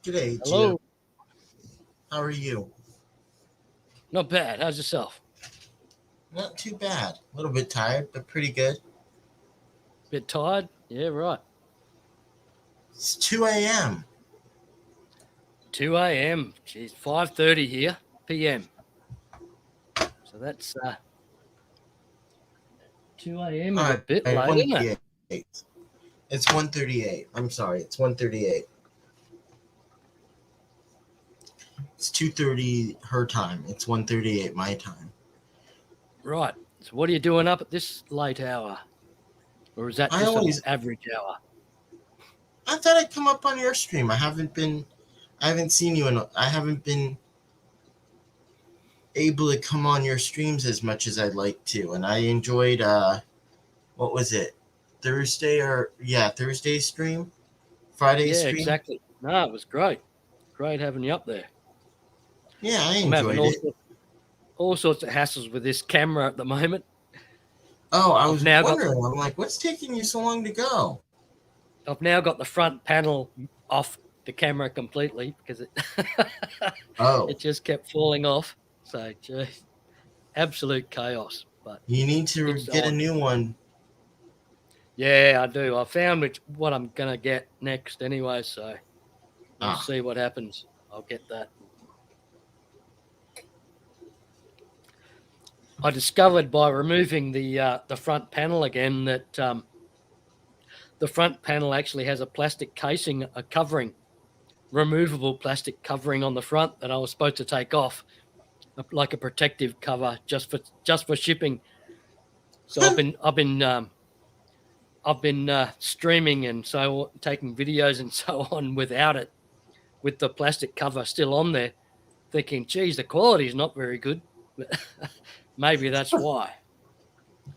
G'day, Jim. Hello. How are you? Not bad. How's yourself? Not too bad. A little bit tired, but pretty good. Bit tired? Yeah, right. It's 2 a.m. 2 a.m. Geez, 5:30 here, p.m. So that's 2 a.m. is a All bit right, late, isn't it? 1:38. It's 1:38. I'm sorry, it's 1:38. It's 2:30 her time. It's 1:38 my time. Right. So what are you doing up at this late hour? Or is that I just an always average hour? I thought I'd come up on your stream. I haven't seen you in I haven't been able to come on your streams as much as I'd like to. And I enjoyed what was it? Thursday stream? Friday Yeah, stream? exactly. No, it was great. Great having you up there. Yeah, I I'm having enjoyed it. all sorts of hassles with this camera at the moment. Oh, I I've was now got wondering. I'm like, what's taking you so long to go? I've now got the front panel off the camera completely because it Oh, it just kept falling off. So, geez, absolute chaos. But you need to it's get a on. new one. Yeah, I do. I found what I'm gonna get next anyway. So we'll Ah, see what happens. I'll get that. I discovered by removing the front panel again that the front panel actually has a plastic casing, a covering, removable plastic covering on the front that I was supposed to take off, like a protective cover just for shipping. So I've been streaming and so taking videos and so on without it, with the plastic cover still on there, thinking, geez, the quality is not very good. Maybe that's why.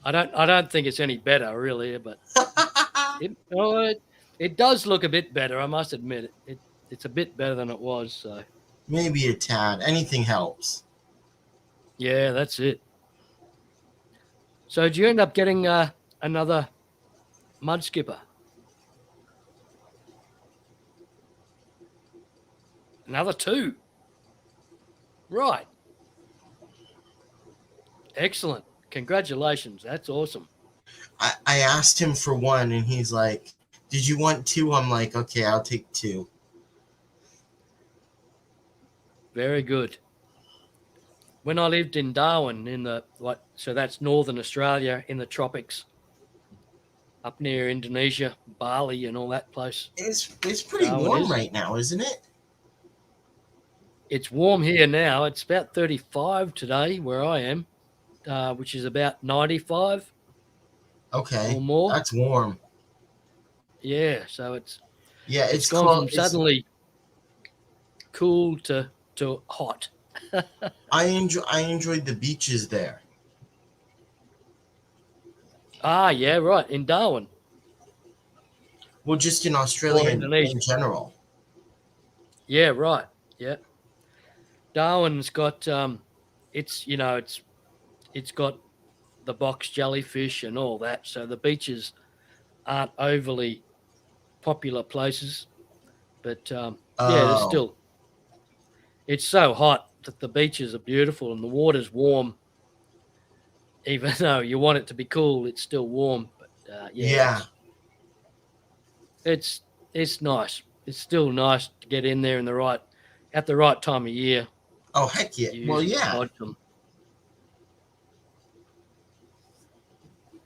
I don't think it's any better really, but it oh, it does look a bit better. I must admit it's a bit better than it was. So maybe a tad. Anything helps. yeah, that's it. So did you end up getting another mud skipper? Another two? Right. Excellent. Congratulations. That's awesome. I asked him for one, and he's like, "Did you want two?" I'm like, "Okay, I'll take two." Very good. When I lived in Darwin so that's northern Australia in the tropics, up near Indonesia, Bali and all that place. It's pretty Darwin warm is. right now, isn't it? It's warm here now. It's about 35 today where I am, which is about 95 or Okay, more. that's warm. Yeah, so Yeah, it's it's gone called. from suddenly cool to hot. I enjoyed the beaches there. Ah, yeah, right, in Darwin Well, just in or Australia Indonesia. in general. Yeah, right. Yeah. Darwin's got it's got the box jellyfish and all that. So the beaches aren't overly popular places, but yeah, Oh, it's so hot that the beaches are beautiful and the water's warm. Even though you want it to be cool, it's still warm. But yeah, yeah. it's nice. It's still nice to get in there at the right time of year. Oh, heck yeah. Well, Use yeah. bodkin.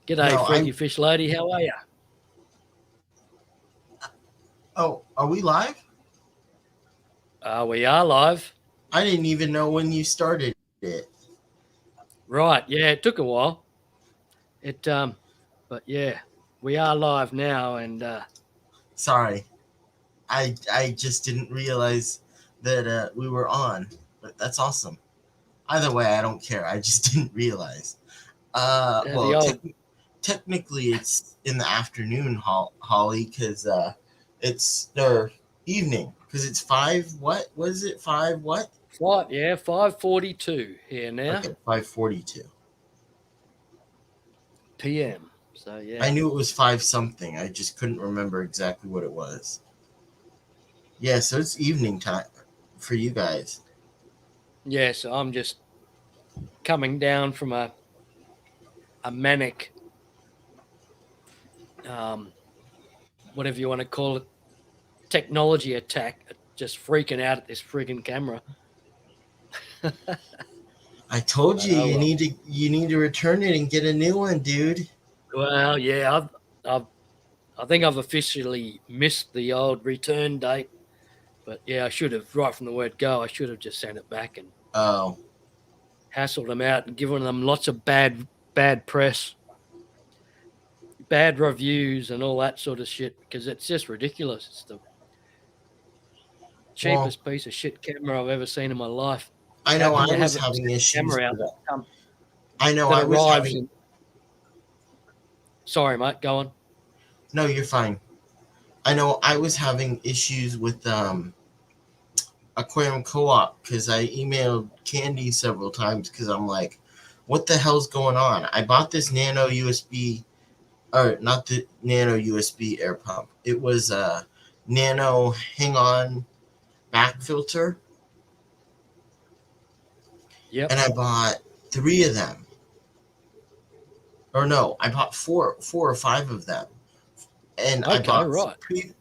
G'day, No, Freaky Fish Lady. How are you? Oh, are we live? We are live. I didn't even know when you started it. Right. Yeah, it took a while. But yeah, we are live now, and Sorry. I just didn't realize that we were on. But that's awesome. Either way, I don't care. I just didn't realize. the Well, old technically it's in the afternoon, Holly, because it's their evening. Because it's 5. What was it? 5 what? 5:42 here now. Okay, 5:42. p.m. So yeah. I knew it was 5 something. I just couldn't remember exactly what it was. Yeah, so it's evening time for you guys. Yeah, so I'm just coming down from a manic, um, whatever you want to call it, technology attack, just freaking out at this friggin' camera. I told But you oh well. you need to return it and get a new one, dude. Well, yeah, I think I've officially missed the old return date. But yeah, I should have, right from the word go, I should have just sent it back and Oh, hassled them out and given them lots of bad press, bad reviews, and all that sort of shit because it's just ridiculous. It's the well, cheapest piece of shit camera I've ever seen in my life. I How know can I you was have a having issues camera out with it. that, I know that I was arrives having. in? Sorry, mate. Go on. No, you're fine. I know I was having issues with Aquarium Co-op because I emailed Candy several times because I'm like, what the hell's going on? I bought this nano USB, or not the nano USB air pump. It was a nano hang-on back filter, Yep. and I bought 3 of them. Or no, I bought four or five of them, and Okay. Right.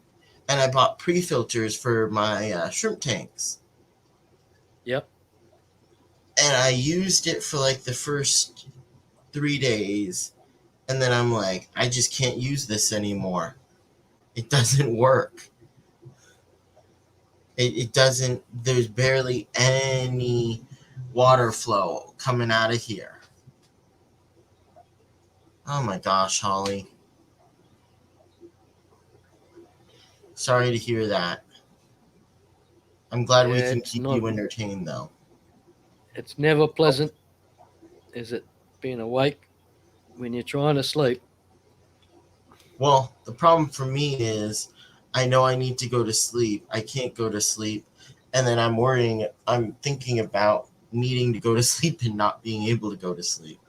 I bought pre-filters for my shrimp tanks. Yep. And I used it for like the first 3 days, and then I'm like, I just can't use this anymore. It doesn't work. It doesn't. There's barely any water flow coming out of here. Oh my gosh, Holly. Sorry to hear that. I'm glad we Yeah. can It's keep not. you entertained, though. It's never pleasant, is it? Being awake when you're trying to sleep. Well, the problem for me is I know I need to go to sleep. I can't go to sleep. And then I'm thinking about needing to go to sleep and not being able to go to sleep.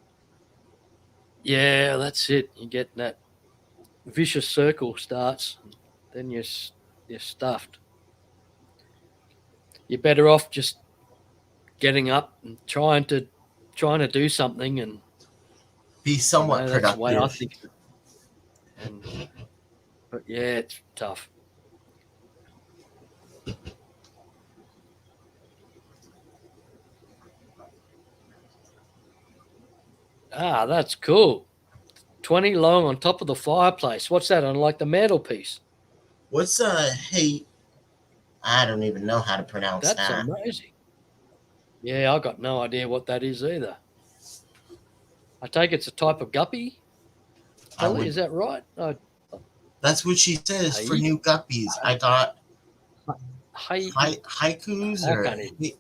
Yeah, that's it. You get that vicious circle starts, then you're stuffed. You're better off just getting up and trying to do something, and Be somewhat that's the way I productive. think of it. And but yeah, it's tough. Ah, that's cool. 20 long on top of the fireplace. What's that on like the mantelpiece? What's hey, I don't even know how to pronounce That's that. amazing. Yeah, I got no idea what that is either. I take it's a type of guppy, I Holly. would Is that right? Oh, That's what she says for hey, new guppies. I thought hey, haikus I or can't even.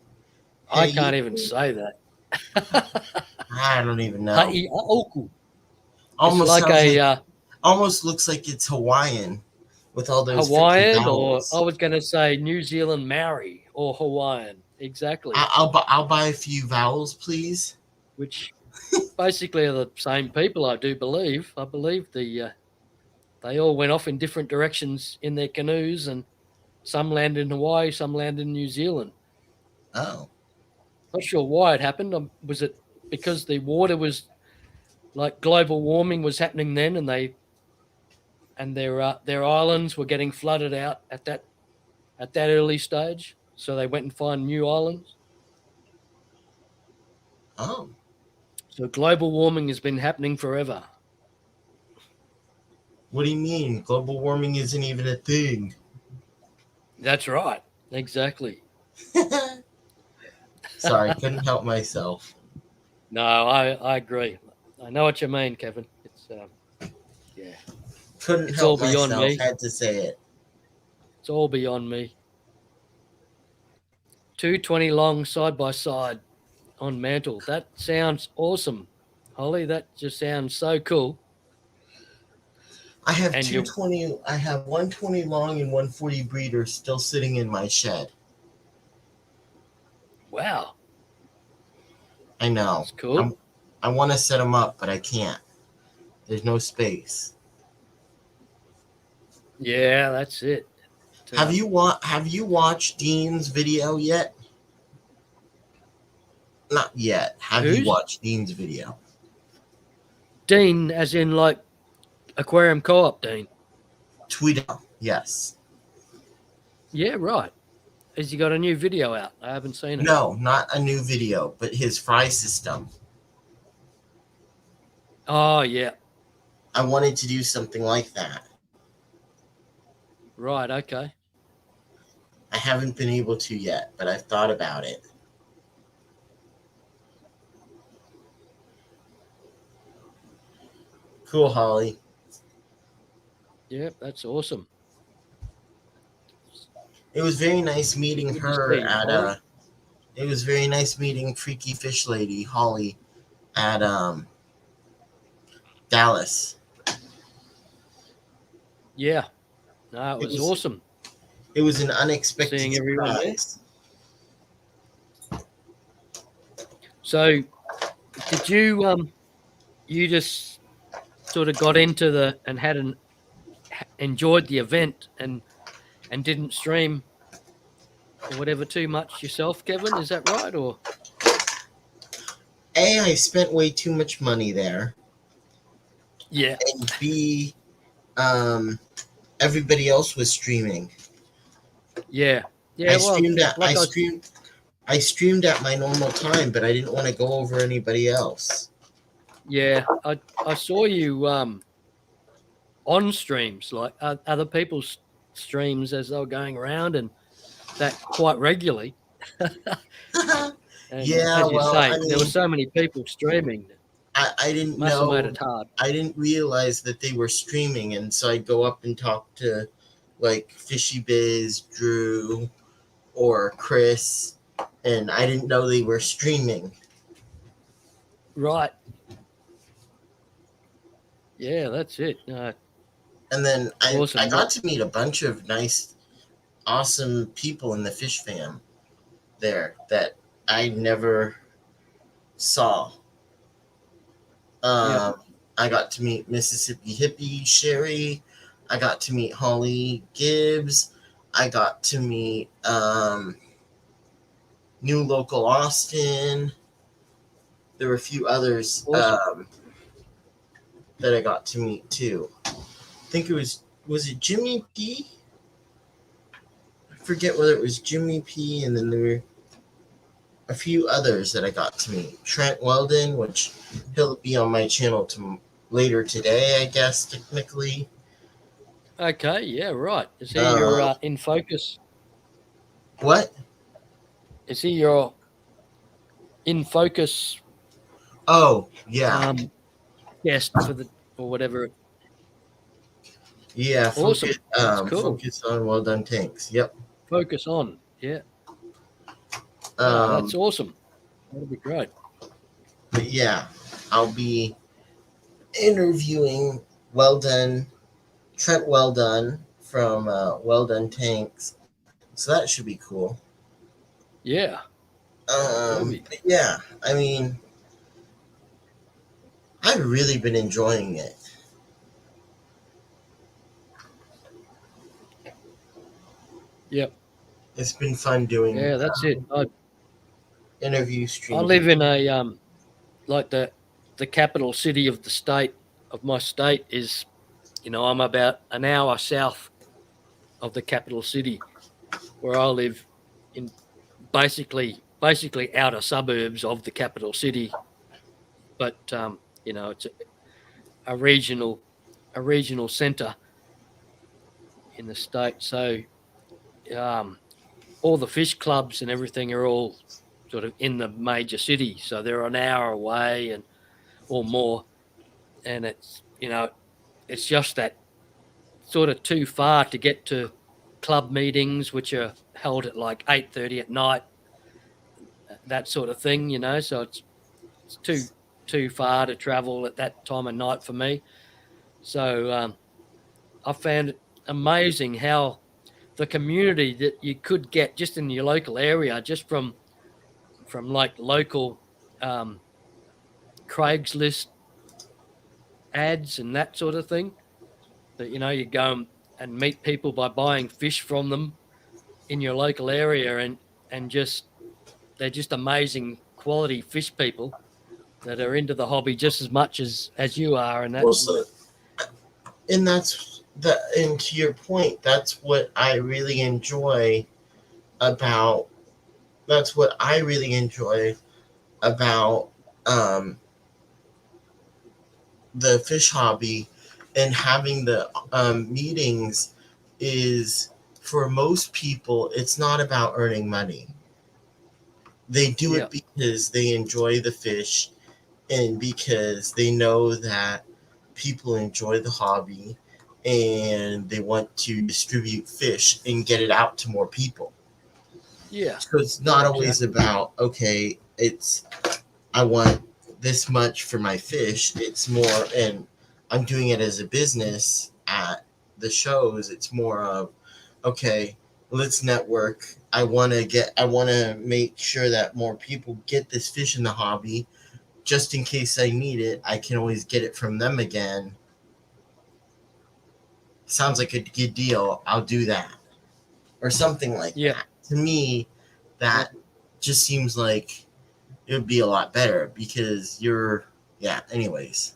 I hey, can't even say that. I don't even know. Hai aoku. It's Almost like sounds a like almost looks like it's Hawaiian with all those freaking Hawaiian, or I vowels. was going to say New Zealand Maori or Hawaiian. Exactly. I'll buy a few vowels, please. Which basically are the same people, I do believe. I believe they all went off in different directions in their canoes, and some landed in Hawaii, some landed in New Zealand. Oh, Not sure why it happened. Was it because the water was like global warming was happening then, and their islands were getting flooded out at that early stage, so they went and find new islands. oh. So global warming has been happening forever. What do you mean? Global warming isn't even a thing. That's right. Exactly. Sorry, couldn't help myself. No, I agree. I know what you mean, Kevin. Yeah, Couldn't it's all help beyond myself. me. Had to say it. It's all beyond me. 220 long side by side on mantle. That sounds awesome, Holly. That just sounds so cool. I have And you, 220. I have 120 long and 140 breeder still sitting in my shed. wow, I know. that's cool. I want to set them up, but I can't. There's no space. Yeah, that's it. Have you watched Dean's video yet? Not yet. Have you Who's watched Dean's video? Dean? As in like Aquarium Co-op Dean? Tweet out. Yes. Yeah, right. Has he got a new video out? I haven't seen it. No, not a new video, but his fry system. Oh yeah. I wanted to do something like that. Right. Okay. I haven't been able to yet, but I've thought about it. Cool, Holly. Yep, that's awesome. It was very nice meeting Good to her see you, at Holly. It was very nice meeting Freaky Fish Lady Holly at Dallas. Yeah. No, it was awesome. It was an unexpected Seeing everyone there. surprise. So, did you you just sort of got into and enjoyed the event and didn't stream or whatever too much yourself, Kevin? Is that right? Or A, I spent way too much money there. yeah. And B, everybody else was streaming. Yeah. Yeah. I streamed at my normal time, but I didn't want to go over anybody else. Yeah, I saw you on streams, like other people's streams as they were going around, and that quite regularly. And Yeah, as you well, say, I mean, there were so many people streaming. I didn't Must have know. made it hard. I didn't realize that they were streaming, and so I'd go up and talk to like Fishy Biz, Drew, or Chris, and I didn't know they were streaming. Right. Yeah, that's it. And then Awesome. I got to meet a bunch of nice, awesome people in the fish fam there that I never saw. Yeah. I got to meet Mississippi Hippie Sherry. I got to meet Holly Gibbs. I got to meet New Local Austin. There were a few others Awesome. that I got to meet too. I think it was it Jimmy P? I forget whether it was Jimmy P, and then there were a few others that I got to meet. Trent Weldon, which he'll be on my channel later today, I guess, technically. Okay, yeah, right. Is he your in focus? What? Is he your in focus? Oh, yeah. Guest or whatever. Yeah, awesome. Cool. Focus on Well Done Tanks. Yep. Focus on, yeah. That's awesome. That'll be great. But yeah, I'll be interviewing Trent Weldon from Well Done Tanks. So that should be cool. Yeah. But yeah, I mean, I've really been enjoying it. Yep. It's been fun doing. Yeah, that's it. Interview stream. I live in a like the capital city of the state of my state is, I'm about an hour south of the capital city, where I live in basically outer suburbs of the capital city, but it's a regional centre in the state. So all the fish clubs and everything are all sort of in the major city, so they're an hour away or more, and it's it's just that sort of too far to get to club meetings, which are held at like 8:30 at night, that sort of thing, so it's too far to travel at that time of night for me. So I found it amazing how the community that you could get just in your local area, just from like local Craigslist ads and that sort of thing. That you go and meet people by buying fish from them in your local area, and just they're just amazing quality fish people that are into the hobby just as much as you are, and that Well, so, and that's the and to your point, that's what I really enjoy about that's what I really enjoy about um, the fish hobby and having the meetings is for most people it's not about earning money. They do yeah, it because they enjoy the fish and because they know that people enjoy the hobby and they want to distribute fish and get it out to more people. yeah, So it's yeah, not always exactly. about, okay, it's I want this much for my fish. It's more, and I'm doing it as a business at the shows. It's more of, okay, let's network. I want to make sure that more people get this fish in the hobby. Just in case I need it, I can always get it from them again. Sounds like a good deal. I'll do that. Or something like Yeah, that. To me, yeah. that just seems like it would be a lot better because yeah, anyways.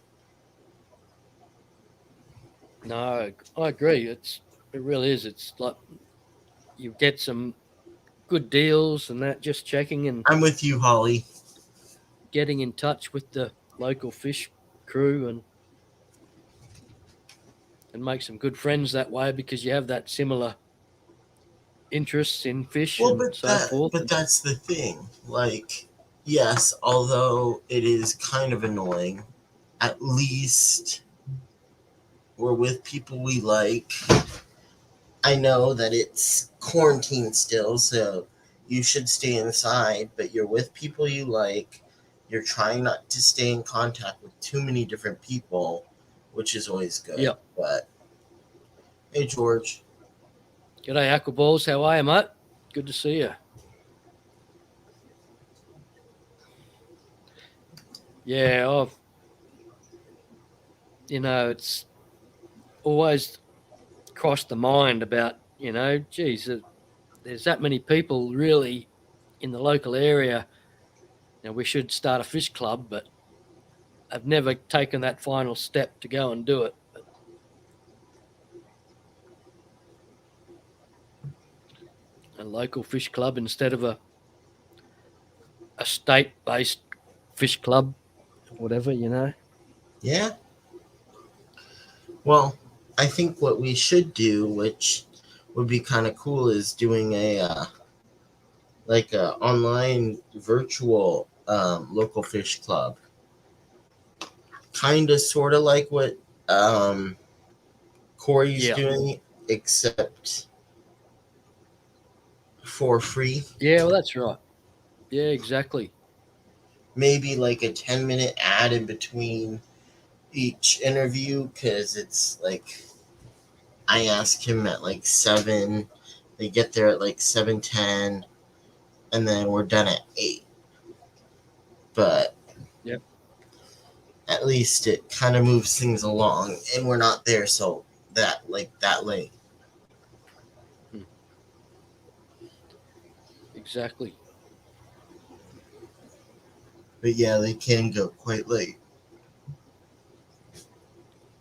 No, I agree. It really is. It's like you get some good deals and that. Just checking and I'm with you, Holly. getting in touch with the local fish crew and make some good friends that way because you have that similar interests in fish Well, and so forth. but that's the thing. Like, yes, although it is kind of annoying, at least we're with people we like. I know that it's quarantine still, so you should stay inside, but you're with people you like. You're trying not to stay in contact with too many different people, which is always good. Yeah. But hey, George. G'day, Aquaballs. How are you, mate? Good to see you. Yeah, it's always crossed the mind about, geez, there's that many people really in the local area. Now, we should start a fish club, but I've never taken that final step to go and do it. But a local fish club instead of a state-based fish club, whatever. Yeah. Well, I think what we should do, which would be kind of cool, is doing a like a online virtual local fish club, kind of sort of like what um, Corey's Yeah. doing, except for free. Yeah, well, that's right. Yeah, exactly. Maybe like a 10-minute ad in between each interview, because it's like I ask him at like 7, they get there at like 7:10, and then we're done at 8. But Yep. at least it kind of moves things along, and we're not there so that late. Hmm. Exactly. But yeah, they can go quite late.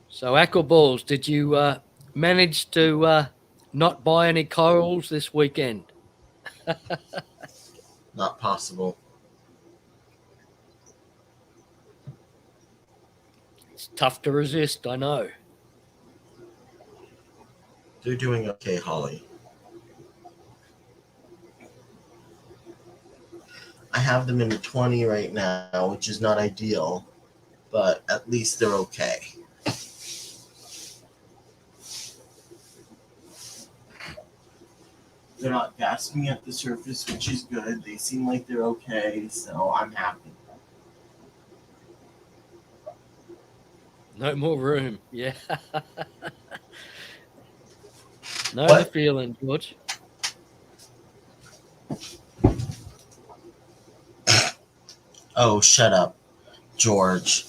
So, Aquaballs, did you manage to not buy any corals this weekend? Not possible. It's tough to resist, I know. They're doing okay, Holly. I have them in a 20 right now, which is not ideal, but at least they're okay. They're not gasping at the surface, which is good. They seem like they're okay, so I'm happy. No more room. Yeah. Know the What? feeling, George. Oh, shut up, George.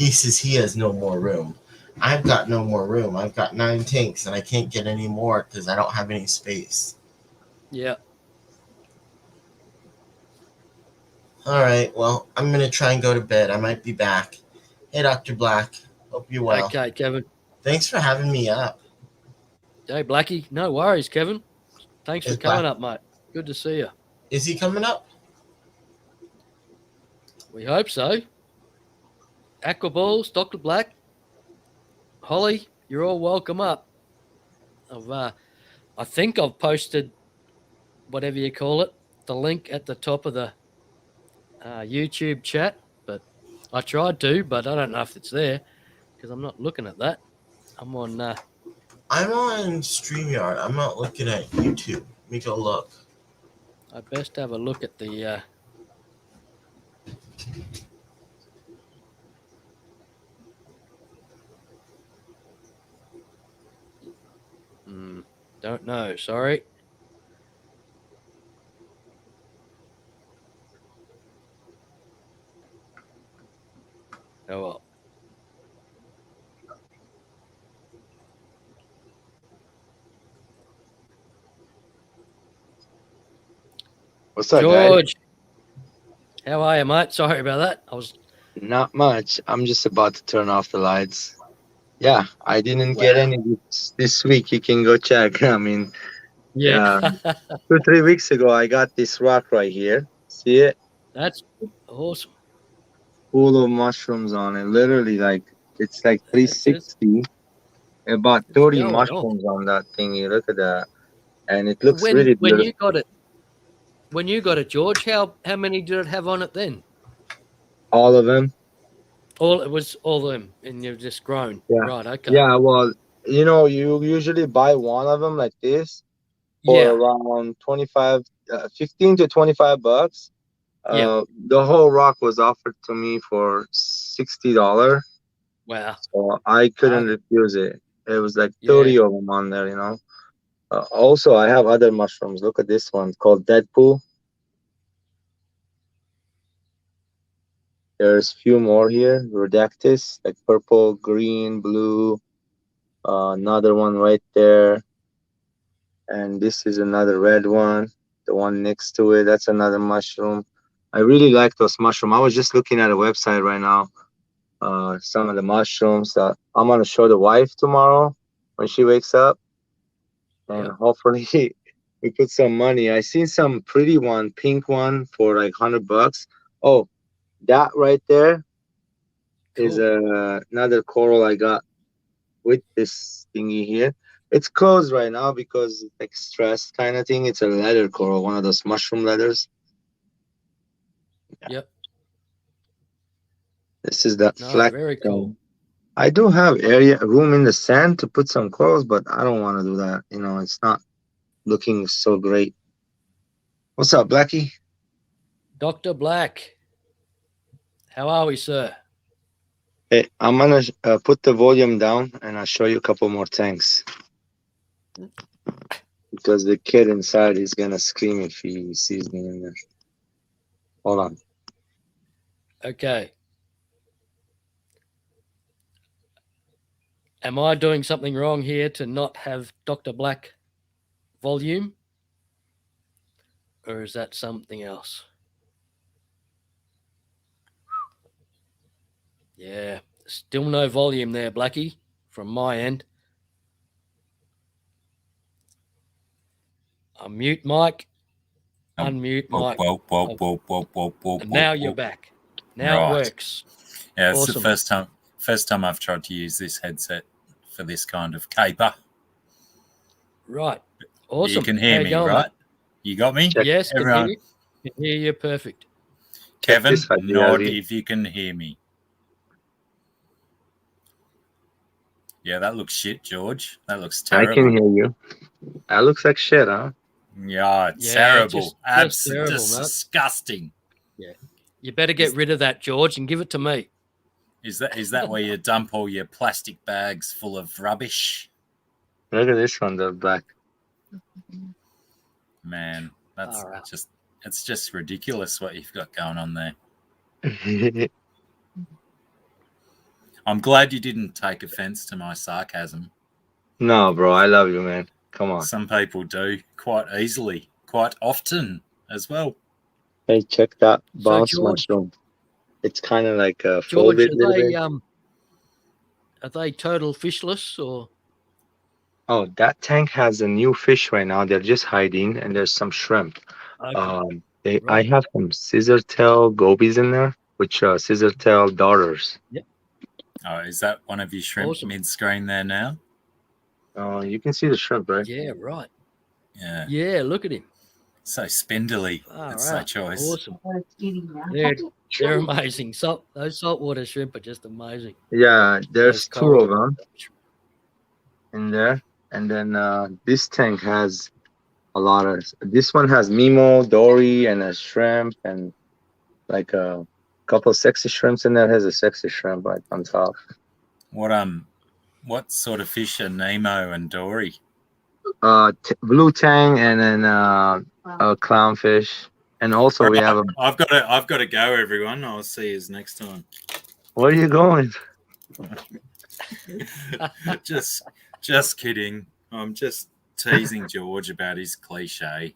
He says he has no more room. I've got no more room. I've got 9 tanks and I can't get any more because I don't have any space. Yeah. All right, well, I'm going to try and go to bed. I might be back. Hey, Dr. Black. Hope you're well. Okay, Kevin. Thanks for having me up. Hey, Blackie. No worries, Kevin. Thanks for Is coming Black up, mate. Good to see you. is he coming up? We hope so. Aquaballs, Dr. Black, Holly, you're all welcome up. I think I've posted whatever you call it, the link at the top of the YouTube chat, but I tried to, but I don't know if it's there because I'm not looking at that. I'm on. I'm on StreamYard. I'm not looking at YouTube. Let me go look. I best have a look at the. Don't know. Sorry. Oh well. What's up, guys? George, how are you, mate? Sorry about that. I was. Not much. I'm just about to turn off the lights. Yeah, I didn't get Wow. any this week. You can go check. I mean, Yeah. 2-3 weeks ago, I got this rock right here. See it? That's awesome. Full of mushrooms on it. Literally, like it's like It's just 360. About it's 30 going on. mushrooms on that thing. You look at that, and it looks When really when beautiful. you got it, George, how many did it have on it then? All of them. All it was all of them, and you've just grown. Yeah. Right. Okay. Yeah. Well, you usually buy one of them like this for Yeah. around 25, 15 to 25 bucks. Yeah. The whole rock was offered to me for $60, Wow. so I couldn't Bargain. refuse it. It was like Yeah. 30 of them on there. Also, I have other mushrooms. Look at this one called Deadpool. There's few more here. Redactus, like purple, green, blue. Another one right there, and this is another red one. The one next to it, that's another mushroom. I really like those mushrooms. I was just looking at a website right now. Some of the mushrooms that I'm gonna show the wife tomorrow when she wakes up, and Yep. hopefully we put some money. I seen some pretty one, pink one for like $100. Oh, that right there is Cool. another coral I got with this thingy here. It's closed right now because it's like stress kind of thing. It's a leather coral, one of those mushroom leathers. Yep. This is that No, flex. very cool. I do have room in the sand to put some corals, but I don't want to do that. It's not looking so great. What's up, Blackie? Dr. Black, how are we, sir? Hey, I'm gonna put the volume down and I'll show you a couple more tanks because the kid inside is gonna scream if he sees me in there. Hold on. Okay. Am I doing something wrong here to not have Dr. Black volume? Or is that something else? Yeah. Still no volume there, Blackie, from my end. Unmute mic. Unmute mic. And now you're back. Now it works. Yeah, it's Awesome. the first time I've tried to use this headset for this kind of caper. Right. Awesome. You can hear me, going, right? mate? You got me? Yes, everyone. Can hear you perfect. Kevin, this side, nod Yazzie. if you can hear me. Yeah, that looks shit, George. That looks terrible. I can hear you. That looks like shit, huh? Yeah, it's Yeah, terrible. just Absolutely terrible, mate. disgusting. Yeah. You better get rid of that, George, and give it to me. Is that where you dump all your plastic bags full of rubbish? Look at this one, the back. Man, that's All right. it's just ridiculous what you've got going on there. I'm glad you didn't take offense to my sarcasm. No, bro, I love you, man. Come on. Some people do quite easily, quite often as well. Hey, check that So bounce George, mushroom. It's kind of like George, folded a little bit. are they total fishless or? Oh, that tank has a new fish right now. They're just hiding, and there's some shrimp. Okay, I right. have some scissor tail gobies in there, which scissor tail darters. Oh, is that one of your shrimp Awesome. mid-screen there now? You can see the shrimp, right? Yeah, right. Yeah. Yeah, look at him. So spindly. Far It's no out. choice. Awesome. They're amazing. Those saltwater shrimp are just amazing. Yeah, there's Those two coral of them in there, and then this tank has a lot of. This one has Nemo, Dory, and a shrimp, and like a couple sexy shrimps in there. Has a sexy shrimp right on top. What sort of fish are Nemo and Dory? Blue tang, and then a clownfish, and also we have a. I've got to go, everyone. I'll see you next time. Where are you going? just kidding. I'm just teasing George about his cliche.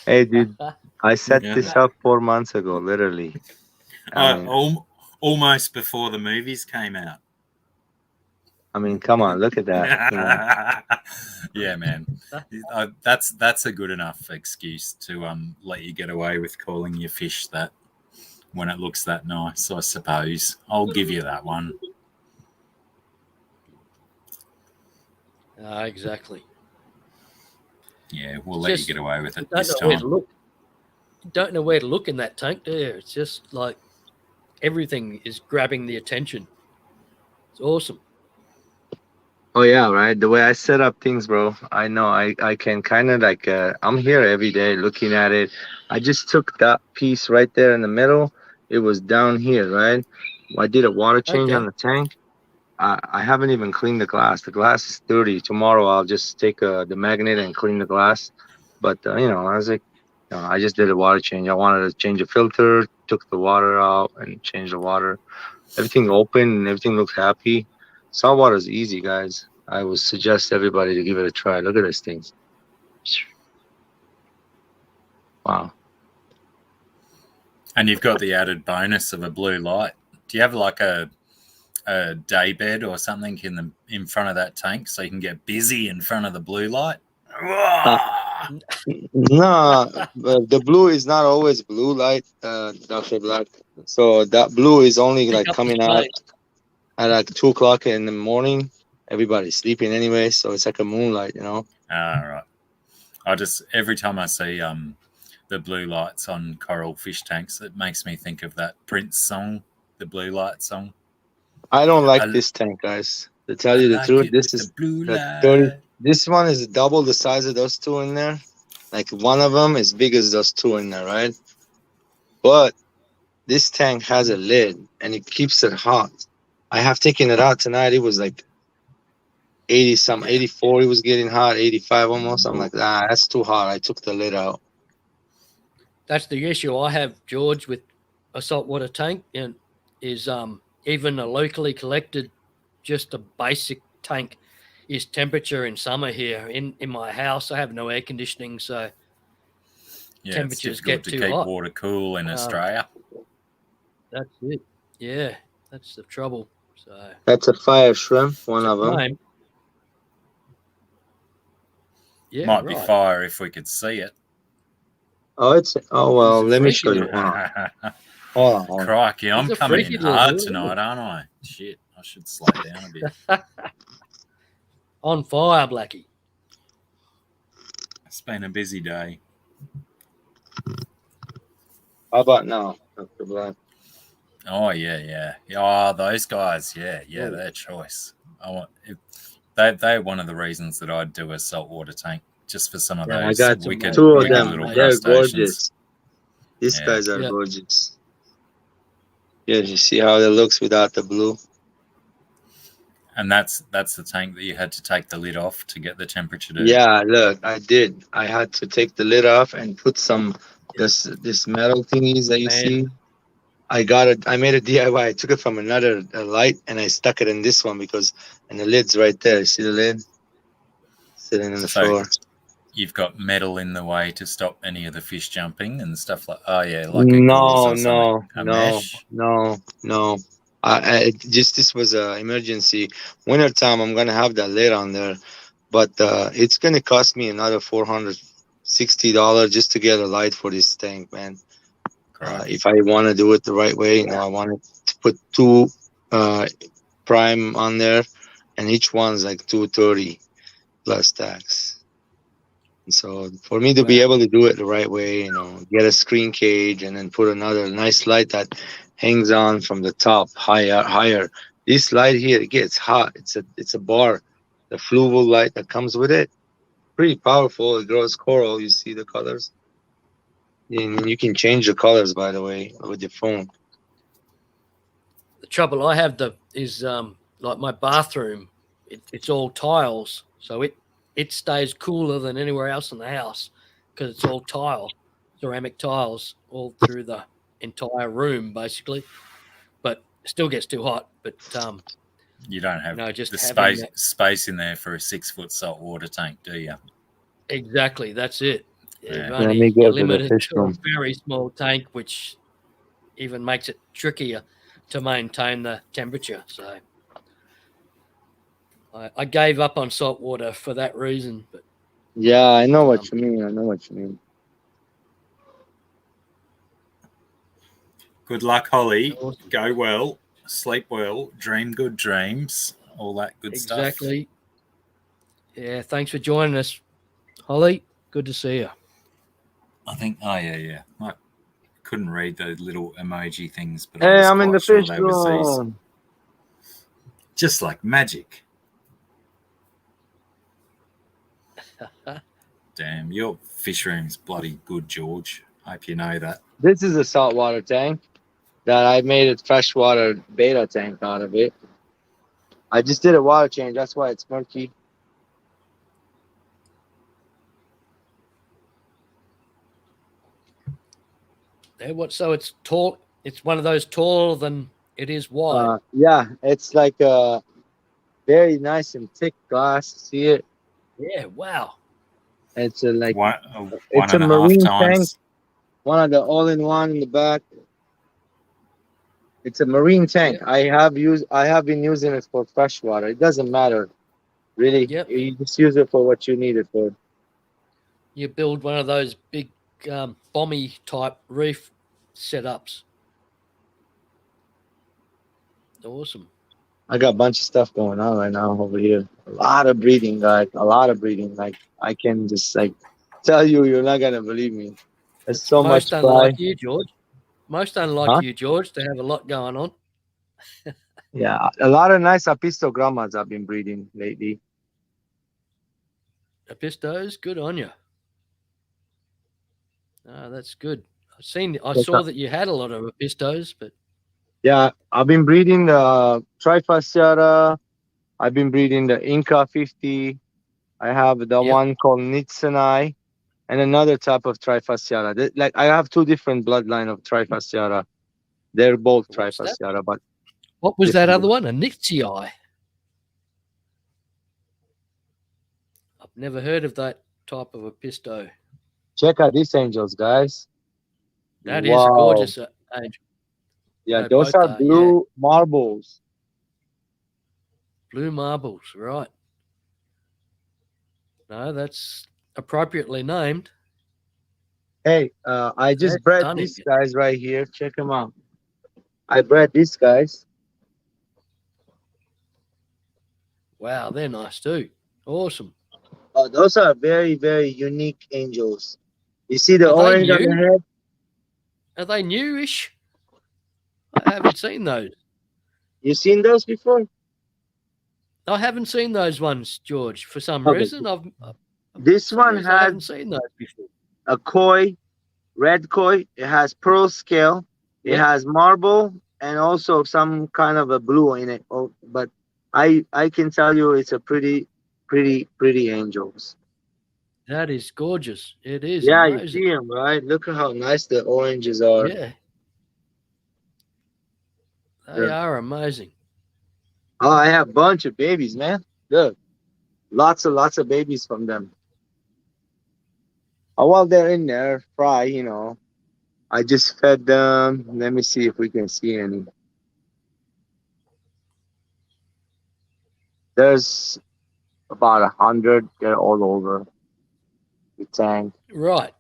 Hey, dude, I set Yeah. this up 4 months ago, literally. Almost before the movies came out. I mean, come on, look at that. You know. Yeah, man. That's a good enough excuse to let you get away with calling your fish that when it looks that nice, I suppose. I'll give you that one. Exactly. Yeah, we'll let you get away with it this Where to time. look. You don't know where to look in that tank, do you? It's just like everything is grabbing the attention. It's awesome. Oh yeah, right. The way I set up things, bro. I know I can kind of like I'm here every day looking at it. I just took that piece right there in the middle. It was down here, right? I did a water change on the tank. I haven't even cleaned the glass. The glass is dirty. Tomorrow I'll just take the magnet and clean the glass. But you know, I was like, I just did a water change. I wanted to change the filter, took the water out and changed the water. Everything open and everything looks happy. Saltwater is easy, guys. I would suggest everybody to give it a try. Look at this thing. Wow. And you've got the added bonus of a blue light. Do you have like a day bed or something in front of that tank so you can get busy in front of the blue light? No, the blue is not always blue light, Dr. Black. So that blue is only like coming out at like 2 o'clock in the morning. Everybody's sleeping anyway, so it's like a moonlight, you know. Right. I just every time I see the blue lights on coral fish tanks, it makes me think of that Prince song, the Blue Light song. I don't like this tank, guys. To tell you the truth, this is the 30. This one is double the size of those two in there. Like one of them is big as those two in there, right? But this tank has a lid and it keeps it hot. I have taken it out tonight. It was like 80 something, 84. It was getting hot, 85 almost. I'm like, that's too hot. I took the lid out. That's the issue I have, George, with a saltwater tank, and is even a locally collected, just a basic tank, is temperature in summer here in my house. I have no air conditioning, so temperatures get too hot. To keep water cool in Australia. That's it. Yeah, that's the trouble. So that's a fire shrimp, one of them. Yeah, might be fire if we could see it. Oh well, let me show you. Hold on. Crikey, I'm coming in hard tonight, aren't I? Shit, I should slow down a bit. On fire, Blackie. It's been a busy day. How about now, Dr. Black? Oh yeah. Oh, those guys, yeah, their choice. They're one of the reasons that I'd do a saltwater tank, just for some of those. I got wicked, two of them. little They're gorgeous. These guys are gorgeous. Yeah, you see how it looks without the blue? And that's the tank that you had to take the lid off to get the temperature to. Yeah, look, I did. I had to take the lid off and put some this metal thingies that you see. I got it. I made a DIY. I took it from another light and I stuck it in this one and the lid's right there. You see the lid sitting on the So floor. you've got metal in the way to stop any of the fish jumping and stuff like. Oh yeah, like a gauze or something. A mesh. No. This was a emergency. Wintertime, I'm gonna have that lid on there, but it's gonna cost me another $460 just to get a light for this tank, man. If I want to do it the right way, I want to put two prime on there, and each one's like 230 plus tax. And so for me to be able to do it the right way, get a screen cage and then put another nice light that hangs on from the top higher. This light here, it gets hot. It's a bar, the fluval light that comes with it. Pretty powerful. It grows coral. You see the colors. And you can change the colors, by the way, with your phone. The trouble I have is like my bathroom. It's all tiles, so it stays cooler than anywhere else in the house because it's all ceramic tiles all through the entire room, basically. But it still gets too hot. But you don't have just the space in there for a 6-foot saltwater tank, do you? Exactly, that's it. Yeah. You're limited to a very small tank, which even makes it trickier to maintain the temperature. So I gave up on salt water for that reason. But yeah, I know what you mean. Good luck, Holly. Awesome. Go well, sleep well, dream good dreams, all that good stuff. Exactly. Yeah, thanks for joining us, Holly. Good to see you. I think, yeah. I couldn't read those little emoji things, but hey, I'm in the fish room. Just like magic. Damn, your fish room's bloody good, George. Hope you know that. This is a saltwater tank that I made a freshwater beta tank out of it. I just did a water change. That's why it's murky. So it's tall. It's one of those taller than it is wide. Yeah, it's like a very nice and thick glass. See it? Yeah. Wow. It's a it's a marine tank. One of the all-in-one in the back. It's a marine tank. I have been using it for freshwater. It doesn't matter, really. Yep. You just use it for what you need it for. You build one of those big bomby type reef setups. Awesome. I got a bunch of stuff going on right now over here. A lot of breeding, guys. A lot of breeding. Like I can just tell you, you're not gonna believe me. There's so much. Most unlike you, George. Most unlike you, George, to have a lot going on. Yeah, a lot of nice apistogrammas I've been breeding lately. Apistos, good on you. Oh, that's good. I saw that you had a lot of apistos, but yeah, I've been breeding the Trifasciata. I've been breeding the Inca 50. I have the one called Nitsanai and another type of Trifasciata. I have two different bloodline of Trifasciata. They're both Trifasciata, but what was that other one? A Nixii. I've never heard of that type of apisto. Check out these angels, guys. That is a gorgeous angel. Yeah, those are blue marbles. Blue marbles, right. No, that's appropriately named. Hey, I just bred these guys right here. Check them out. I bred these guys. Wow, they're nice too. Awesome. Oh, those are very, very unique angels. You see the orange on the head? Are they newish? I haven't seen those. You seen those before? I haven't seen those ones, George. For some reason, this one I haven't seen those before. A koi, red koi. It has pearl scale. It has marble and also some kind of a blue in it. Oh, but I can tell you, it's a pretty angels. That is gorgeous. It is. Yeah, amazing. you see them, right? Look at how nice the oranges are. Yeah. They are amazing. Oh, I have a bunch of babies, man. Look, lots of babies from them. Oh, while they're in there, fry. I just fed them. Let me see if we can see any. There's about 100. They're all over the tank. Right.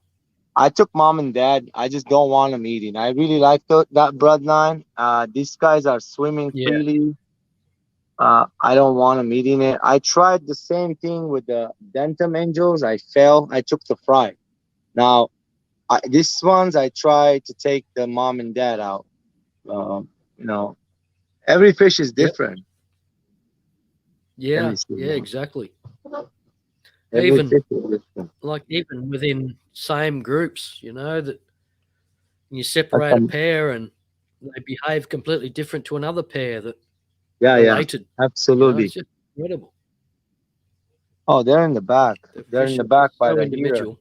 I took mom and dad. I just don't want them eating. I really like that bloodline. These guys are swimming Yeah. freely. I don't want them eating it. I tried the same thing with the Dentum Angels. I failed. I took the fry. Now, these ones, I tried to take the mom and dad out. Um, you know, every fish is Yep. different. Let Yeah. me see. Yeah. Exactly. Every Even fish is different. even within same groups, that you Like, separate a pair and they behave completely different to another pair that yeah, related. absolutely. It's just incredible. Oh, they're in the back. The They're fish in the are back just by so the heater. individual.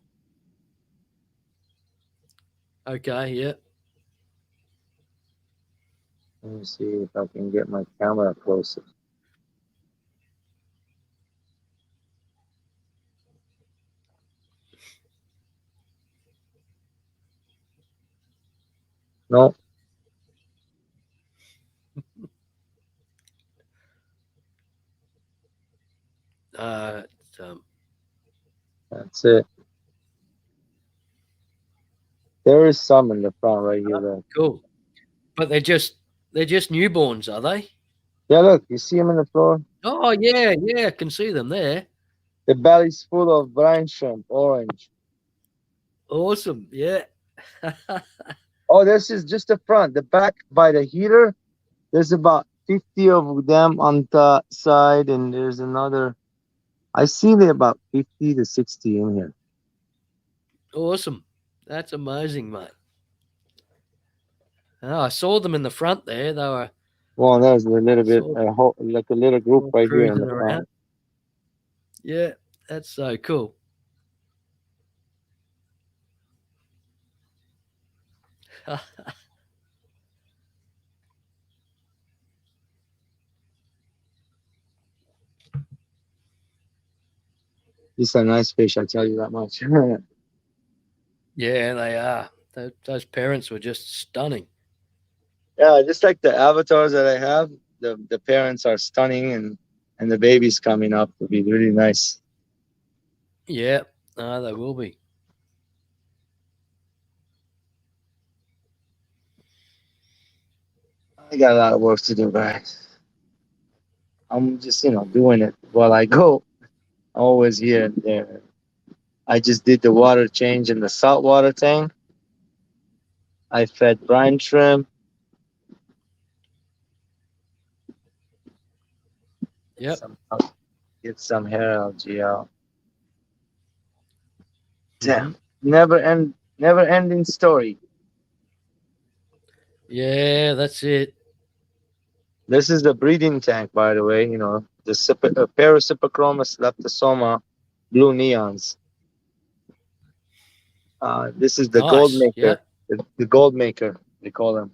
Okay. Yeah. Let me see if I can get my camera closer. No, It's, that's it. There is some in the front right here, though. cool. But they're just newborns, are they? Yeah, look, you see them in the floor? Oh yeah, yeah, I can see them there. The belly's full of brine shrimp, orange. Awesome. Yeah. Oh, this is just the front. The back by the heater, there's about 50 of them on the side, and there's another. I see there about 50 to 60 in here. Awesome. That's amazing, mate. Oh, I saw them in the front there. They were Well, there's a little bit, sort like a little group of right here in cruising the front. around. Yeah, that's so cool. These are nice fish, I tell you that much. Yeah, they are. Those parents were just stunning. Yeah, just like the avatars that I have, the parents are stunning, and the babies coming up will be really nice. Yeah, no, they will be. I got a lot of work to do, guys. I'm just doing it while I go. Always here and there. I just did the water change in the saltwater tank. I fed brine shrimp. Yep. Get some hair algae out. Mm-hmm. Damn, never ending story. Yeah, that's it. This is the breeding tank, by the way. The Parasipochromis leptosoma blue neons. This is the gold Nice. Yeah. maker. The gold maker, they call them.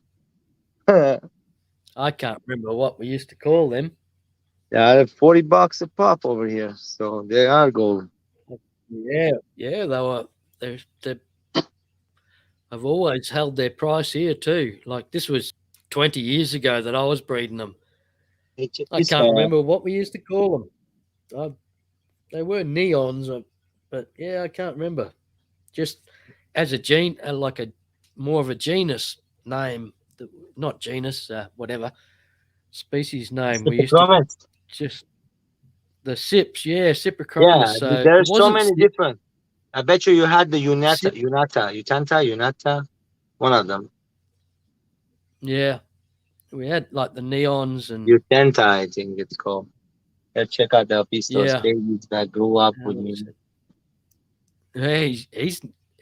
Yeah, I can't remember what we used to call them. they're $40 a pop over here, so they are gold. Yeah, yeah, they were. They I've always held their price here too. Like this was 20 years ago that I was breeding them. Hey, check I this can't guy out. remember what we used to call them. They were neons, but yeah, I can't remember. Just as a like a more of a genus name, not genus, whatever species name. We used to Cipochromis. just the sips, yeah, Yeah, Cyprichromis. So it there's so wasn't many sip, different. I bet you had the sip, Unata, one of them. yeah. We had like the neons and Utenta, I think it's called. Yeah, check out the Pistos yeah. babies that grew up How with was me. it? Yeah,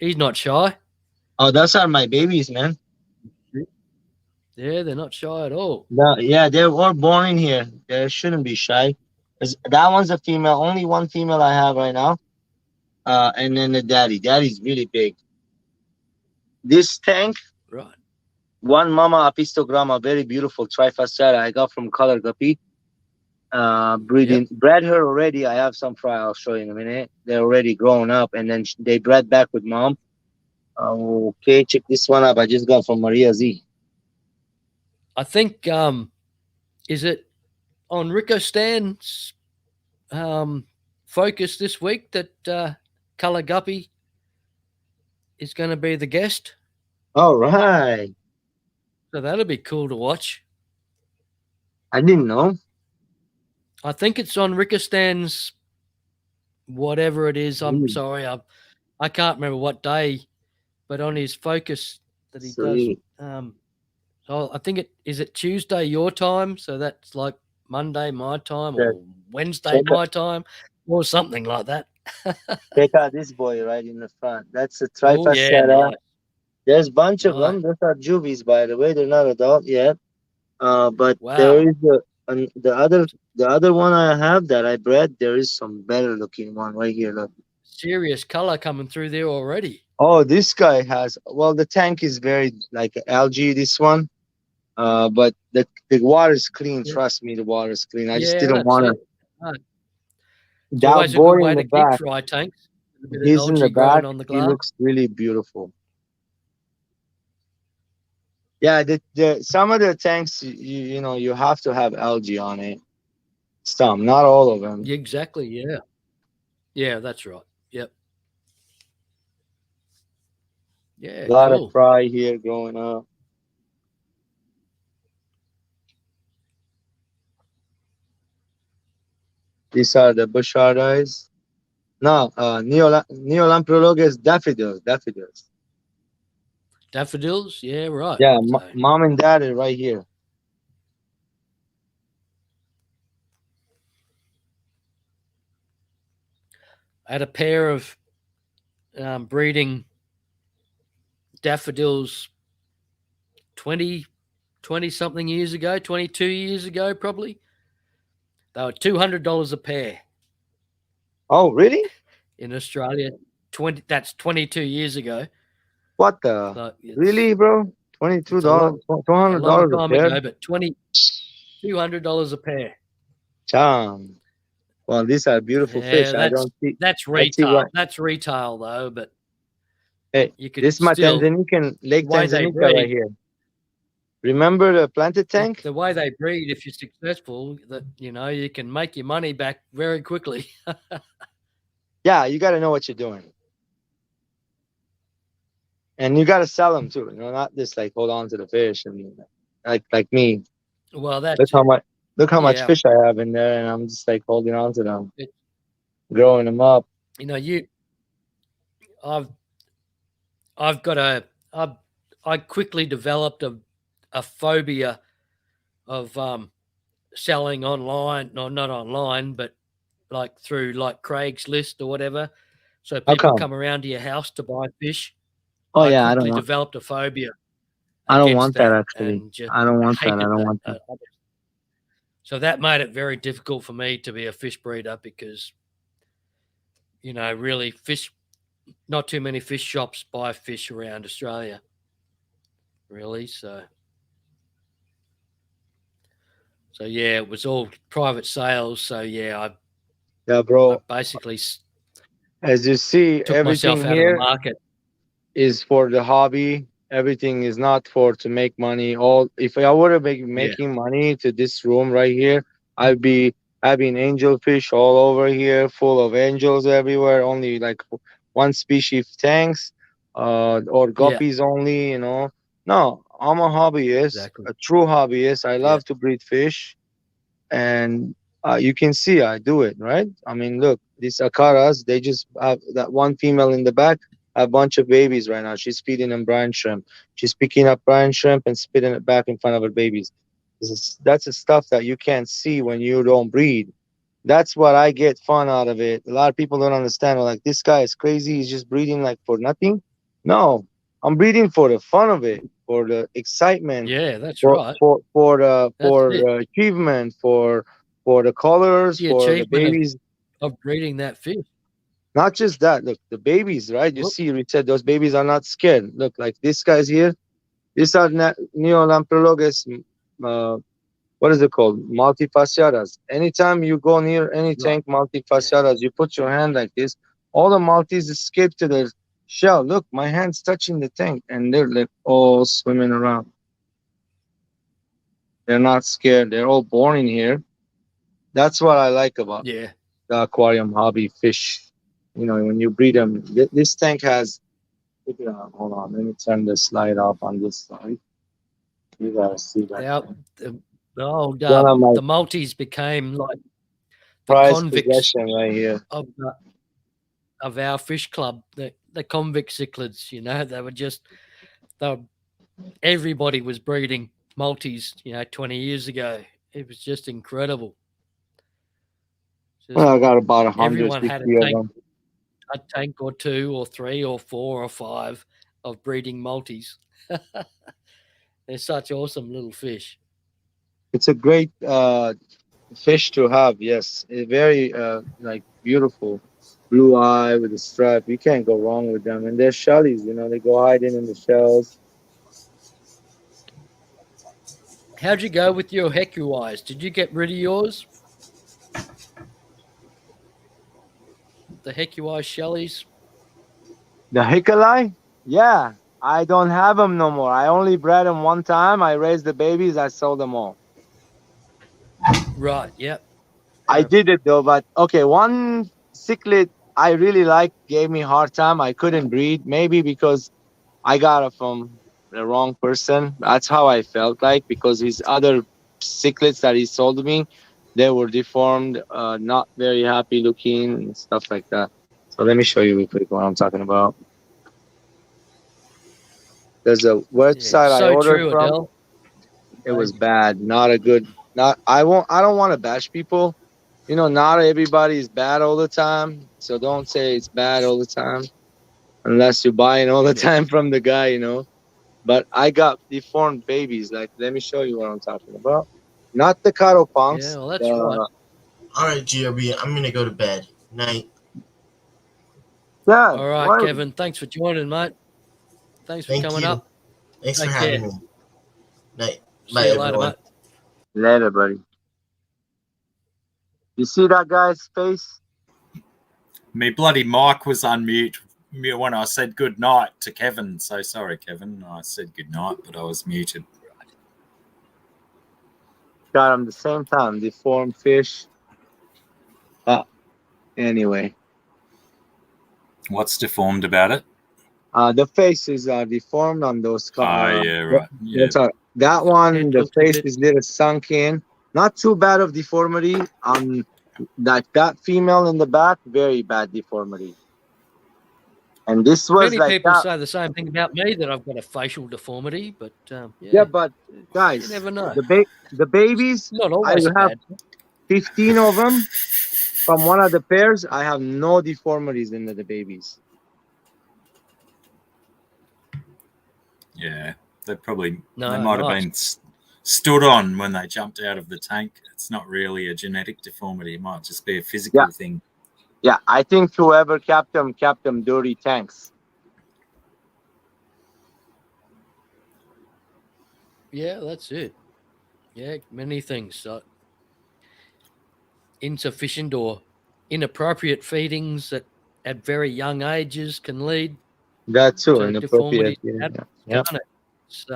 he's not shy. Oh, those are my babies, man. Yeah, they're not shy at all. No, yeah, they're all born in here. They shouldn't be shy. 'Cause that one's a female. Only one female I have right now. And then the daddy. Daddy's really big. This tank, Right. one Mama Apistogramma, very beautiful trifasciata I got from Color Guppy. Yep. Bred her already. I have some fry. I'll show you in a minute. They're already grown up, and then they bred back with mom. Okay, check this one up. I just got from Maria Z. I think is it on Rico Stan's focus this week that Color Guppy is going to be the guest. All right. So that'll be cool to watch. I didn't know. I think it's on Rickerstan's whatever it is. I'm sorry, I can't remember what day, but on his focus that he Sweet. does. So I think it Tuesday your time, so that's like Monday my time or Wednesday my time or something like that. Check out this boy right in the front. That's a Oh yeah, trifasciata. nice. There's a bunch of Nice. them. Those are juvies, by the way. They're not adult yet. But Wow. there is the other one I have that I bred. There is some better looking one right here. Look. Serious color coming through there already. Oh, this guy has. Well, the tank is very like algae. This one. But the water is clean. Yeah. Trust me, the water is clean. I just Yeah, didn't that's want to. it. No. It's That always a boy good way in to the keep back. fry tanks. A bit of He's in the algae growing back. on the He glass. looks really beautiful. Yeah, some of the tanks, you know, you have to have algae on it. Some, not all of them. Yeah, exactly. Yeah. Yeah, that's right. Yep. Yeah, A lot cool. of fry here growing up. These are the Bouchard eyes. No, Neolamprologus daffodils. Daffodils? Yeah, right. Yeah, So, mom and dad are right here. I had a pair of breeding daffodils 20 something years ago, 22 years ago, probably. They were $200 a pair Oh, really? in Australia. That's 22 years ago. What the? So it's, Really, bro? it's $22, a $200 long a time pair? ago, but $200 a pair. Charm. Well, these are beautiful fish. I don't see. That's I see retail. why. That's retail though, but Hey, you could this is my still Tanzanican, Lake the way they Tanganyika right breed. here. Remember the planted tank? The way they breed, if you're successful, that you can make your money back very quickly. Yeah, you got to know what you're doing. And you got to sell them too, not just like hold on to the fish and like me. Well, that's look how much yeah. fish I have in there, and I'm just like holding on to them, growing them up. I quickly developed a phobia of selling online, no, not online, but like through like Craigslist or whatever. So people come around to your house to buy fish. Oh I yeah, quickly developed a phobia. I don't want that actually. I don't want that. I don't want that. So that made it very difficult for me to be a fish breeder because, really not too many fish shops buy fish around Australia. Really, so yeah, it was all private sales. So yeah, bro. I basically, as you see, took everything myself out here of the market is for the hobby. Everything is not to make money. If I were to be making money to this room right here, I'd be having angelfish all over here, full of angels everywhere. Only like one species tanks, or guppies only. No, I'm a hobbyist, a true hobbyist. I love to breed fish, and you can see I do it, right? I mean, look, these acaras, they just have that one female in the back, a bunch of babies right now. She's feeding them brine shrimp. She's picking up brine shrimp and spitting it back in front of her babies. That's the stuff that you can't see when you don't breed. That's what I get fun out of it. A lot of people don't understand. Like, this guy is crazy. He's just breeding like for nothing. No, I'm breeding for the fun of it, for the excitement. Yeah, that's right. For the achievement, for the colors, for the babies of breeding that fish. Not just that. Look, the babies, right? You see, we said those babies are not scared. Look, like this guy's here. These are Neolamprologus, what is it called? Multifasciatas. Anytime you go near any Right. tank multifasciatas, you put your hand like this, all the Maltese escape to the shell. Look, my hand's touching the tank, and they're like all swimming around. They're not scared. They're all born in here. That's what I like about Yeah. the aquarium hobby fish. You know, when you breed them, this tank has. Hold on, let me turn the slide off on this side. You gotta see that. The old One of my the Maltese became like the prized convicts possession right here. of our fish club. The convict cichlids, you know, they were everybody was breeding Maltese, you know, 20 years ago. It was just incredible. Well, I got about Everyone 150 had of them. a tank or two or three or four or five of breeding Maltese. They're such awesome little fish. It's a great fish to have. Yes, very like beautiful, blue eye with a stripe. You can't go wrong with them. And they're shellies. You know, they go hiding in the shells. How'd you go with your Hecuis? Did you get rid of yours? The Hecuis shellies? The Hickalai? Yeah, I don't have them no more. I only bred them one time. I raised the babies. I sold them all. Right, yep. I did it though, but okay, one cichlid I really liked gave me a hard time. I couldn't breed, maybe because I got it from the wrong person. That's how I felt like, because his other cichlids that he sold me, they were deformed, not very happy looking and stuff like that. So let me show you real quick what I'm talking about. There's a website I So ordered true, from. Adele. It was bad, not a good. Not I won't. I don't want to bash people. You know, not everybody is bad all the time. So don't say it's bad all the time, unless you're buying all the time from the guy. You know. But I got deformed babies. Like, let me show you what I'm talking about. Not the cattle punks. Yeah, well, that's right. All right, GRB, I'm gonna go to bed. Night. Yeah. All right, what? Kevin. Thanks for joining, mate. Thanks for coming up. Thanks Take for care. having me. Night. See Bye, you later, everyone. mate. Later, buddy. You see that guy's face? Me bloody mic was unmute when I said good night to Kevin. So sorry, Kevin. I said good night, but I was muted. Got him the same time. Deformed fish. Anyway. What's deformed about it? The faces are deformed on those. Yeah, right. Yeah. That one, It the looks a face bit- is little sunk in. Not too bad of deformity. Like that female in the back, very bad deformity. And this was Many like people that. say the same thing about me, that I've got a facial deformity, but Yeah, but guys, you never know. the babies, Not I always a have bad. 15 of them from one of the pairs. I have no deformities in the babies. Yeah, they might nice. have been stood on when they jumped out of the tank. It's not really a genetic deformity. It might just be a physical thing. Yeah, I think whoever kept them dirty tanks. Yeah, that's it. Yeah, many things. Insufficient or inappropriate feedings at very young ages can lead That too, to inappropriate. deformities. Yeah. Can't it? It's,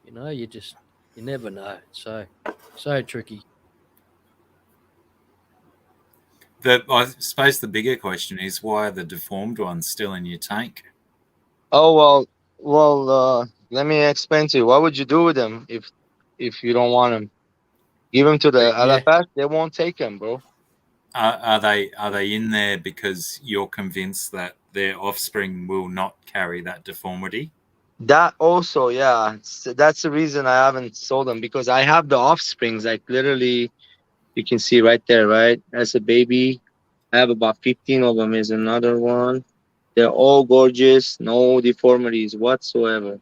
you know, you never know. So tricky. I suppose the bigger question is, why are the deformed ones still in your tank? Oh well. Let me explain to you. What would you do with them if you don't want them? Give them to the LFS. They won't take them, bro. Are they in there because you're convinced that their offspring will not carry that deformity? That also, yeah. That's the reason I haven't sold them, because I have the offsprings. Like literally, you can see right there, right? As a baby, I have about 15 of them. Is another one. They're all gorgeous, no deformities whatsoever.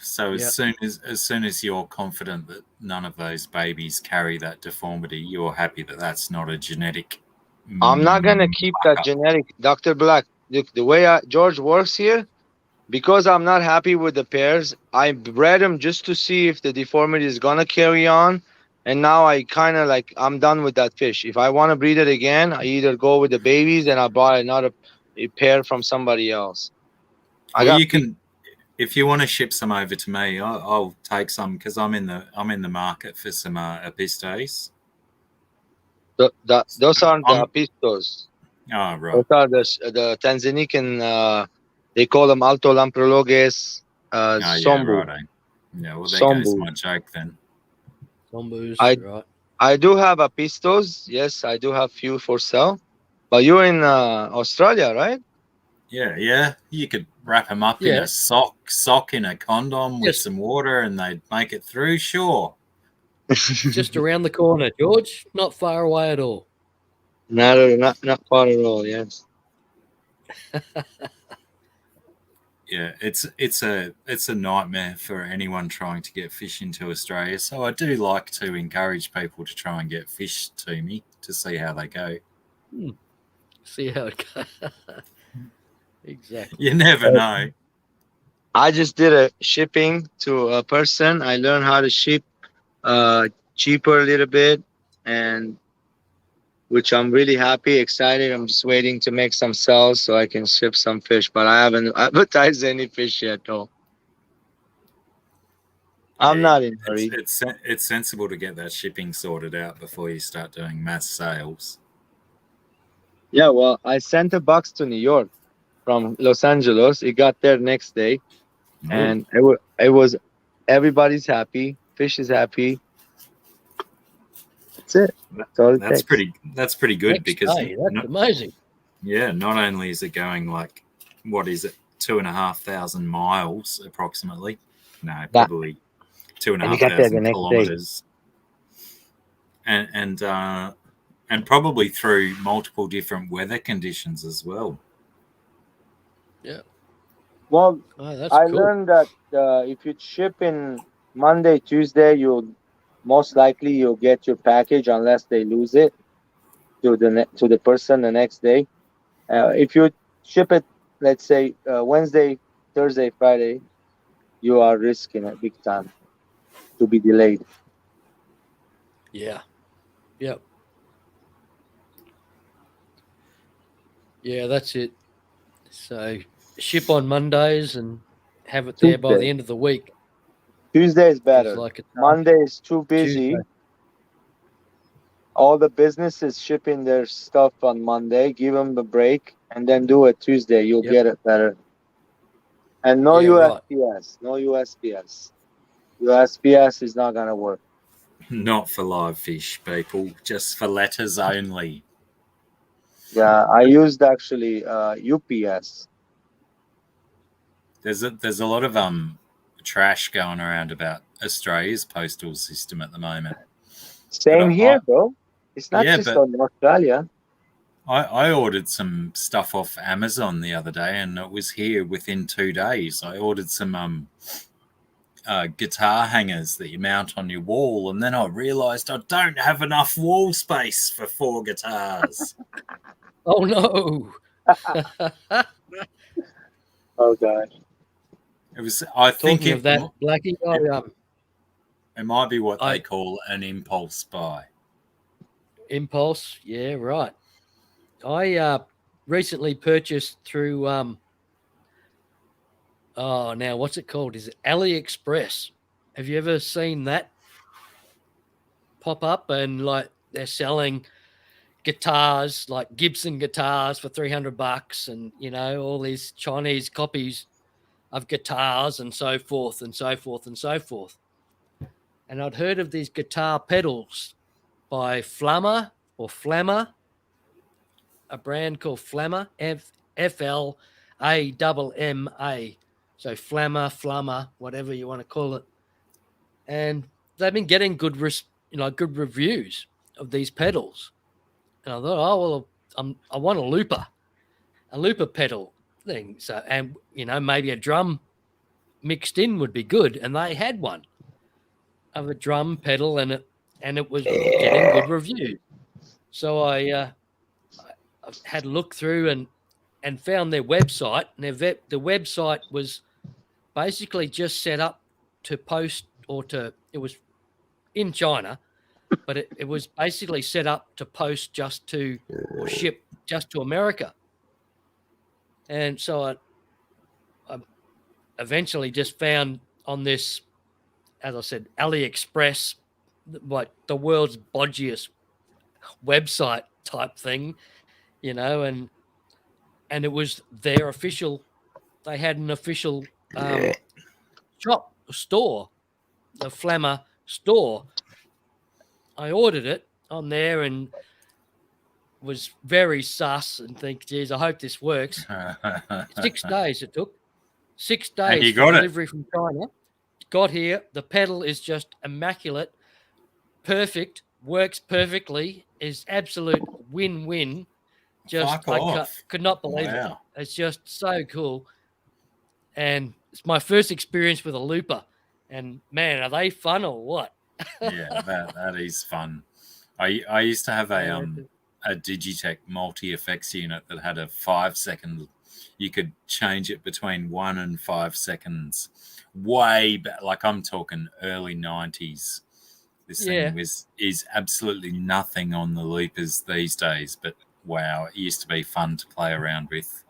So as soon as you're confident that none of those babies carry that deformity, you're happy that that's not a genetic. I'm not gonna keep that genetic, Dr. Black. Look, the way George works here, because I'm not happy with the pairs, I bred them just to see if the deformity is gonna carry on. And now I kind of like I'm done with that fish. If I want to breed it again, I either go with the babies and I buy another a pair from somebody else. I Well, got you can, if you want to ship some over to me, I'll take some because I'm in the market for some Epistes. those aren't the I'm pistos. oh right, Those are the Tanzanian. They call them Alto Lamprologes oh yeah, Sombu. right. Yeah, well there goes Sombu. my joke then. Zombos, I right? I do have a pistos. Yes, I do have few for sale. But you're in Australia, right? Yeah. You could wrap them up in Yeah, a sock in a condom with just some water, and they'd make it through. Sure. just around the corner, George. Not far away at all. Not far at all. Yes. Yeah, it's a nightmare for anyone trying to get fish into Australia. So I do like to encourage people to try and get fish to me to see how they go. See how it goes. Exactly. You never know. I just did a shipping to a person. I learned how to ship cheaper a little bit, and which I'm really happy, excited. I'm just waiting to make some sales so I can ship some fish, but I haven't advertised any fish yet, though. I'm Yeah, not in a hurry. it's sensible to get that shipping sorted out before you start doing mass sales. Yeah, well, I sent a box to New York from Los Angeles. It got there next day, Ooh, and it was everybody's happy. Fish is happy. That's it. That's all it that's takes. pretty good Next because day. That's amazing. not only is it going like what is it 2,500 miles approximately, no That, probably two and a and it half got there the thousand next day. kilometers, and probably through multiple different weather conditions as well. Yeah. Well, Oh, that's I cool. learned that if you ship in Monday, Tuesday, you'll most likely you'll get your package unless they lose it to the person the next day. If you ship it, let's say Wednesday, Thursday, Friday, you are risking it big time to be delayed. Yeah. Yep. Yeah, that's it. So ship on Mondays and have it there by the Tuesday, end of the week. Tuesday is Because better. like it's Monday is too Tuesday. busy. All the businesses shipping their stuff on Monday. Give them the break and then do it Tuesday. You'll Yep. get it better. And no Yeah, right. USPS. No USPS. USPS is not gonna work. Not for live fish, people, just for letters only. Yeah, I used actually UPS. There's a lot of trash going around about Australia's postal system at the moment. But Same here, bro. It's not yeah, just but on Australia. I ordered some stuff off Amazon the other day, and it was here within 2 days. I ordered some guitar hangers that you mount on your wall, and then I realised I don't have enough wall space for 4 guitars. Oh no. Oh god. It was. I think Talking of that, Blackie, it might be what I they call an impulse buy. Impulse, yeah, right. I recently purchased through now what's it called? Is it AliExpress? Have you ever seen that pop up? And like they're selling guitars, like Gibson guitars for $300, and you know all these Chinese copies of guitars and so forth and so forth and so forth. And I'd heard of these guitar pedals by Flamma, a brand called Flamma, FLAMMA. So Flamma, whatever you want to call it. And they've been getting good good reviews of these pedals. And I thought, oh well, I want a looper pedal thing. So, and maybe a drum mixed in would be good. And they had one of a drum pedal, and it was getting good reviews. So I had a look through, and and found their website. And the website was basically just set up to post it was in China, but it was basically set up to post just to or ship just to America. And so I eventually just found on this, as I said, AliExpress, like the world's bodgiest website type thing, and it was their official. They had an official store, the Flammer store. I ordered it on there and was very sus and think, geez, I hope this works. 6 days it took. 6 days And you for got it. delivery from China. Got here. The pedal is just immaculate, perfect, works perfectly, is absolute win-win. Just Fuck off. could not believe it. Wow. It's just so cool. And it's my first experience with a looper. And man, are they fun or what? Yeah, that is fun. I used to have a Digitech multi-effects unit that had a 5-second. You could change it between 1 and 5 seconds. Way back, like I'm talking early 90s. This thing is absolutely nothing on the loopers these days, but wow, it used to be fun to play around with.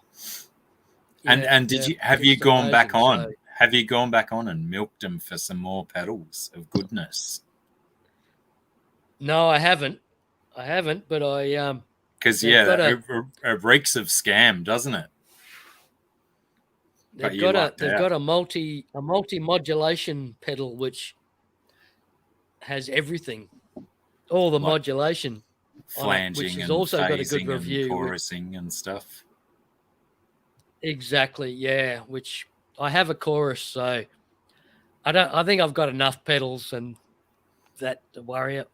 And have you gone back on? Have you gone back on and milked them for some more pedals of goodness? No, I haven't. But I because it reeks of scam, doesn't it? They've got a multi modulation pedal which has everything, all the modulation, flanging, which has and also got a good phasing review, and chorusing and stuff. Exactly, yeah. Which I have a chorus, so I think I've got enough pedals and that to worry it.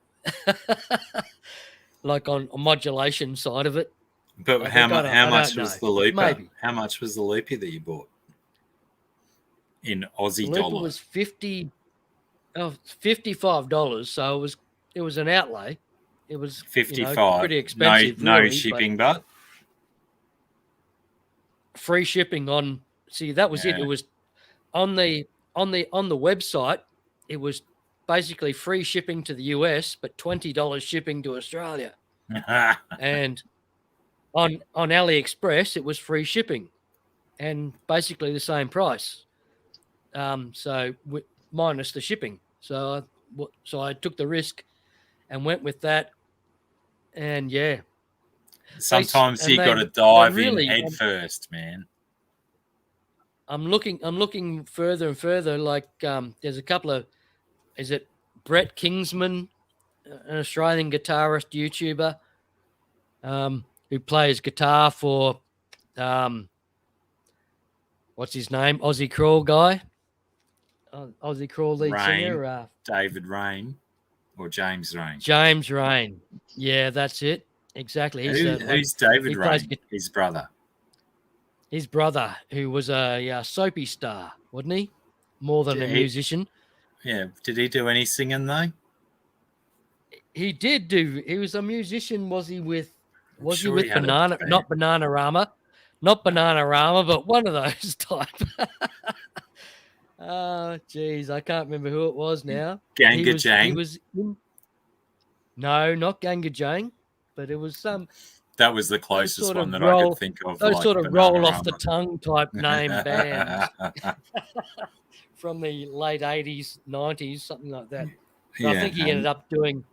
Like on modulation side of it. But how much was the looper? Maybe. How much was the looper that you bought in Aussie the dollar? It was $55. So it was an outlay. It was 55. Pretty expensive. No really, shipping, but free shipping on. See, that was it. It was on the website. It was basically free shipping to the US, but $20 shipping to Australia. And on AliExpress, it was free shipping, and basically the same price. So minus the shipping. So I took the risk and went with that. And sometimes you got to dive in head first, man. I'm looking further and further. Like there's a couple of. Is it Brett Kingsman, an Australian guitarist, YouTuber, who plays guitar for, what's his name? Aussie Crawl guy. Aussie Crawl lead singer. David Rain or James Rain? James Rain. Yeah, that's it. Exactly. Who's David Rain? His brother. His brother, who was a soapy star, wasn't he? More than a musician. Yeah. Did he do any singing though? He did do. He was a musician. Was he with Banana? Not Bananarama, but one of those type. Oh, geez, I can't remember who it was now. Ganga Jang. No, not Ganga Jang, but it was some. That was the closest one that I could think of. Those like sort of roll off the tongue type name bands. From the late 80s, 90s, something like that. So I think he ended up doing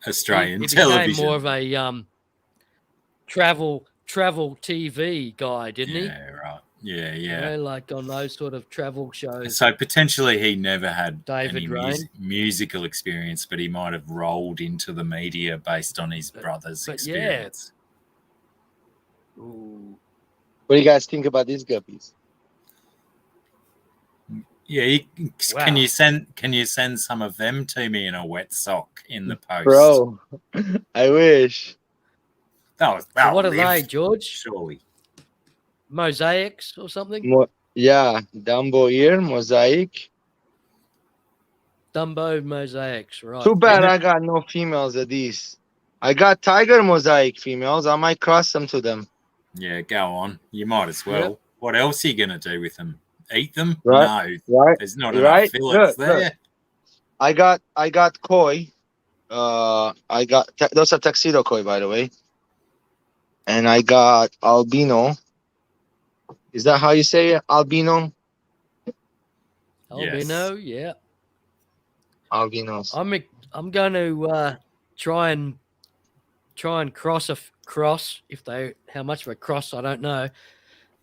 Australian television. He became more of a travel TV guy, didn't he? Yeah, right. Yeah. Like on those sort of travel shows. So potentially he never had David any musical experience, but he might have rolled into the media based on his brother's experience. Yeah. What do you guys think about these guppies? Yeah, can you send some of them to me in a wet sock in the post, bro? I wish. So what are they, George? Surely mosaics or something. Dumbo ear mosaic. Dumbo mosaics, right? Too bad I got no females of these. I got tiger mosaic females. I might cross them to them. Yeah, go on. You might as well. Yep. What else are you going to do with them? Eat them? Right, No, right, there's not enough right. fillets Look. there. I got koi. Those are tuxedo koi, by the way. And I got albino. Is that how you say it? Albino? Albino, yeah. Albinos. I'm going to try and cross if they how much of a cross I don't know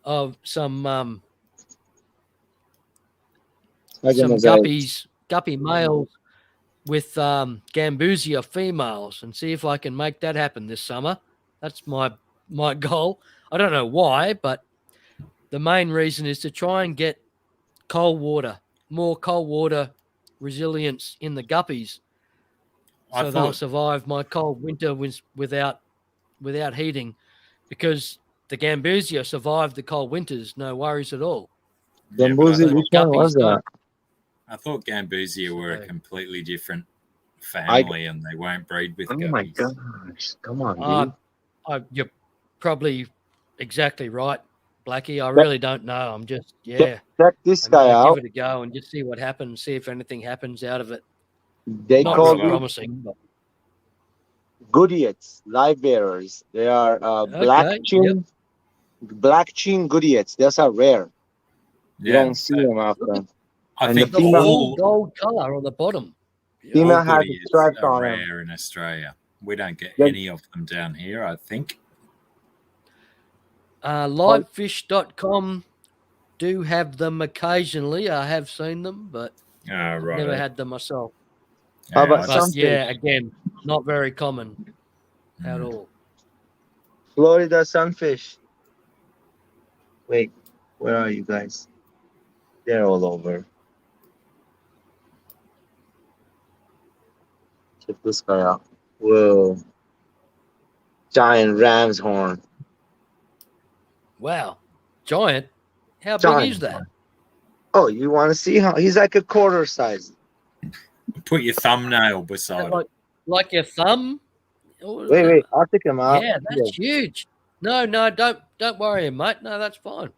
of some guppy males with gambusia females and see if I can make that happen this summer. That's my goal. I don't know why, but the main reason is to try and get more cold water resilience in the guppies, so they'll survive my cold winter without heating, because the gambusia survive the cold winters, no worries at all. Gambusia, But which one was that? I thought gambusia were a completely different family and they won't breed with guppies. Oh my gosh. Come on, dude. You're probably exactly right, Blackie. I really don't know. I'm just, Check this guy out. Give it a go and just see what happens, see if anything happens out of it. They Not call real promising. But... Goodiettes, live bearers. They are black chin goodiettes. Those are rare. You don't see them often. I think the full gold color on the bottom. Female has stripes on them. Rare in Australia. We don't get any of them down here, I think. Livefish.com do have them occasionally. I have seen them, but never had them myself. How about sunfish? Yeah, again, not very common at all. Florida sunfish. Wait, where are you guys? They're all over. Check this guy out. Whoa. Giant ram's horn. Wow. Giant? How big is that? Oh, you want to see how he's like a quarter size? Put your thumbnail beside it. Like your thumb? Wait, I'll take him out. Yeah, that's huge. No, don't worry, mate. No, that's fine.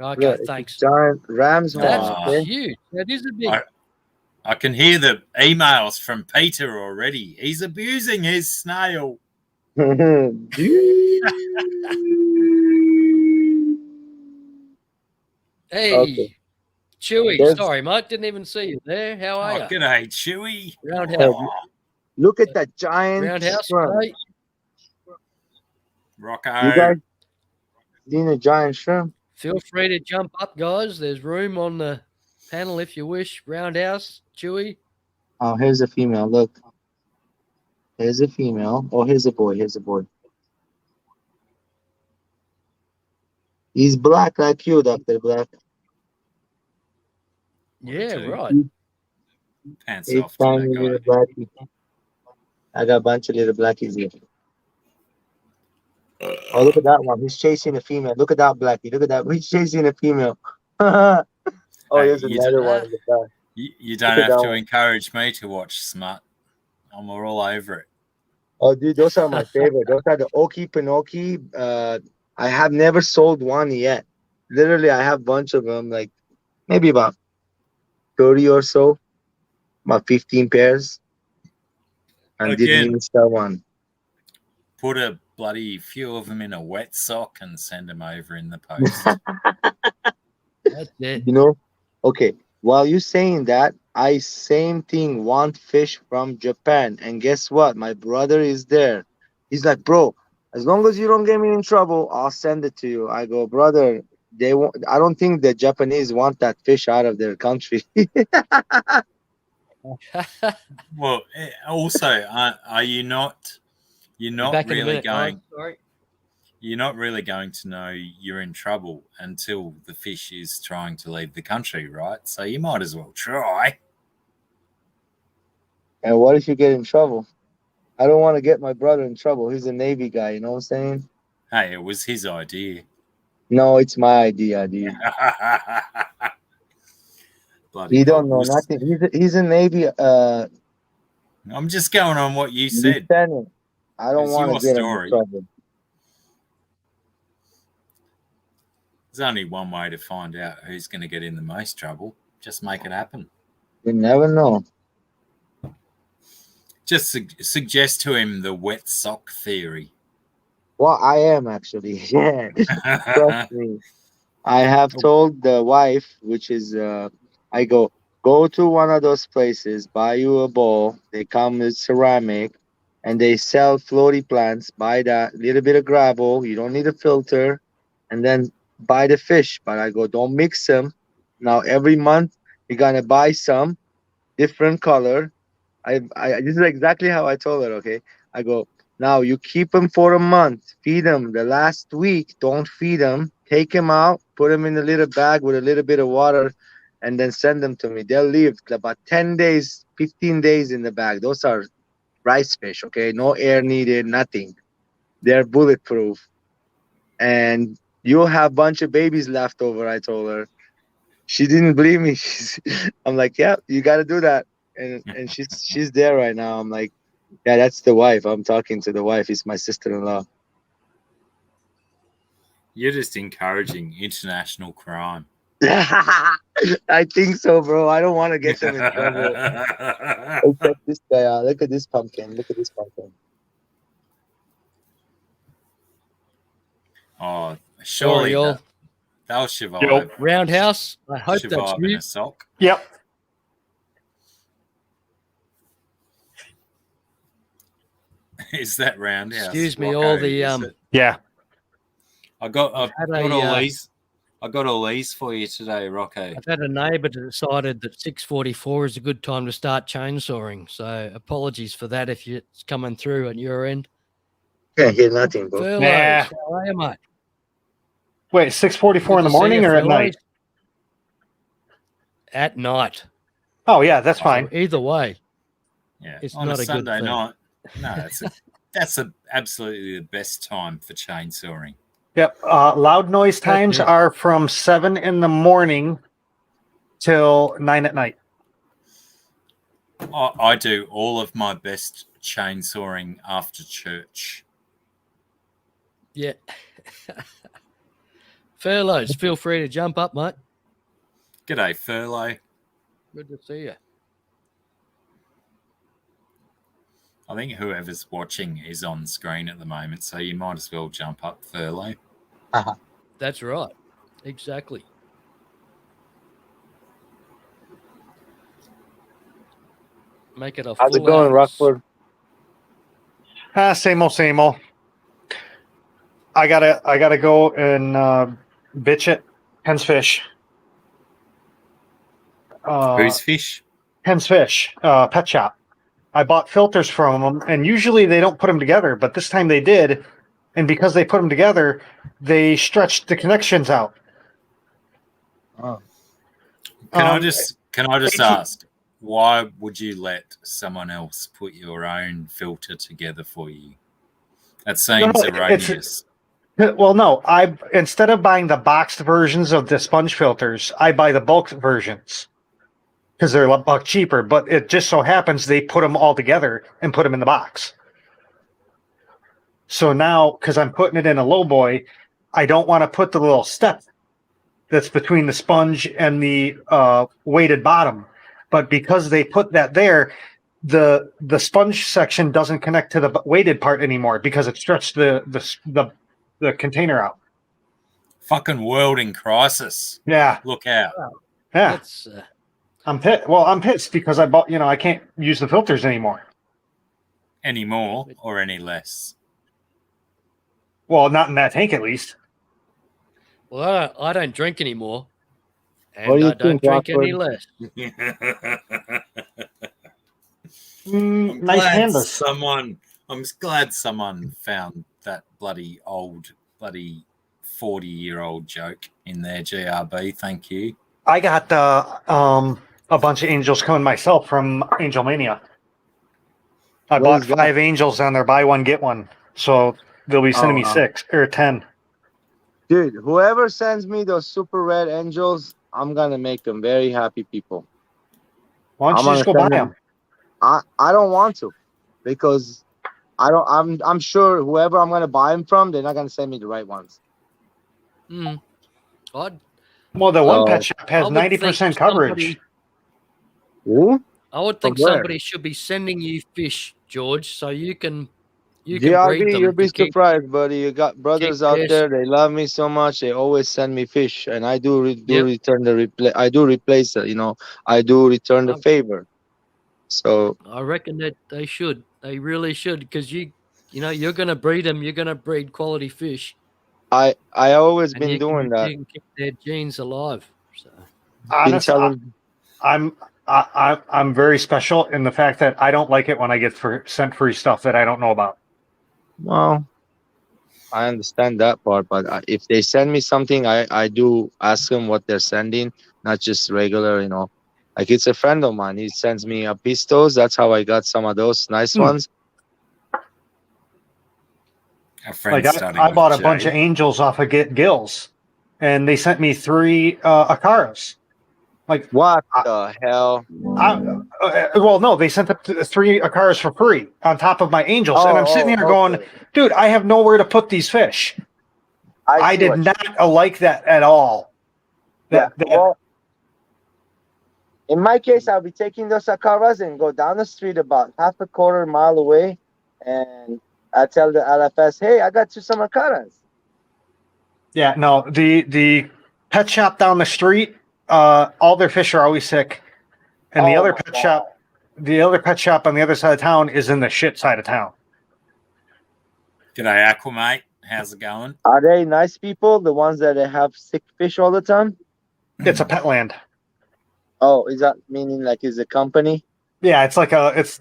Okay, yeah, thanks. Giant ram's horn. That's huge. That is a big. I can hear the emails from Peter already. He's abusing his snail. Hey, okay. Chewy. Sorry, mate. Didn't even see you there. How are you? G'day, Chewy. Roundhouse. Look at that giant roundhouse. shrimp. Rocco. You guys seen a giant shrimp? Feel free to jump up, guys. There's room on the panel if you wish. Roundhouse, Chewy. Oh, here's a female. Look. Here's a female. Oh, here's a boy. Here's a boy. He's black like you, Dr. Black. Yeah, right. Pants off to that guy. I got a bunch of little blackies here. Oh, look at that one. He's chasing a female. Look at that blackie. Look at that. He's chasing a female. Oh, there's another one in the back. You don't have to encourage me to watch Smut. I'm all over it. Oh, dude, those are my favorite. Those are the Oki Pinoki. I have never sold one yet. Literally, I have a bunch of them, like maybe about 30 or so, about 15 pairs. And didn't even sell one. Put a bloody few of them in a wet sock and send them over in the post. That's it. You know, okay, while you're saying that, I same thing want fish from Japan. And guess what? My brother is there. He's like, bro, as long as you don't get me in trouble, I'll send it to you. I go, brother, I don't think the Japanese want that fish out of their country. Well, also, are you not? You're not really going. You're not really going to know you're in trouble until the fish is trying to leave the country, right? So you might as well try. And what if you get in trouble? I don't want to get my brother in trouble. He's a Navy guy, you know what I'm saying? Hey, it was his idea. No, it's my idea, dude. He don't know nothing. He's a Navy. I'm just going on what you said. I don't want to get him in trouble. There's only one way to find out who's going to get in the most trouble. Just make it happen. You never know. Just suggest to him the wet sock theory. Well, I am actually. Yeah. Trust me. I have told the wife, which is, I go to one of those places, buy you a bowl. They come with ceramic, and they sell floaty plants. Buy that little bit of gravel. You don't need a filter, and then buy the fish. But I go, don't mix them. Now every month you're gonna buy some different color. This is exactly how I told her. Okay, I go, now you keep them for a month, feed them. The last week, don't feed them. Take them out, put them in a little bag with a little bit of water, and then send them to me. They'll live about 10 days, 15 days in the bag. Those are rice fish. Okay, no air needed, nothing. They're bulletproof, and you'll have a bunch of babies left over. I told her. She didn't believe me. I'm like, yeah, you got to do that, and she's there right now. I'm like, yeah, that's the wife. I'm talking to the wife. It's my sister-in-law. You're just encouraging international crime. I think so, bro. I don't want to get them in trouble. Oh, check this guy out. Look at this pumpkin. Look at this pumpkin. Oh, surely y'all. they'll survive. Yo. Roundhouse. I hope that's Survive in you. a sock. Yep. Is that roundhouse? Excuse me, Rocco, all the is it? Yeah. I've got had all a, these. I got all these for you today, Rocco. I've had a neighbour that decided that 6:44 is a good time to start chainsawing. So apologies for that if it's coming through at your end. Can't hear nothing, bro. Furloughs, Nah. how are you, mate? Wait, 6:44 in the Good to see morning you, or at Furloughs. night? At night. Oh yeah, that's So fine. either way, Yeah, It's on not a a good Sunday thing. night. No, that's absolutely the best time for chainsawing. Yep. Loud noise times it. are from 7 in the morning till 9 at night. I do all of my best chainsawing after church. Yeah. Furloughs, feel free to jump up, mate. G'day, Furlough. Good to see you. I think whoever's watching is on screen at the moment, so you might as well jump up, Furlough. That's right. Exactly. Make it a How's it full going, house. Rockford? Same old, same old. I gotta go and bitch it. Hen's Fish. Who's fish? Hen's Fish, pet shop. I bought filters from them, and usually they don't put them together, but this time they did. And because they put them together, they stretched the connections out. Oh. Can I Um, just ask, why would you let someone else put your own filter together for you? That seems No, erroneous. Well, no. Instead of buying the boxed versions of the sponge filters, I buy the bulk versions because they're a buck cheaper. But it just so happens they put them all together and put them in the box. So now, because I'm putting it in a low boy, I don't want to put the little step that's between the sponge and the weighted bottom. But because they put that there, the sponge section doesn't connect to the weighted part anymore because it stretched the container out. Fucking world in crisis. Yeah, Look out. yeah. That's I'm pissed. Well, I'm pissed because I bought. I can't use the filters anymore. Any more or any less? Well, not in that tank, at least. well, I don't drink anymore. What And do you I don't think, drink any Rockford? less. I'm Nice glad pandas. I'm glad someone found that bloody 40-year-old joke in their GRB. Thank you. I got a bunch of angels coming myself from Angel Mania. I What bought is that? 5 angels on there, buy one get one. So they'll be sending me 6 or 10. Dude, whoever sends me those super red angels, I'm gonna make them very happy people. Why don't I'm you just go gonna buy send them? I don't want to, because I'm sure whoever I'm gonna buy them from, they're not gonna send me the right ones. Mm. I'd, Well, the one Oh. pet shop has I would 90% think coverage. Who? I would From think where? somebody should be sending you fish, George, so you can breed GRB, them you'll be to keep surprised, buddy. You got brothers out their. there. They love me so much. They always send me fish, and I do Yep. return the replay. I do replace it. You know, I do return the Um, favor. So I reckon that they should. They really should, because you're going to breed them. You're going to breed quality fish, I always and been doing that. you can keep their genes alive. So Been Honestly, telling. I'm very special in the fact that I don't like it when I get sent free stuff that I don't know about. Well, I understand that part, but if they send me something, I do ask them what they're sending, not just regular. You know, like it's a friend of mine. He sends me a pistos. That's how I got some of those nice ones. A friend Like starting I with bought a J. bunch of angels off of Gills, and they sent me 3 Akaras. Like, What the hell? well, no, they sent the 3 Akaras for free on top of my angels, and I'm sitting here going, okay. dude, I have nowhere to put these fish. I see did what not like that at all. Well, in my case, I'll be taking those Akaras and go down the street about half a quarter mile away, and I tell the LFS, "Hey, I got you some Akaras." Yeah, no, the pet shop down the street, all their fish are always sick, and the Oh other my pet God. shop, the other pet shop on the other side of town is in the shit side of town. G'day, Aquamate. How's it going? Are they nice people? The ones that have sick fish all the time? It's a pet land. Oh, is that meaning like is a company? Yeah, it's like a it's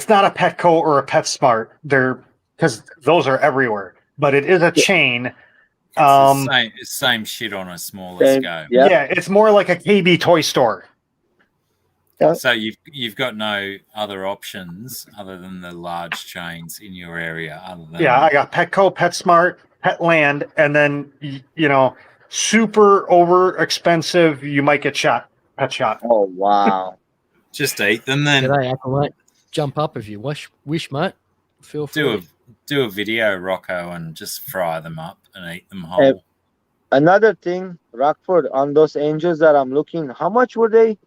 not a Petco or a PetSmart. They're because those are everywhere, but it is a chain. It's the same shit on a smaller Same, scale. yeah. Yeah, it's more like a KB toy store. So you've got no other options other than the large chains in your area. Other than Yeah, I got Petco, PetSmart, Petland, and then super over expensive. You might get shot. Pet shot. Oh wow. just eat them then. G'day, Aquamate. Jump up if you wish, mate. Feel free. Do a video, Rocco, and just fry them up and eat them whole. Another thing, Rockford, on those angels that I'm looking, how much were they?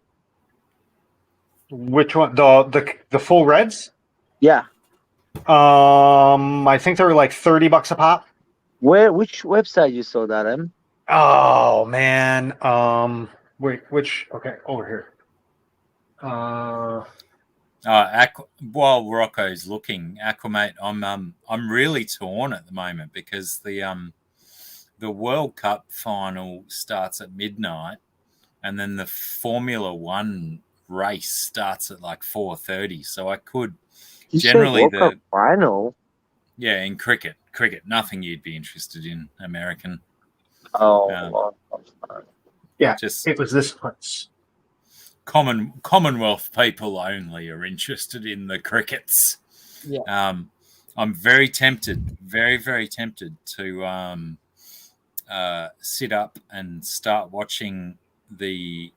Which one? The full reds? Yeah. I think they were like $30 a pop. Which website you saw that in? Oh man. Wait, which? Okay, over here. While Rocco's looking, Aquamate, I'm really torn at the moment because the World Cup final starts at midnight, and then the Formula One race starts at like 4:30. So I could generally the final. Yeah, in cricket, nothing you'd be interested in, American. Oh, yeah, just it was this place. Commonwealth people only are interested in the crickets. Yeah. I'm very tempted, very, very tempted to sit up and start watching the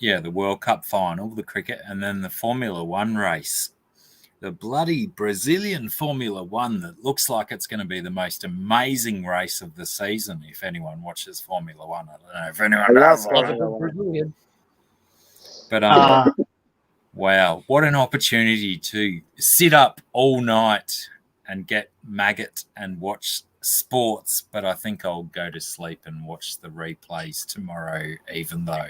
World Cup final, the cricket, and then the Formula One race. The bloody Brazilian Formula One that looks like it's going to be the most amazing race of the season. If anyone watches Formula One, I don't know if anyone does. But wow, what an opportunity to sit up all night and get maggot and watch sports. But I think I'll go to sleep and watch the replays tomorrow, even though.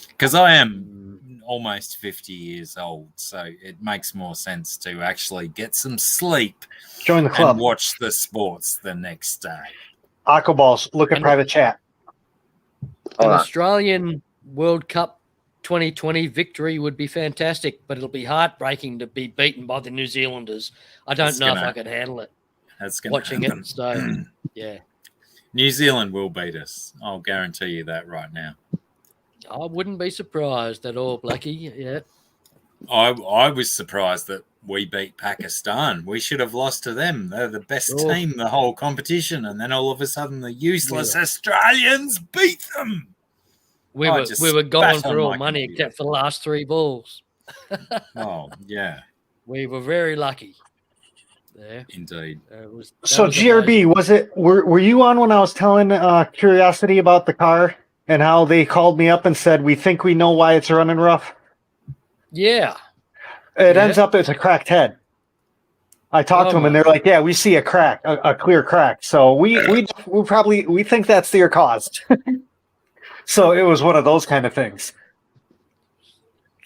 Because I am almost 50 years old, so it makes more sense to actually get some sleep. Join the club. And watch the sports the next day. Aquaballs, look at private chat. An Australian World Cup 2020 victory would be fantastic, but it'll be heartbreaking to be beaten by the New Zealanders. I don't know if I could handle it. That's going watching happen. It. So, yeah. New Zealand will beat us. I'll guarantee you that right now. I wouldn't be surprised at all, Blackie. Yeah. I was surprised that we beat Pakistan. We should have lost to them. They're the best team the whole competition, and then all of a sudden the useless Australians beat them. We were going for all money except for the last 3 balls. Oh, yeah. We were very lucky. there. Indeed. So GRB, were you on when I was telling Curiosity about the car and how they called me up and said, we think we know why it's running rough? Yeah. It ends up it's a cracked head. I talked to them and they're like, yeah, we see a crack, a clear crack. So we think that's your cause. So it was one of those kind of things.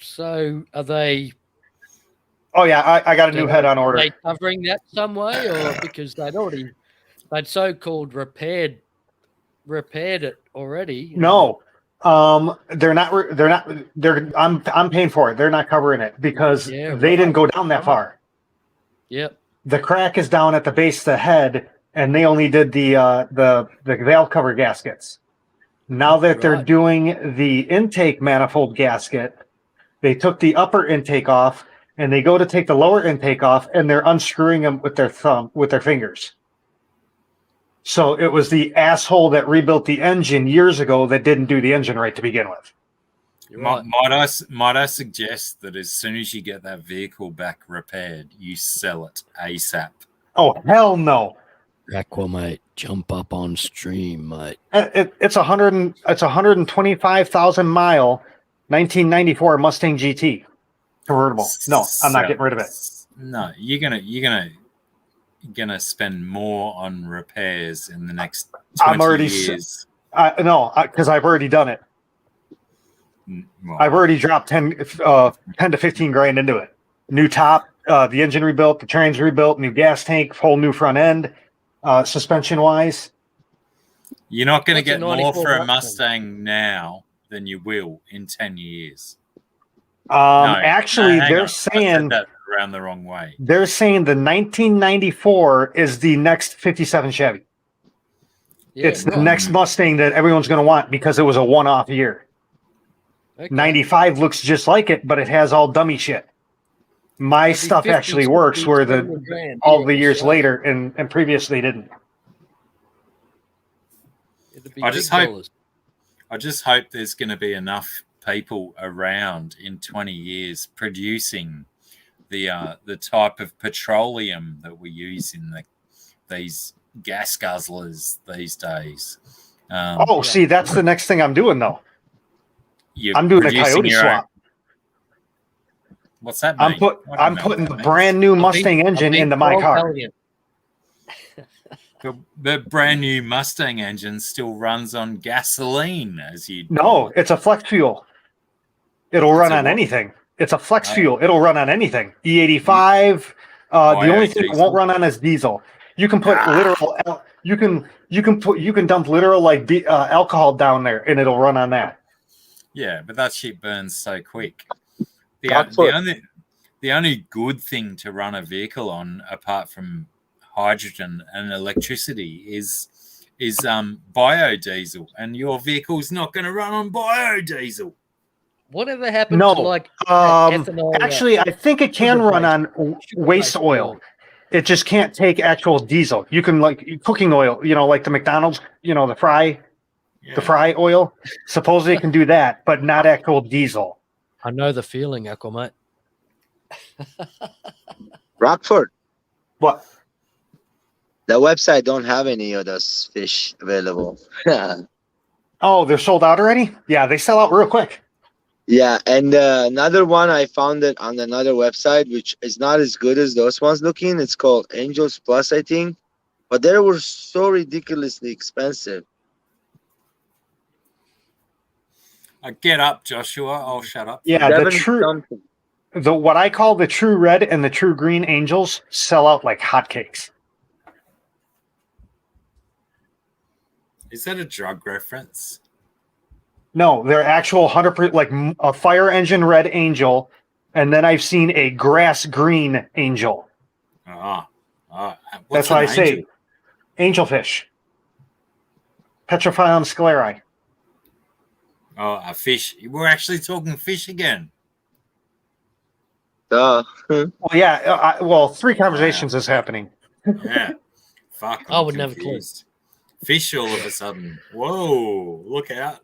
So are they? Oh yeah, I got a new head on order. Are they covering that some way, or because they'd so-called repaired it already? No, they're not. I'm paying for it. They're not covering it because they didn't go down that far. Yep. The crack is down at the base of the head, and they only did the valve cover gaskets. Now that they're doing the intake manifold gasket, they took the upper intake off, and they go to take the lower intake off, and they're unscrewing them with their fingers. So it was the asshole that rebuilt the engine years ago that didn't do the engine right to begin with. Might I suggest that as soon as you get that vehicle back repaired, you sell it ASAP? Oh, hell no. Aquamate, jump up on stream, mate. It's 125,000 mile 1994 Mustang GT convertible. No, I'm not getting rid of it. No, you're gonna spend more on repairs in the next 20 years. No, because I've already done it. Well, I've already dropped 10 to 15 grand into it. New top, the engine rebuilt, the trans rebuilt, new gas tank, whole new front end, suspension wise. You're not going to get more for a Mustang now than you will in 10 years. They're saying I said that around the wrong way. They're saying the 1994 is the next 57 Chevy. Yeah, it's the next Mustang that everyone's going to want because it was a one-off year. Okay. 95 looks just like it, but it has all dummy shit. My stuff actually works where all the years later and previously didn't. I just hope there's going to be enough people around in 20 years producing the type of petroleum that we use in these gas guzzlers these days. See, that's the next thing I'm doing though. I'm doing a Coyote swap. What's that mean? I'm putting the brand new Mustang engine into my car. The brand new Mustang engine still runs on gasoline, No, it's a flex fuel. It'll run on anything. It's a flex fuel. It'll run on anything. E85. The only thing it won't run on is diesel. You can put literal. You can dump literal alcohol down there, and it'll run on that. Yeah, but that shit burns so quick. The only good thing to run a vehicle on, apart from hydrogen and electricity, is biodiesel, and your vehicle's not going to run on biodiesel. Whatever happened to ethanol? Actually, I think it can run on waste oil. It just can't take actual diesel. You can cooking oil, like the McDonald's, the fry oil. Supposedly it can do that, but not actual diesel. I know the feeling, Aquamate. Rockford. What? The website don't have any of those fish available. Oh, they're sold out already? Yeah, they sell out real quick. Yeah, and another one I found it on another website, which is not as good as those ones looking. It's called Angels Plus, I think. But they were so ridiculously expensive. Get up, Joshua. I'll shut up. Yeah, what I call the true red and the true green Angels sell out like hotcakes. Is that a drug reference? No, they're actual 100%, like a fire engine red Angel, and then I've seen a grass green Angel. That's why I say angelfish. Petrophyllum sclerae. Oh, a fish. We're actually talking fish again. Duh. Well, yeah. 3 conversations is happening. Yeah. Fuck. I would never clue. Fish all of a sudden. Whoa! Look out.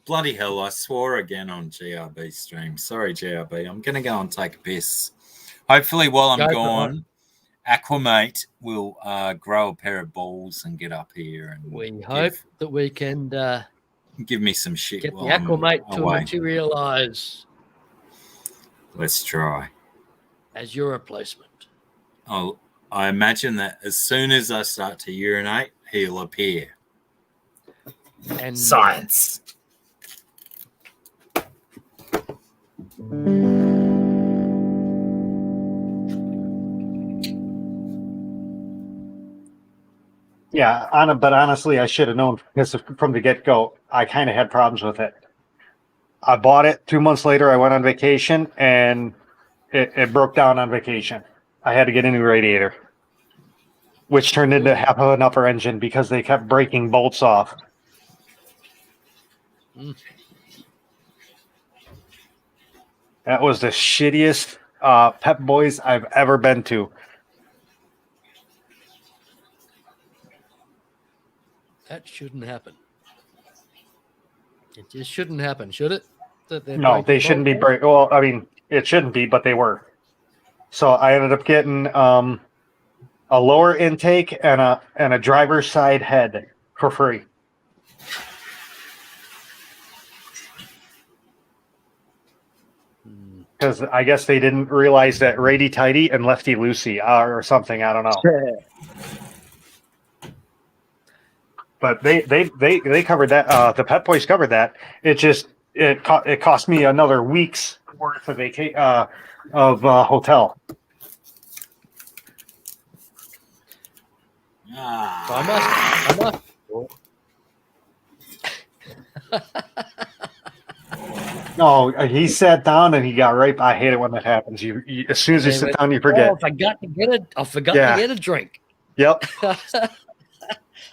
Bloody hell, I swore again on GRB stream. Sorry, GRB. I'm going to go and take a piss. Hopefully, while I'm gone, Aquamate will grow a pair of balls and get up here. And we hope that we can give me some shit. Get the Aquamate to materialize. Let's try. As your replacement. I imagine that as soon as I start to urinate, he'll appear. And science. Yeah, but honestly, I should have known because from the get-go, I kind of had problems with it. I bought it 2 months later. I went on vacation, and it broke down on vacation. I had to get a new radiator, which turned into half of an upper engine because they kept breaking bolts off. That was the shittiest Pep Boys I've ever been to. That shouldn't happen. It just shouldn't happen, should it? No, they shouldn't be break. Well, I mean, it shouldn't be, but they were. So I ended up getting a lower intake and a driver's side head for free. Because I guess they didn't realize that righty tighty and lefty loosey or something. I don't know. But they covered that. The Pet Boys covered that. It cost me another week's worth of hotel. I must. No, he sat down and he got right. I hate it when that happens. You as soon as you sit down, you forget. I forgot to get a drink. Yep.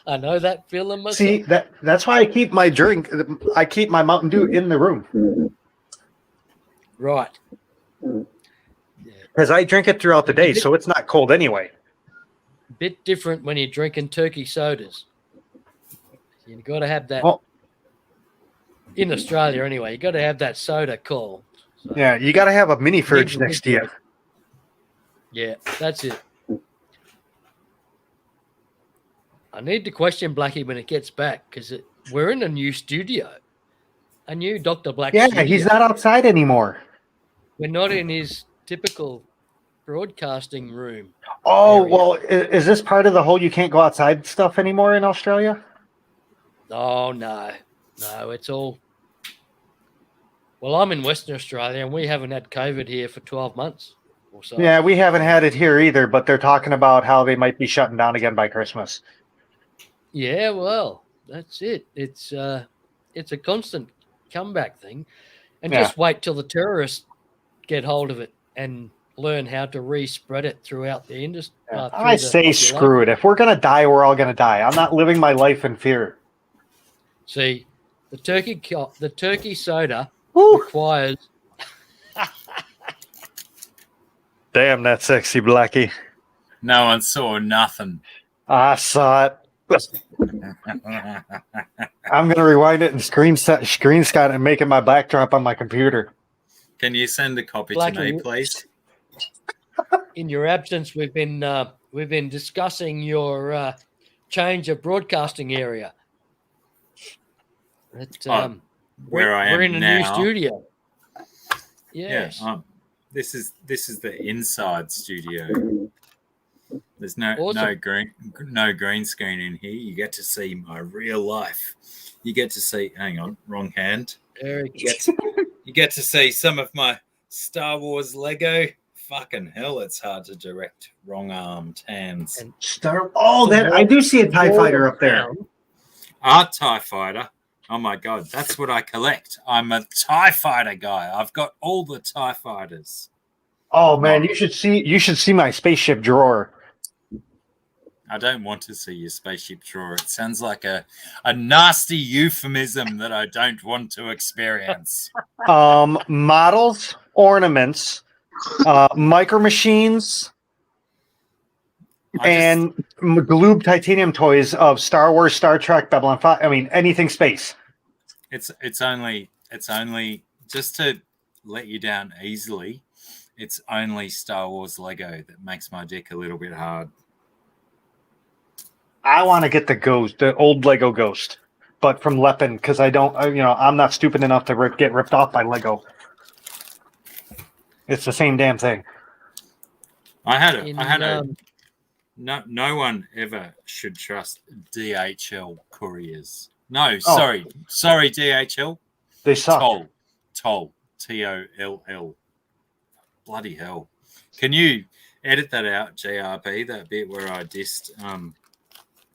I know that feeling myself. See, that's why I keep my drink. I keep my Mountain Dew in the room. Right. Because I drink it throughout the day, so it's not cold anyway. Bit different when you're drinking turkey sodas. You've got to have that. Well, in Australia, anyway, you got to have that soda cold. So. Yeah, you got to have a mini fridge next to you. Yeah, that's it. I need to question Blackie when it gets back because we're in a new studio, a new Dr. Black. Yeah, studio. he's not outside anymore. We're not in his typical broadcasting room. Oh, area. well, is this part of the whole you can't go outside stuff anymore in Australia? Oh, no, it's all. Well, I'm in Western Australia and we haven't had COVID here for 12 months or so. Yeah, we haven't had it here either, but they're talking about how they might be shutting down again by Christmas. Yeah, well, that's it. It's a constant comeback thing. And just wait till the terrorists get hold of it and learn how to respread it throughout the industry. I say screw it. If we're going to die, we're all going to die. I'm not living my life in fear. See, the turkey soda requires... Damn, that sexy Blackie. No one saw nothing. I saw it. I'm going to rewind it and screenshot and make it my backdrop on my computer. Can you send a copy to me, please? In your absence, we've been discussing your change of broadcasting area. Where I am we're in a now. new studio. Yes. Yeah. This is the inside studio. There's no green screen in here. You get to see my real life. You get to see. Hang on, wrong hand. You get to see some of my Star Wars Lego. Fucking hell, it's hard to direct wrong-armed hands. I do see a TIE fighter up there. Our TIE fighter. Oh my god, that's what I collect. I'm a TIE fighter guy. I've got all the TIE fighters. Oh man, you should see my spaceship drawer. I don't want to see your spaceship drawer. It sounds like a nasty euphemism that I don't want to experience. Models, ornaments, micro machines, and Galoob titanium toys of Star Wars, Star Trek, Babylon 5. I mean, anything space. It's only just to let you down easily. It's only Star Wars Lego that makes my dick a little bit hard. I want to get the old Lego Ghost, but from Leppen because I don't, I'm not stupid enough to get ripped off by Lego. It's the same damn thing. No one ever should trust DHL couriers. No, sorry, DHL. They suck. Toll, TOLL. Bloody hell! Can you edit that out, JRP? That bit where I dissed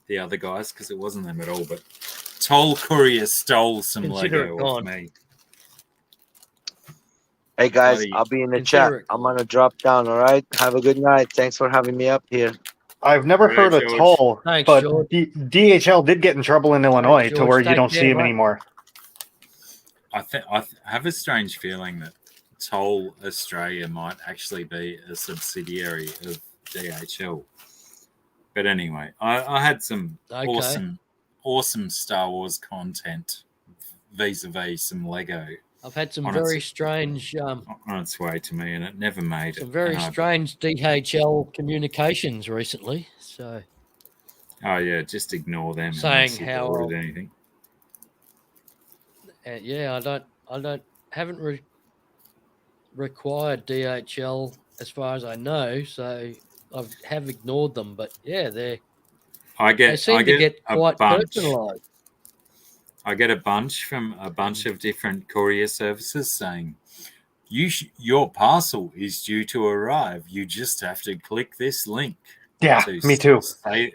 the other guys because it wasn't them at all. But Toll Courier stole some Lego off me. Hey guys, I'll be in the chat. I'm gonna drop down. All right. Have a good night. Thanks for having me up here. I've never heard of Toll, but DHL did get in trouble in Illinois to where you don't see them anymore. I have a strange feeling that Toll Australia might actually be a subsidiary of DHL. But anyway, I had some awesome Star Wars content vis-a-vis some Lego. I've had some very strange on its way to me, and it never made some very strange DHL communications recently. So, oh yeah, just ignore them. Saying how anything. Yeah, I haven't required DHL as far as I know, so I have ignored them. But yeah, they seem to get quite personalised. I get a bunch from a bunch of different courier services saying, your parcel is due to arrive. You just have to click this link. Yeah, me too.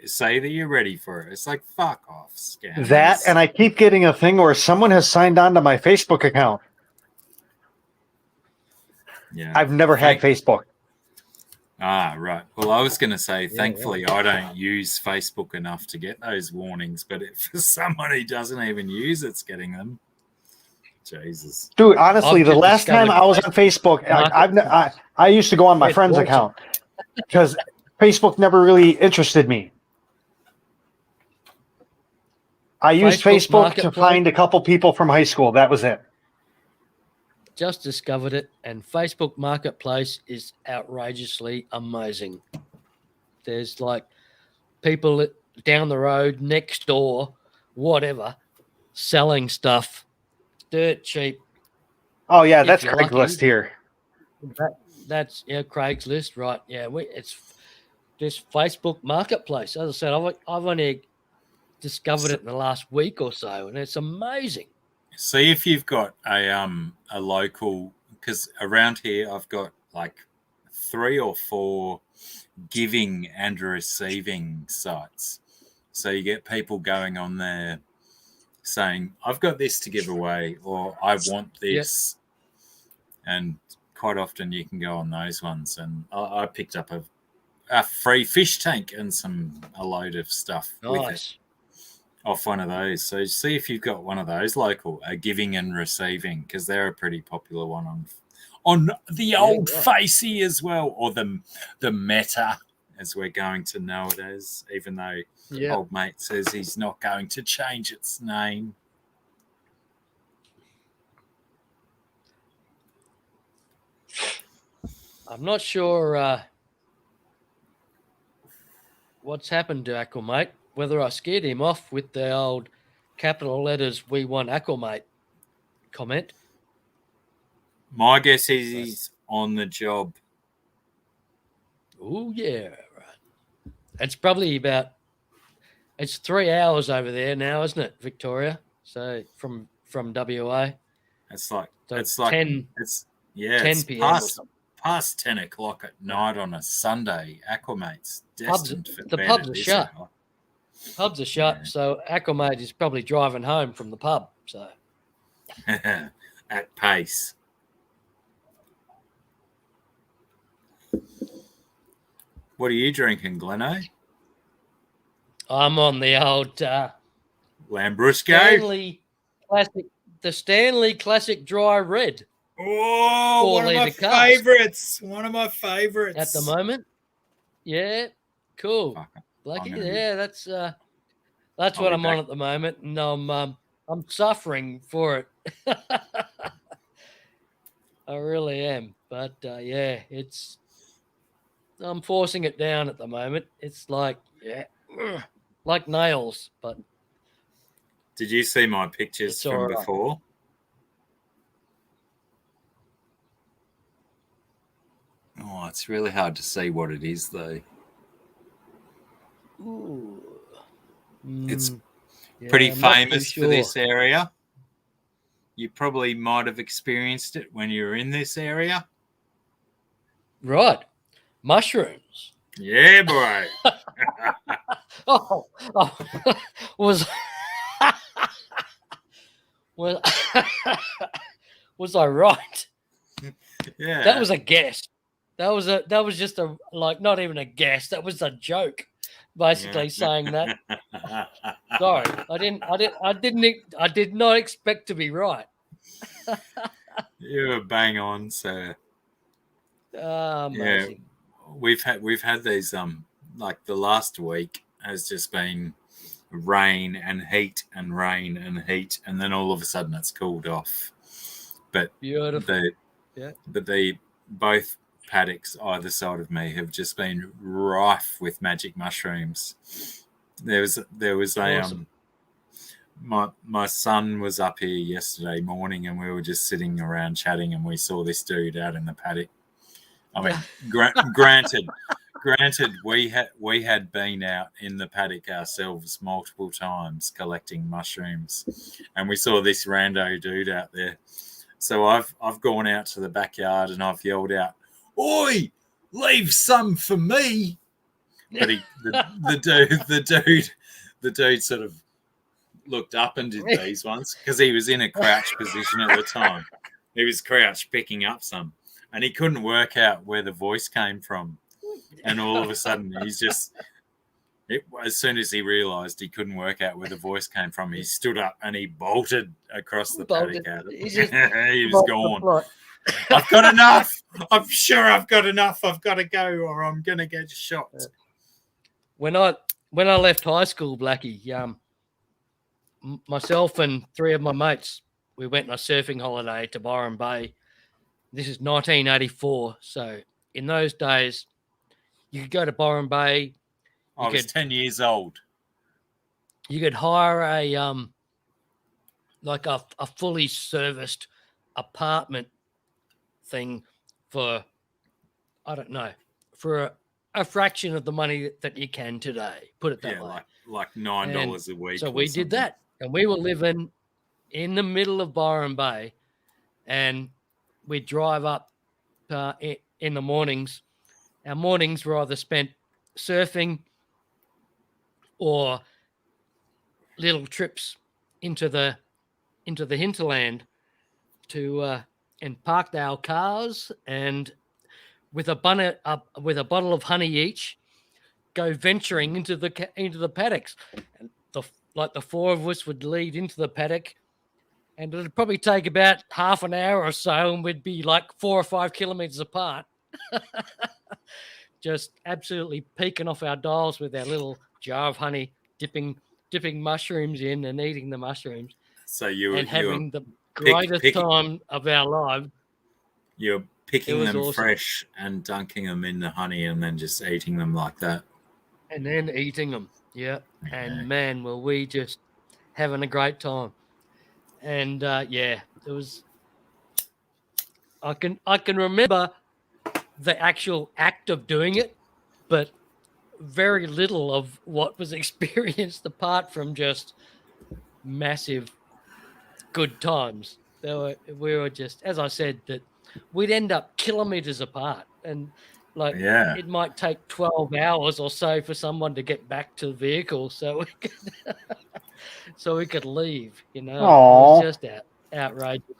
Say that you're ready for it. It's like, fuck off, scammers. That, and I keep getting a thing where someone has signed on to my Facebook account. Yeah, I've never had Facebook. Ah, right. Well, I was going to say, thankfully, I don't use Facebook enough to get those warnings. But if for someone who doesn't even use it's getting them, Jesus. Dude, honestly, the last time I was on Facebook, I used to go on my friend's account because Facebook never really interested me. I used Facebook to find a couple people from high school. That was it. Just discovered it, and Facebook Marketplace is outrageously amazing. There's like people down the road, next door, whatever, selling stuff dirt cheap. Oh yeah, that's Craigslist here. That's Craigslist, right? Yeah, it's this Facebook Marketplace. As I said, I've only discovered it in the last week or so, and it's amazing. See if you've got a local, because around here I've got like 3 or 4 giving and receiving sites. So you get people going on there saying, I've got this to give away, or I want this. Yep. And quite often you can go on those ones. And I picked up a free fish tank and a load of stuff with it. Off one of those. So see if you've got one of those local, giving and receiving, because they're a pretty popular one on the old Facey as well, or the Meta, as we're going to know it as, even though old mate says he's not going to change its name. I'm not sure what's happened to Aquamate. Whether I scared him off with the old capital letters "We want Aquamate" comment. My guess is he's on the job. Oh yeah, right. It's probably it's 3 hours over there now, isn't it, Victoria? So from WA. It's like 10 p.m. Past 10 o'clock at night on a Sunday. Aquamate's destined for the bed pubs are shut. Hour. Pubs are shut, so Aquamate is probably driving home from the pub. So at pace. What are you drinking, Gleno? I'm on the old Lambrusco. Stanley Classic Dry Red. Oh, one of my favorites. One of my favorites at the moment. Yeah, cool. Blackie, that's what I'm on at the moment, and I'm I'm suffering for it. I really am. But yeah, I'm forcing it down at the moment. It's like, yeah, like nails, but Did you see my pictures it's all from right. before? Oh, it's really hard to see what it is, though. Ooh. It's Yeah, pretty I'm not too famous for sure. this area. You probably might have experienced it when you were in this area. Right. Mushrooms. Yeah, boy. Oh, was was was I right? Yeah. That was a guess. That was just a not even a guess. That was a joke, basically saying that. Sorry, I did not expect to be right. You were bang on, sir. Amazing. Yeah, we've had these like the last week has just been rain and heat and rain and heat, and then all of a sudden it's cooled off. But Beautiful. the both paddocks either side of me have just been rife with magic mushrooms. There was a Awesome. my son was up here yesterday morning, and we were just sitting around chatting, and we saw this dude out in the paddock. I mean, granted, we had been out in the paddock ourselves multiple times collecting mushrooms, and we saw this rando dude out there. So I've gone out to the backyard and I've yelled out, "Oi, leave some for me!" But the dude sort of looked up and did these ones because he was in a crouch position at the time. He was crouched picking up some, and he couldn't work out where the voice came from. And all of a sudden, as soon as he realised he couldn't work out where the voice came from, he stood up and he bolted across the paddock at it. He was gone. I've got enough. I'm sure I've got enough. I've got to go, or I'm gonna get shot. When I left high school, Blackie, myself and three of my mates, we went on a surfing holiday to Byron Bay. This is 1984, so in those days, you could go to Byron Bay. I was 10 years old. You could hire a fully serviced apartment thing for, I don't know, for a fraction of the money that you can today. Put it that way. Like $9 a week. So we did that, and we were living in the middle of Byron Bay, and we'd drive up in the mornings. Our mornings were either spent surfing or little trips into the hinterland to and parked our cars, and with a bottle of honey each, go venturing into the paddocks. And the four of us would lead into the paddock, and it'd probably take about half an hour or so, and we'd be like 4 or 5 kilometers apart. Just absolutely peeking off our dials with our little jar of honey, dipping mushrooms in and eating the mushrooms. So you were having the greatest time of our lives. You're picking them awesome. fresh and dunking them in the honey and then just eating them like that. And then eating them, yeah. Okay. And man, were we just having a great time. And it was. I can remember the actual act of doing it, but very little of what was experienced apart from just massive good times. We were just, as I said, that we'd end up kilometers apart, and it might take 12 hours or so for someone to get back to the vehicle so we could leave, you know. Aww. It was just outrageous.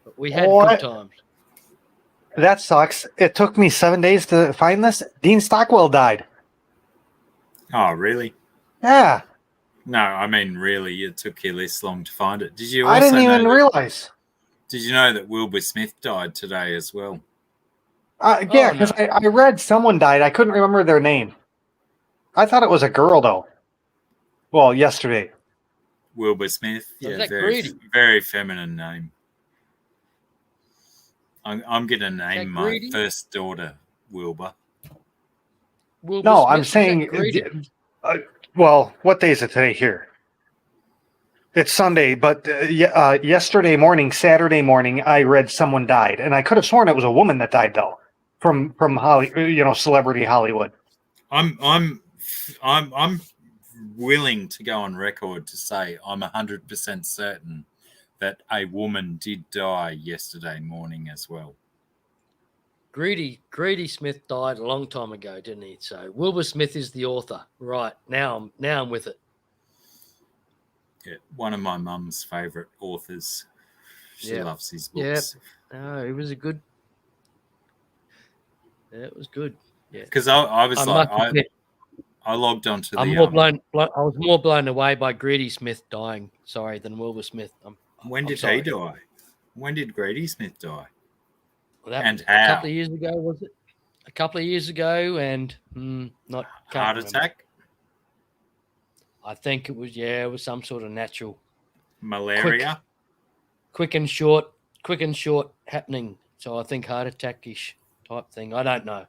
But we had good times. That sucks. It took me 7 days to find this. Dean Stockwell died. Oh, really? Yeah. No, I mean, really, it took you this long to find it. Did you? I didn't even realize. Did you know that Wilbur Smith died today as well? Yeah, because I read someone died. I couldn't remember their name. I thought it was a girl, though. Well, yesterday. Wilbur Smith. So is Yeah, that very Greedy? very feminine name. I'm going to name my Greedy? first daughter Wilbur. Wilbur No, Smith, I'm is that saying, Greedy? well, what day is it today here? It's Sunday, but yesterday morning, Saturday morning, I read someone died, and I could have sworn it was a woman that died, though, from celebrity Hollywood. I'm willing to go on record to say I'm 100% certain that a woman did die yesterday morning as well. Greedy Smith died a long time ago, didn't he? So Wilbur Smith is the author. Right. Now I'm with it. Yeah, one of my mum's favourite authors. She loves his books. Yeah. It was it was good. Yeah. Because I was I logged onto the. I was more blown away by Greedy Smith dying. Sorry, than Wilbur Smith. When did he die? When did Greedy Smith die? Well, that and was how? A couple of years ago, was it? A couple of years ago, and not heart attack. I think it was some sort of natural malaria. Quick and short happening. So I think heart attack-ish type thing. I don't know.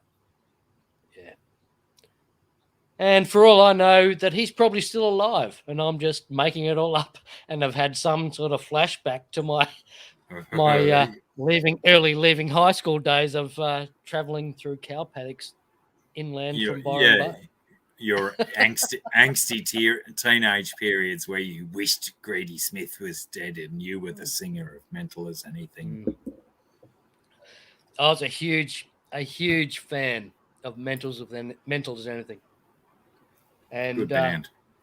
Yeah. And for all I know, that he's probably still alive, and I'm just making it all up. And I've had some sort of flashback to my leaving high school days of traveling through cow paddocks inland from Byron Bay. Your angsty teenage periods where you wished Greedy Smith was dead and you were the singer of Mental as Anything. I was a huge fan of Mental as Anything. And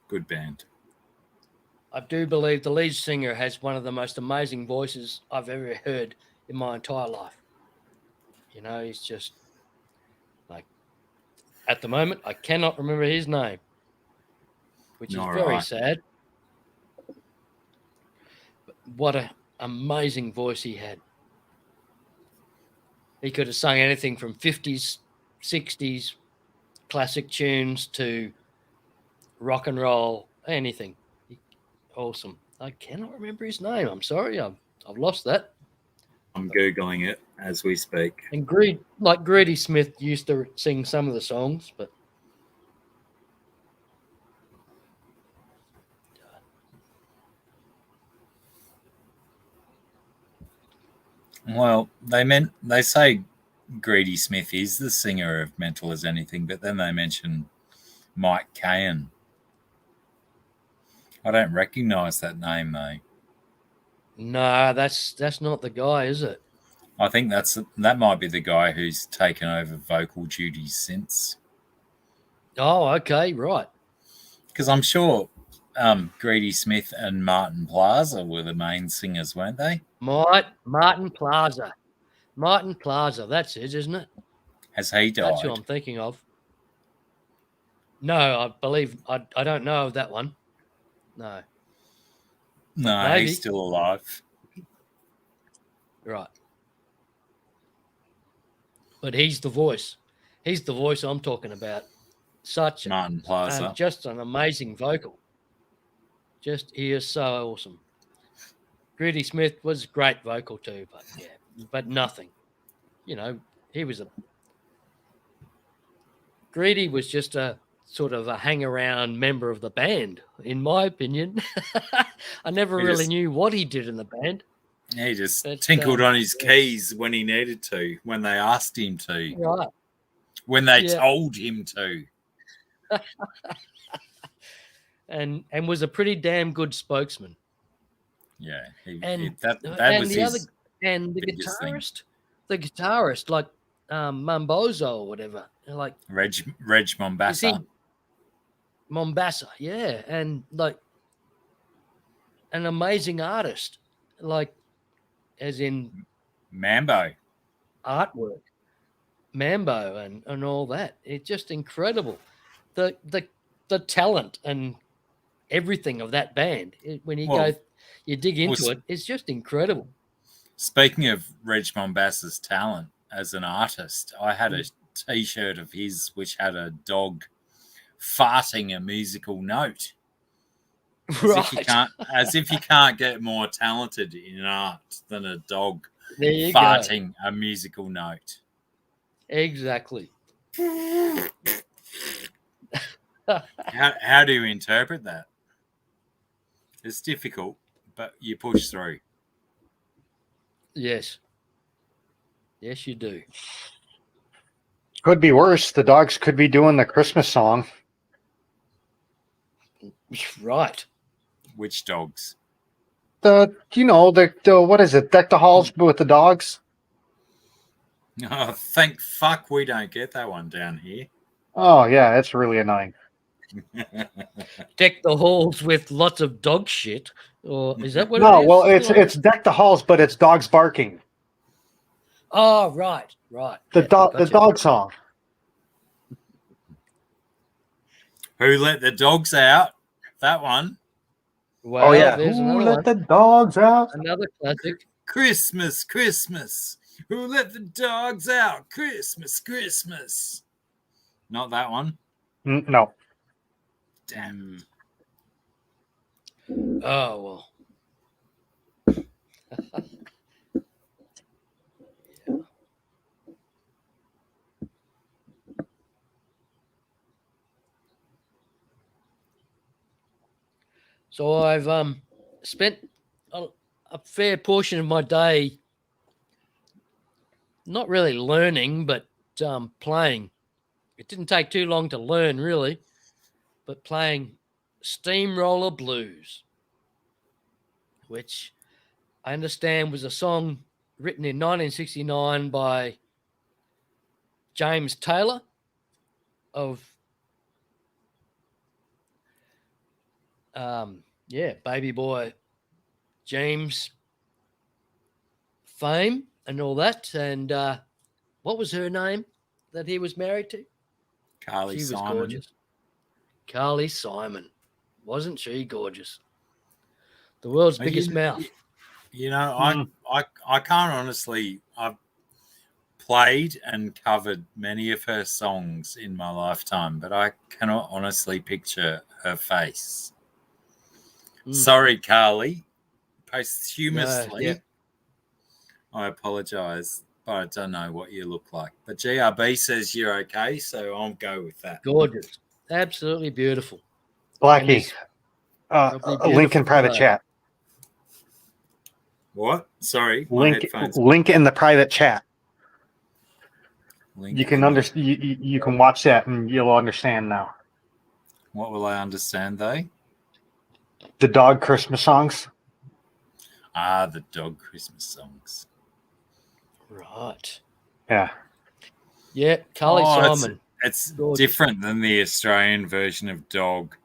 Good band. I do believe the lead singer has one of the most amazing voices I've ever heard in my entire life. You know, he's just like, at the moment, I cannot remember his name, which is very sad. But what an amazing voice he had. He could have sung anything from 50s, 60s classic tunes to rock and roll, anything. Awesome. I cannot remember his name. I'm sorry. I've lost that. I'm Googling it as we speak. And Greedy Smith used to sing some of the songs, but well, they say Greedy Smith is the singer of Mental as Anything, but then they mention Mike Cahan. I don't recognise that name though. No, that's not the guy, is it? I think that might be the guy who's taken over vocal duties since. Oh, okay, right. Because I'm sure Greedy Smith and Martin Plaza were the main singers, weren't they? Martin Plaza. That's it, isn't it? Has he died? That's who I'm thinking of. No, I believe I don't know of that one. No. No, maybe. He's still alive. Right. But he's the voice. He's the voice I'm talking about. Martin Plaza. Just an amazing vocal. He is so awesome. Greedy Smith was great vocal too, but nothing. You know, Greedy was just a sort of a hang-around member of the band, in my opinion. I never really knew what he did in the band. He just tinkled on his keys when he needed to, when they asked him to. Right. When they told him to. and was a pretty damn good spokesman. Yeah. The guitarist, like Mambozo or whatever. Like Reg Mombassa. Mombassa, yeah. And like an amazing artist. Like as in Mambo artwork, Mambo and all that. It's just incredible. The talent and everything of that band. When you dig into it, it's just incredible. Speaking of Reg Mombassa's talent as an artist, I had a T-shirt of his which had a dog farting a musical note. Right. As if you can't get more talented in art than a dog There you farting a musical note. go. Exactly. How do you interpret that? It's difficult, but you push through. Yes. Yes, you do. Could be worse. The dogs could be doing the Christmas song. Right. Which dogs? The what is it? Deck the halls with the dogs. Oh, thank fuck we don't get that one down here. Oh yeah, it's really annoying. Deck the halls with lots of dog shit. Or is that what No, it is? well, it's deck the halls, but it's dogs barking. Oh, right. Right. The Yeah, the gotcha. dog song. Who let the dogs out? That one. Well, Oh, yeah. there's Who another let one. the dogs out? Another classic. Christmas, Christmas. Who let the dogs out? Christmas, Christmas. Not that one. No. Damn. Oh, well. So I've spent a fair portion of my day not really learning, but playing. It didn't take too long to learn, really, but playing Steamroller Blues, which I understand was a song written in 1969 by James Taylor of Baby Boy James fame and all that. And what was her name that he was married to? Carly She was Simon. gorgeous. Carly Simon. Wasn't she gorgeous? The world's biggest mouth. You know, I can't honestly. I've played and covered many of her songs in my lifetime, but I cannot honestly picture her face. Sorry, Carly. Posthumously, Yeah. I apologize, but I don't know what you look like. But GRB says you're okay, so I'll go with that. Gorgeous. Absolutely beautiful. Blackie. Probably A link in beautiful private today. chat. What? Sorry, my Link headphones. link in the private chat. Link You can understand. You can watch that and you'll understand now. What will I understand, though? The dog Christmas songs. Ah, the dog Christmas songs. Right. Yeah. Yeah, Carly Simon. It's Gorgeous. different than the Australian version of dog.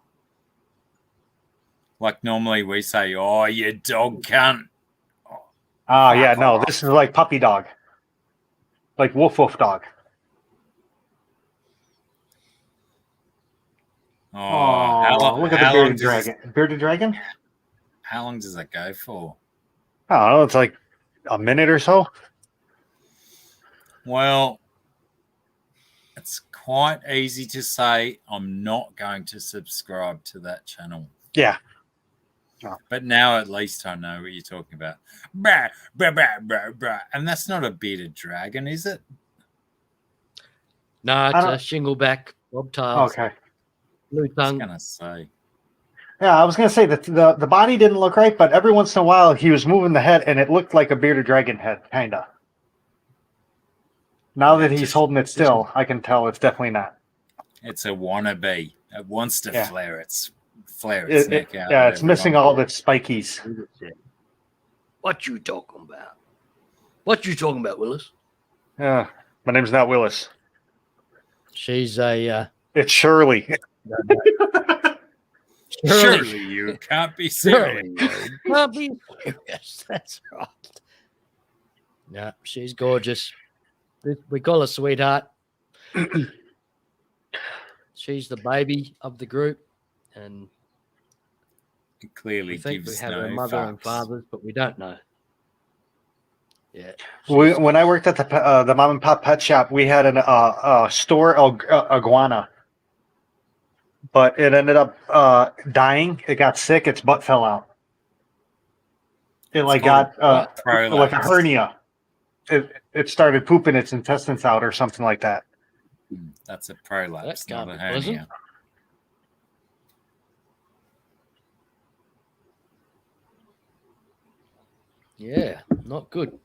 Like normally we say, "Oh, you dog cunt." Oh yeah, no, off. this is like puppy dog. Like woof woof dog. Oh, Look at the bearded dragon. Bearded dragon? How long does that go for? I don't know, it's like a minute or so. Well, it's quite easy to say I'm not going to subscribe to that channel. Yeah. But now at least I know what you're talking about. Bah, bah, bah, bah, bah. And that's not a bearded dragon, is it? No, it's a shingleback bobtail. Okay. Blue I was tongue. going to say. Yeah, I was gonna say that the body didn't look right, but every once in a while he was moving the head and it looked like a bearded dragon head, kinda. Now that he's holding it still, I can tell it's definitely not. It's a wannabe. It wants to flare its neck out. Yeah, it's missing all the spikies. What you talking about? What you talking about, Willis? Yeah, my name's not Willis. She's a. It's Shirley. Surely you can't be serious. Can't be serious. That's right. Yeah, she's gorgeous. We call her sweetheart. She's the baby of the group, and It clearly we think we gives have no her mother and fucks. fathers, but we don't know. Yeah. When I worked at the mom and pop pet shop, we had a store iguana. but it ended up dying. It got sick. Its butt fell out. It like called got a prolapse. like a hernia. It started pooping its intestines out or something like that. That's a prolapse, That can't not a be pleasant. hernia. Yeah, not good.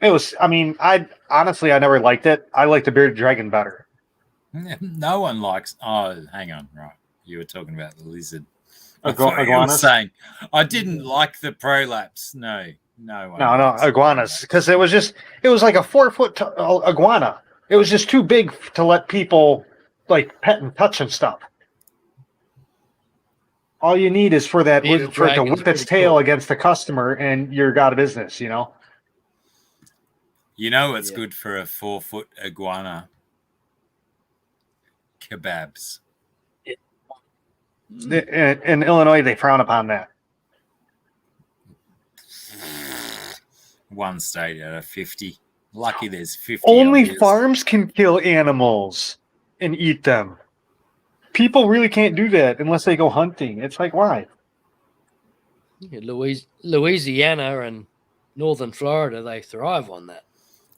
It was. I mean, I never liked it. I liked the bearded dragon better. No one likes. Oh, hang on. Right. You were talking about the lizard. I thought you were Iguanas? saying, I didn't like the prolapse. No one. No, likes the iguanas, prolapse. because it was like a 4-foot iguana. It was just too big to let people like pet and touch and stuff. All you need is for that Bearded for it to dragon's whip its pretty tail cool. against the customer, and you're out of business. You know. You know what's Yeah. good for a 4-foot iguana? Kebabs. In Illinois, they frown upon that. One state out of 50. Lucky there's 50. Only obvious. farms can kill animals and eat them. People really can't do that unless they go hunting. It's like, why? Yeah, Louisiana and northern Florida, they thrive on that.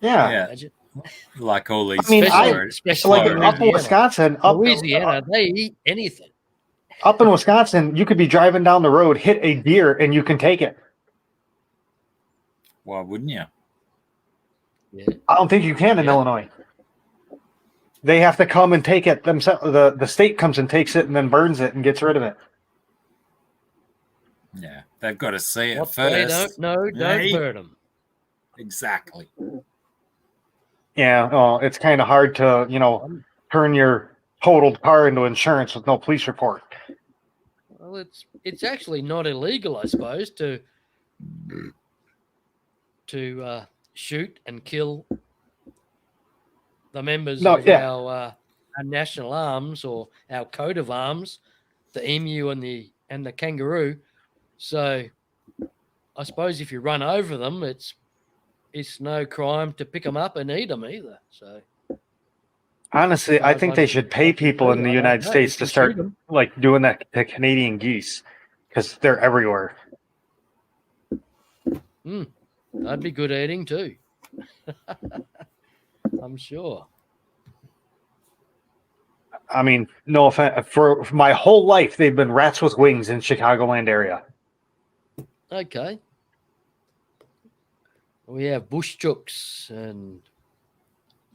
Yeah. Yeah. Imagine. Like all these. I mean, Especially like in up in Louisiana. Wisconsin, Louisiana, they eat anything. up in Wisconsin, you could be driving down the road, hit a deer, and you can take it. Why wouldn't you? Yeah. I don't think you can in Yeah. Illinois. They have to come and take it themselves. The state comes and takes it and then burns it and gets rid of it. Yeah. They've got to see it What first. they don't know, don't Hey. hurt them. Exactly. Yeah, it's kind of hard to, turn your totaled car into insurance with no police report. Well, it's actually not illegal, I suppose, to shoot and kill the members of our national arms or our coat of arms, the emu and the kangaroo. So I suppose if you run over them, it's no crime to pick them up and eat them either. So Honestly, I think they should pay people in the United States to start like doing that to Canadian geese because they're everywhere. That'd be good eating too. I'm sure. I mean, no offense. For my whole life, they've been rats with wings in Chicagoland area. Okay. We have bush chooks and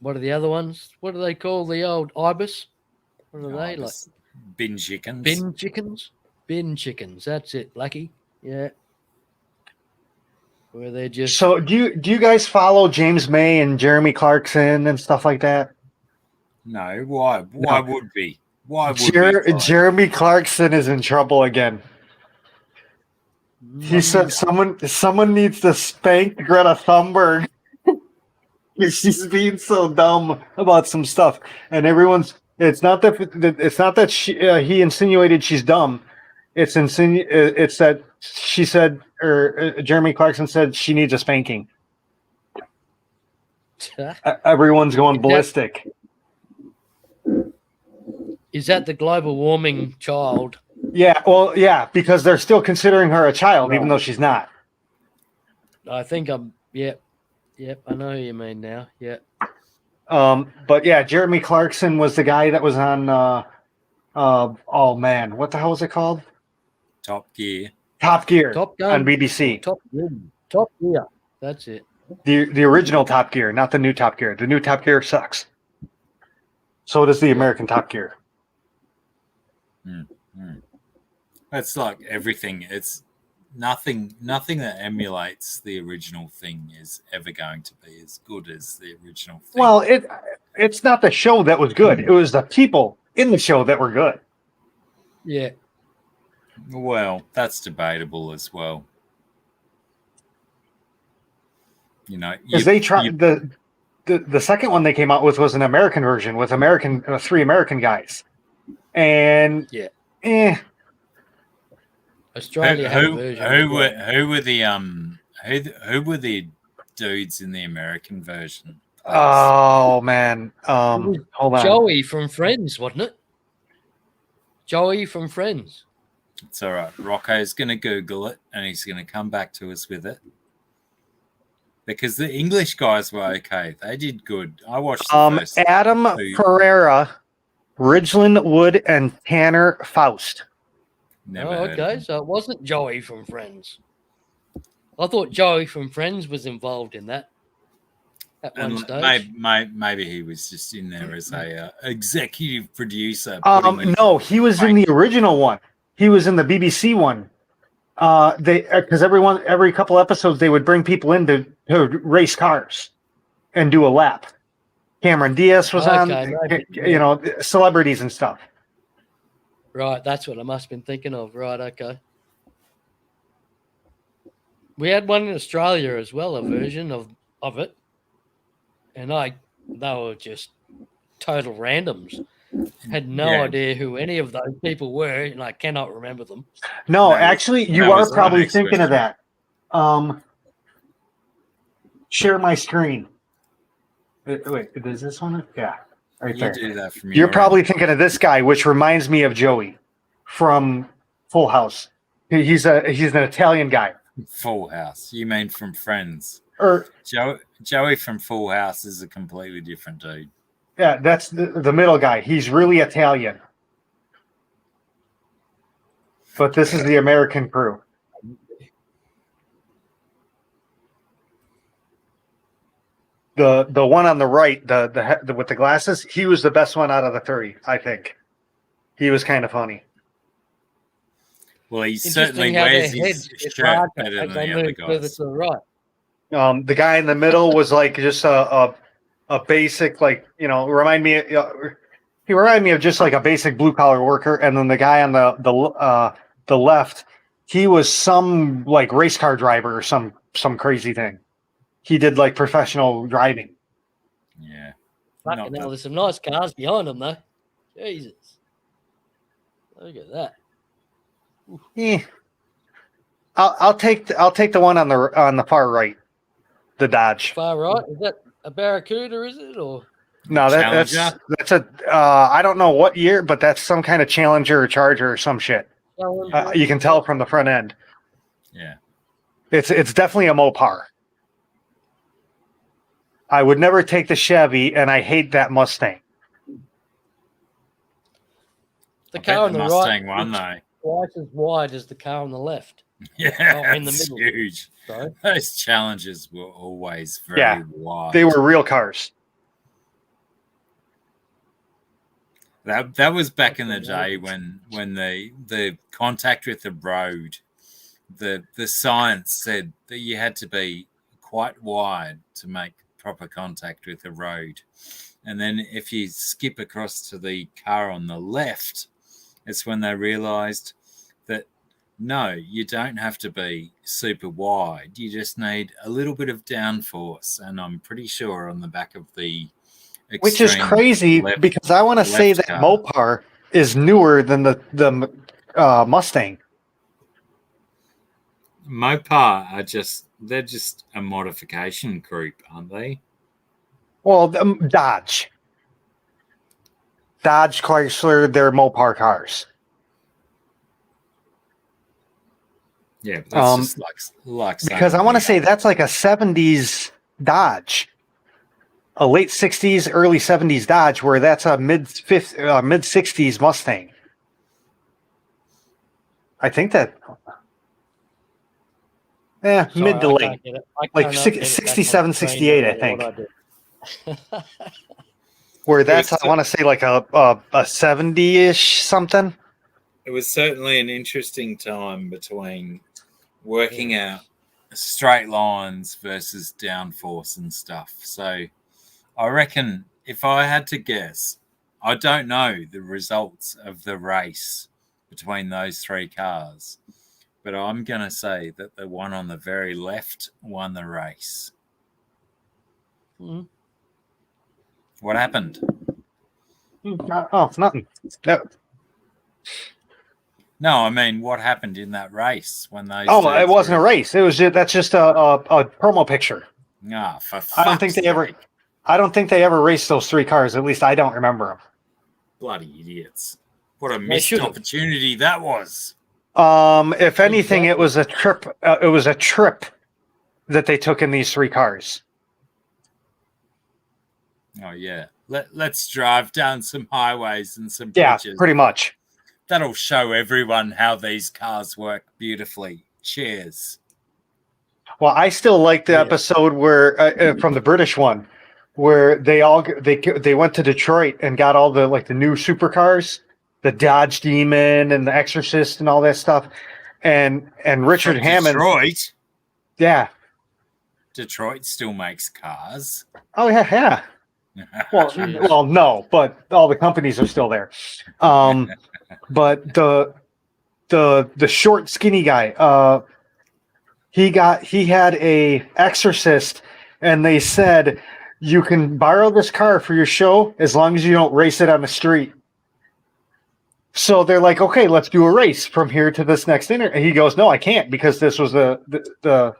what are the other ones? What do they call the old ibis? What are they like? Bin chickens. Bin chickens? Bin chickens. That's it, Blackie. Yeah. Where they're just. So do you guys follow James May and Jeremy Clarkson and stuff like that? No. Why? Why would we? Why would we? Jeremy Clarkson is in trouble again. He said someone needs to spank Greta Thunberg. She's being so dumb about some stuff, and it's not that he insinuated she's dumb. It's that she said, or Jeremy Clarkson said she needs a spanking. Everyone's going ballistic. Is that the global warming child? Yeah, well, yeah, because they're still considering her a child, even though she's not. I think Yep, I know who you mean now. Yeah. But yeah, Jeremy Clarkson was the guy that was on. Oh man, what the hell was it called? Top Gear. Top Gear. Top Gun on BBC. Top Gear. That's it. The original Top Gear, not the new Top Gear. The new Top Gear sucks. So does the American Top Gear. It's like everything. It's nothing that emulates the original thing is ever going to be as good as the original thing. Well, it's not the show that was good. It was the people in the show that were good. Yeah. Well, that's debatable as well. Because they tried the second one they came out with was an American version with three American guys, and Australia had a version. Who were the dudes in the American version? Oh man. It was Hold on. Joey from Friends, wasn't it? Joey from Friends. It's all right. Rocco's going to Google it, and he's going to come back to us with it. Because the English guys were okay. They did good. I watched the first Adam two. Pereira, Ridgeland Wood, and Tanner Faust. Never Oh, heard of okay. them. So it wasn't Joey from Friends. I thought Joey from Friends was involved in that at one And stage. maybe he was just in there as a executive producer. putting his- No, he was in the original one. He was in the BBC one. Because every couple episodes they would bring people in to race cars and do a lap. Cameron Diaz was on, maybe, celebrities and stuff. Right, that's what I must have been thinking of. Right, okay. We had one in Australia as well, a version of it. And they were just total randoms. Had no idea who any of those people were, and I cannot remember them. No, actually, you are probably thinking of that. Share my screen. Wait, is this one? Yeah, right there. do that from You're probably thinking of this guy, which reminds me of Joey from Full House. He's an Italian guy. Full House. You mean from Friends? Or Joey from Full House is a completely different dude. yeah, that's the middle guy. He's really Italian. But this is the American crew. The one on the right, the with the glasses, he was the best one out of the 30, I think. He was kind of funny. Well, he certainly wears his shirt better than the other guys. To the right. The guy in the middle was like just a basic, like, reminded me of just like a basic blue collar worker. And then the guy on the left, he was some like race car driver or some crazy thing. He did like professional driving. Yeah. Fucking hell, there's some nice cars behind him though. Jesus. Look at that. Yeah. I'll take the one on the far right. The Dodge. Far right? Is that a Barracuda, is it? Or no, that's a I don't know what year, but that's some kind of Challenger or Charger or some shit. You can tell from the front end. Yeah. It's definitely a Mopar. I would never take the Chevy, and I hate that Mustang. The car on the Mustang right one though. Twice as wide as the car on the left. Yeah, in the middle. Huge. Sorry. Those Challengers were always very wide. They were real cars. That was back in the day when the contact with the road, the science said that you had to be quite wide to make proper contact with the road. And then if you skip across to the car on the left, it's when they realized that no, you don't have to be super wide. You just need a little bit of downforce. And I'm pretty sure on the back of the which is crazy because I want to say that car. Mopar is newer than the Mustang. Mopar they're just a modification group, aren't they? Well, Dodge, Chrysler, they're Mopar cars. Yeah, but that's just like because I want to say that's like a 70s Dodge, a late 60s, early 70s Dodge, where that's a mid 60s Mustang. I think that. Yeah, sorry, mid to late. Like 67, 68, I think. Where that's, I want to say, like a 70-ish something. It was certainly an interesting time between working out straight lines versus downforce and stuff. So I reckon if I had to guess, I don't know the results of the race between those three cars. But I'm going to say that the one on the very left won the race. Mm-hmm. What happened? Oh, nothing. No, I mean, what happened in that race when those? Oh, it wasn't a race. It was that's just a promo picture. Ah, for I don't think they ever. I don't think they ever raced those 3 cars. At least I don't remember them. Bloody idiots! What a They missed should've. opportunity that was. If anything, it Exactly. was a trip. It was a trip that they took in these 3 cars. Oh yeah, let's drive down some highways and some Yeah, bridges. pretty much. That'll show everyone how these cars work beautifully. Cheers. Well, I still like the Yeah. episode where from the British one, where they went to Detroit and got all the the new supercars, the Dodge Demon and the Exorcist and all that stuff, and Richard From Hammond. Detroit. Yeah. Detroit still makes cars. Oh yeah. Well, Jeez. well, no, but all the companies are still there. But the short, skinny guy, he had a Exorcist, and they said you can borrow this car for your show as long as you don't race it on the street. So they're like, okay, let's do a race from here to this next And he goes, no, I can't because this was the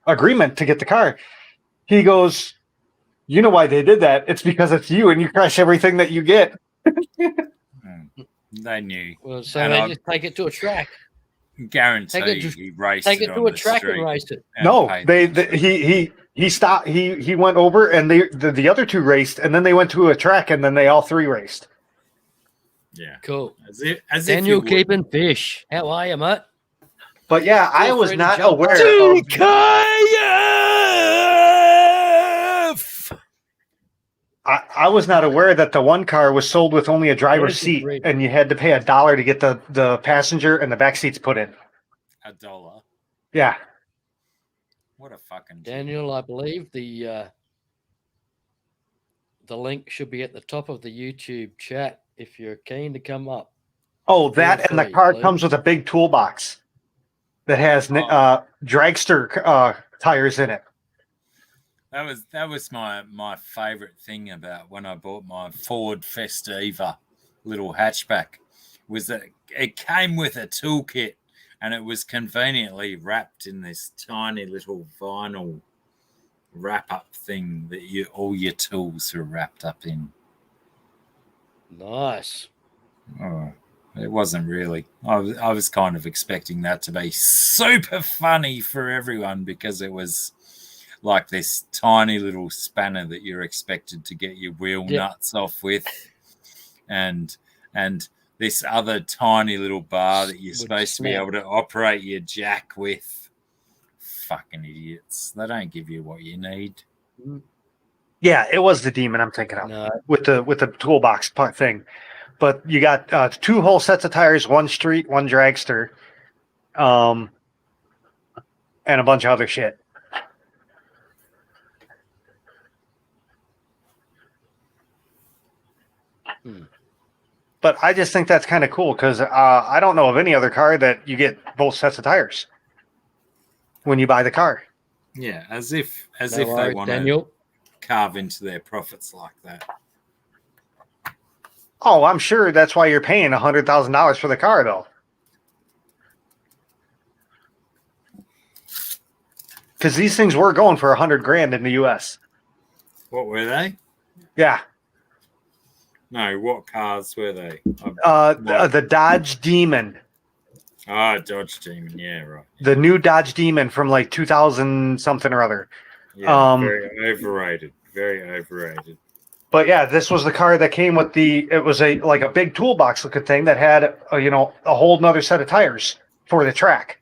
agreement to get the car. He goes, you know why they did that? It's because it's you and you crash everything that you get. They knew. Well, so And they I just take it to a track. guarantee to- he raced Take it it on to a the track street and race it. and No, paid he stopped. He went over and the other 2 raced, and then they went to a track, and then they all 3 raced. Yeah. Cool. As if Daniel you would. keeping fish. How are you, mate? But yeah, I Feel was free to not jump aware. on. I was not aware that the one car was sold with only a driver's Where's the seat, grid? and you had to pay $1 to get the passenger and the back seats put in. $1. Yeah. What a fucking Daniel, I believe the link should be at the top of the YouTube chat if you're keen to come up. Oh, that Feel and the free, car please. comes with a big toolbox that has dragster tires in it. That was my favorite thing about when I bought my Ford Festiva little hatchback was that it came with a toolkit and it was conveniently wrapped in this tiny little vinyl wrap up thing that all your tools are wrapped up in. Nice. Oh, it wasn't really. I was kind of expecting that to be super funny for everyone because it was like this tiny little spanner that you're expected to get your wheel nuts off with, and this other tiny little bar that you're supposed to be able to operate your jack with. Fucking idiots! They don't give you what you need. Yeah, it was the Demon I'm thinking of No. with the toolbox thing. But you got 2 whole sets of tires, 1 street, 1 dragster, and a bunch of other shit. But I just think that's kind of cool because I don't know of any other car that you get both sets of tires when you buy the car. Yeah, as if No they worries, want to Daniel. carve into their profits like that. Oh, I'm sure that's why you're paying $100,000 for the car, though. Because these things were going for $100,000 in the U.S. What were they? Yeah, No, what cars were they? the Dodge Demon, Dodge Demon. Yeah, right. the new Dodge Demon from like 2000 something or other. Yeah, very overrated. Very overrated. But yeah, this was the car that came with it was a big toolbox looking thing that had a whole nother set of tires for the track.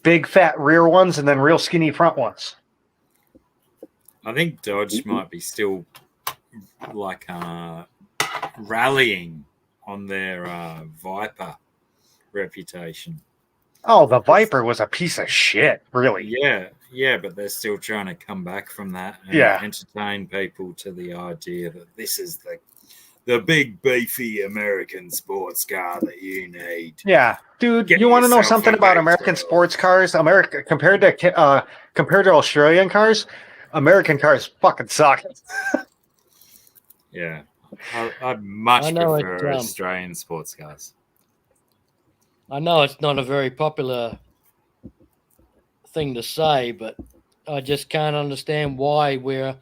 Big fat rear ones and then real skinny front ones. I think Dodge might be still like rallying on their Viper reputation. Oh, the Viper was a piece of shit, really. Yeah, but they're still trying to come back from that and entertain people to the idea that this is the big beefy American sports car that you need. Yeah, dude, Get you want to know yourself something a about big American girl. sports cars? America compared to Australian cars, American cars fucking suck. Yeah, I much I know prefer it's, Australian sports cars. I know it's not a very popular thing to say, but I just can't understand why we're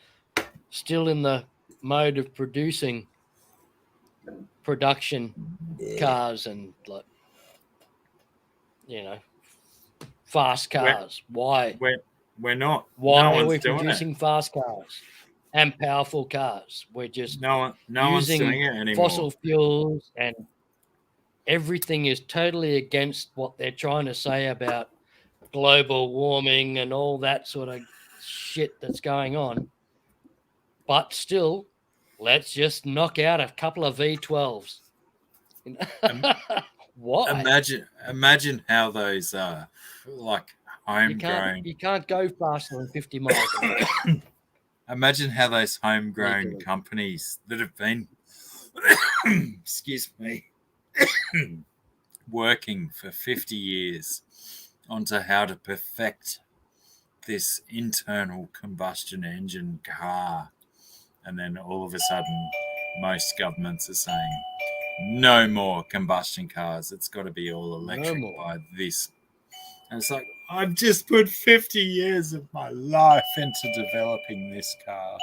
still in the mode of production cars and like fast cars. Why? We're not. Why No are one's we doing producing fast cars and powerful cars? We're just it. No one's using doing it anymore. fossil fuels, and everything is totally against what they're trying to say about global warming and all that sort of shit that's going on. But still, let's just knock out a couple of V12s. Why? Imagine how those like homegrown. You can't go faster than 50 miles an hour. Imagine how those homegrown Legally. companies that have been, excuse me, working for 50 years onto how to perfect this internal combustion engine car. And then all of a sudden, most governments are saying, no more combustion cars. It's got to be all electric by this. And it's like, I've just put 50 years of my life into developing this car.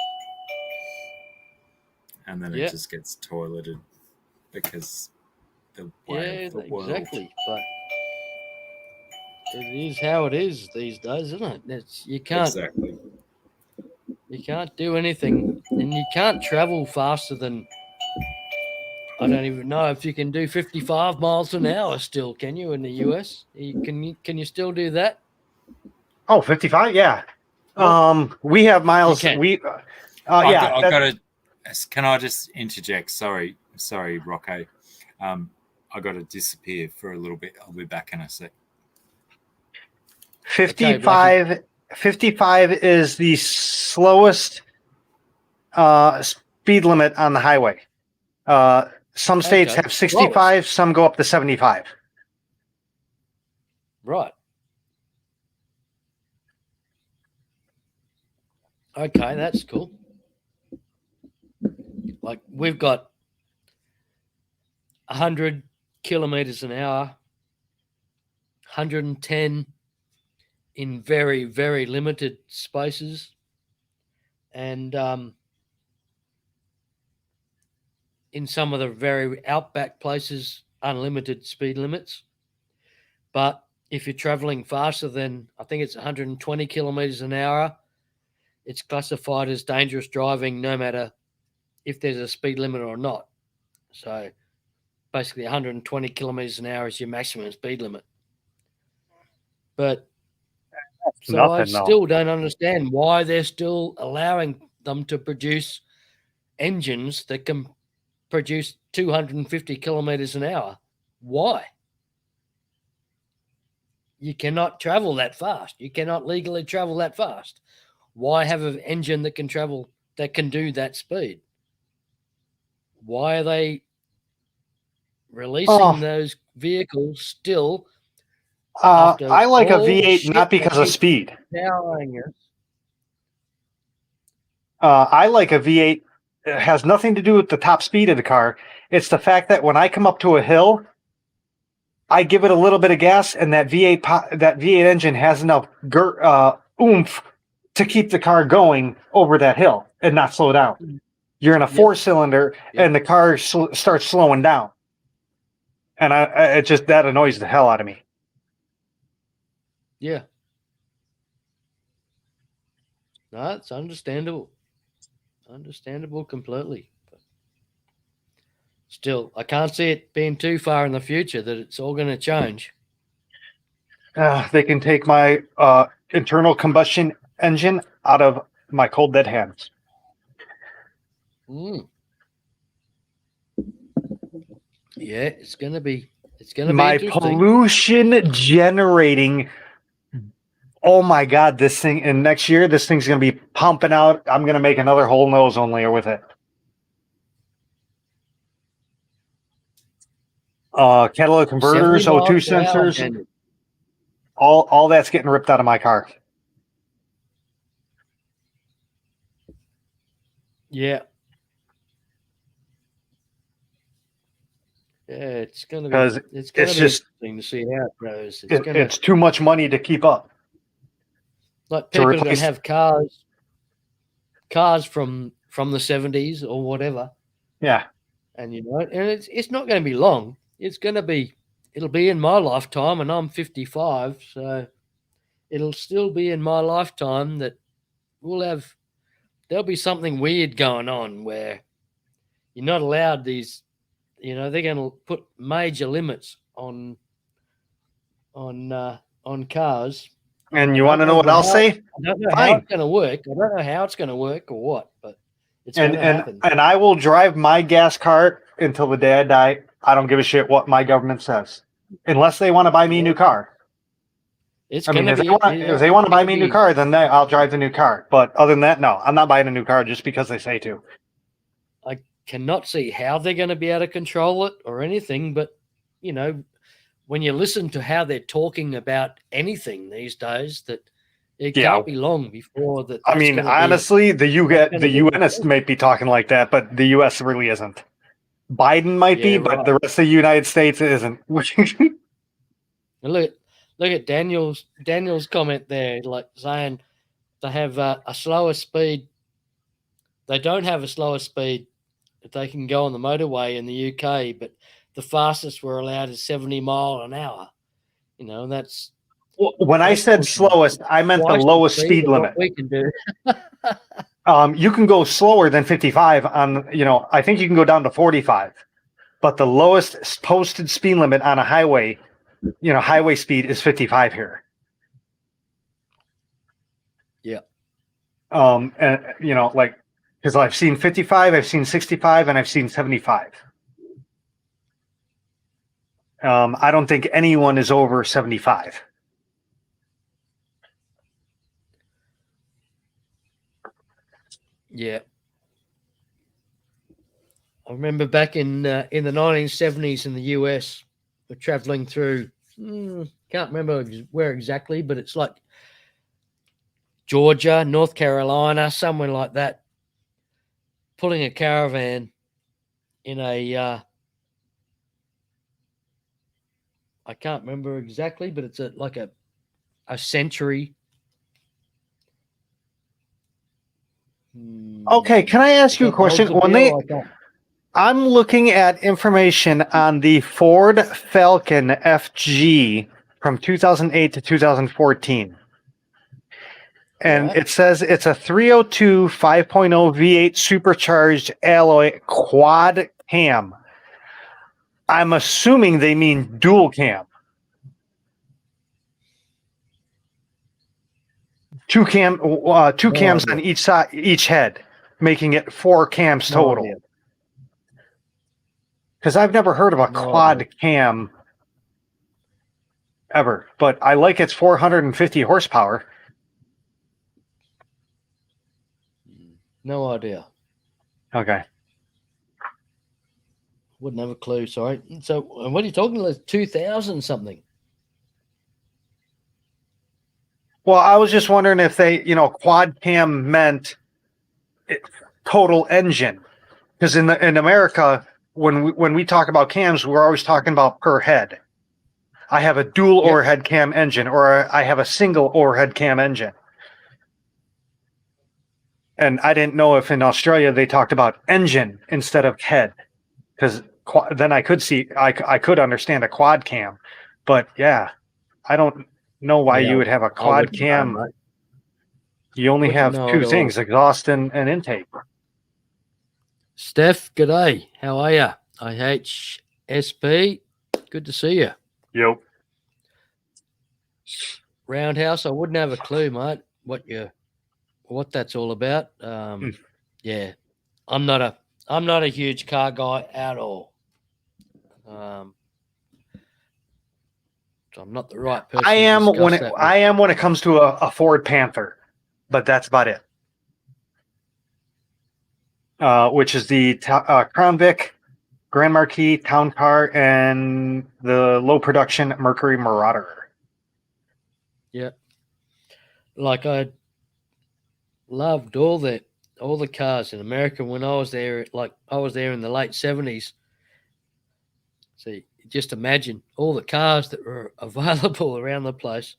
And then it just gets toileted because the way of the world. Exactly. But it is how it is these days, isn't it? You can't do anything, and you can't travel faster than, I don't even know if you can do 55 miles an hour still. Can you in the US? Can you still do that? Oh, 55? Yeah. We have miles. You can. Yeah. Can I just interject? Sorry, Rocco. I got to disappear for a little bit. I'll be back in a sec. 55 is the slowest speed limit on the highway. Some states have 65, some go up to 75. Right. Okay, that's cool. Like we've got 100 kilometers an hour, 110 in very, very limited spaces, and in some of the very outback places, unlimited speed limits. But if you're traveling faster than, I think it's 120 kilometers an hour, it's classified as dangerous driving no matter if there's a speed limit or not. So basically 120 kilometers an hour is your maximum speed limit. But so I still don't understand why they're still allowing them to produce engines that can produce 250 kilometers an hour. Why? You cannot travel that fast. You cannot legally travel that fast. Why have an engine that can travel, that can do that speed? Why are they releasing those vehicles still? I like a V8 not because of speed. I like a V8. It has nothing to do with the top speed of the car. It's the fact that when I come up to a hill, I give it a little bit of gas, and that V8 engine has enough oomph to keep the car going over that hill and not slow down. You're in a four-cylinder, and the car starts slowing down, and that annoys the hell out of me. Yeah, no, it's understandable. Understandable completely. But still, I can't see it being too far in the future that it's all going to change. They can take my internal combustion engine out of my cold dead hands. Yeah, it's going to be my pollution generating. Oh my God, this thing, and next year, this thing's going to be pumping out. I'm going to make another whole nose only with it. Catalytic converters, O2 sensors, all that's getting ripped out of my car. Yeah. Yeah, it's going to be interesting to see how it goes. It's too much money to keep up. Like people are going to have cars from from the 70s or whatever. Yeah. And and it's not going to be long. It'll be in my lifetime, and I'm 55, so it'll still be in my lifetime that there'll be something weird going on where you're not allowed these, they're going to put major limits on cars. And you want to know what I'll say? I don't know how Fine. it's going to work. I don't know how it's going to work or what, but it's And going to happen. and I will drive my gas car until the day I die. I don't give a shit what my government says, unless they want to buy me a new car. It's I mean, going to be if they want to buy me a new car, then I'll drive the new car. But other than that, no, I'm not buying a new car just because they say to. I cannot see how they're going to be able to control it or anything, but when you listen to how they're talking about anything these days, that it can't be long before that. I mean, honestly, the U.S. might be talking like that, but the U.S. really isn't. Biden might be, but the rest of the United States isn't. Look at Daniel's comment there, like saying they have a slower speed. They don't have a slower speed that they can go on the motorway in the UK, but the fastest we're allowed is 70 miles an hour. And that's. When I said slowest, I meant the lowest speed limit. We can do. You can go slower than 55 on, I think you can go down to 45, but the lowest posted speed limit on a highway, highway speed is 55 here. Yeah. And because I've seen 55, I've seen 65, and I've seen 75. I don't think anyone is over 75. Yeah. I remember back in the 1970s in the US, we're traveling through, can't remember where exactly, but it's like Georgia, North Carolina, somewhere like that, pulling a caravan in a, I can't remember exactly, but it's like a Century. Okay, can I ask you a question? I'm looking at information on the Ford Falcon FG from 2008 to 2014. And it says it's a 302 5.0 V8 supercharged alloy quad cam. I'm assuming they mean dual cam. Two cams on each side, each head, making it 4 cams total. Because I've never heard of a quad cam ever, but I like its 450 horsepower. No idea. Okay. Wouldn't have a clue, sorry. So what are you talking about? 2000 something? Well, I was just wondering if they, quad cam meant total engine. Because in America, when we talk about cams, we're always talking about per head. I have a dual overhead cam engine, or I have a single overhead cam engine. And I didn't know if in Australia they talked about engine instead of head, because then I could understand a quad cam. But yeah, I don't know why you would have a quad cam. Know, right? You only have two things, exhaust and intake. Steph, g'day. How are you? IHSP, good to see you. Yep. Roundhouse, I wouldn't have a clue, mate, what that's all about. Yeah, I'm not a huge car guy at all. So I'm not the right person. I am when it comes to a Ford Panther, but that's about it. Which is the Crown Vic, Grand Marquis, Town Car, and the low production Mercury Marauder. Yeah, like I loved all the cars in America when I was there. Like I was there in the late 70s. So just imagine all the cars that were available around the place.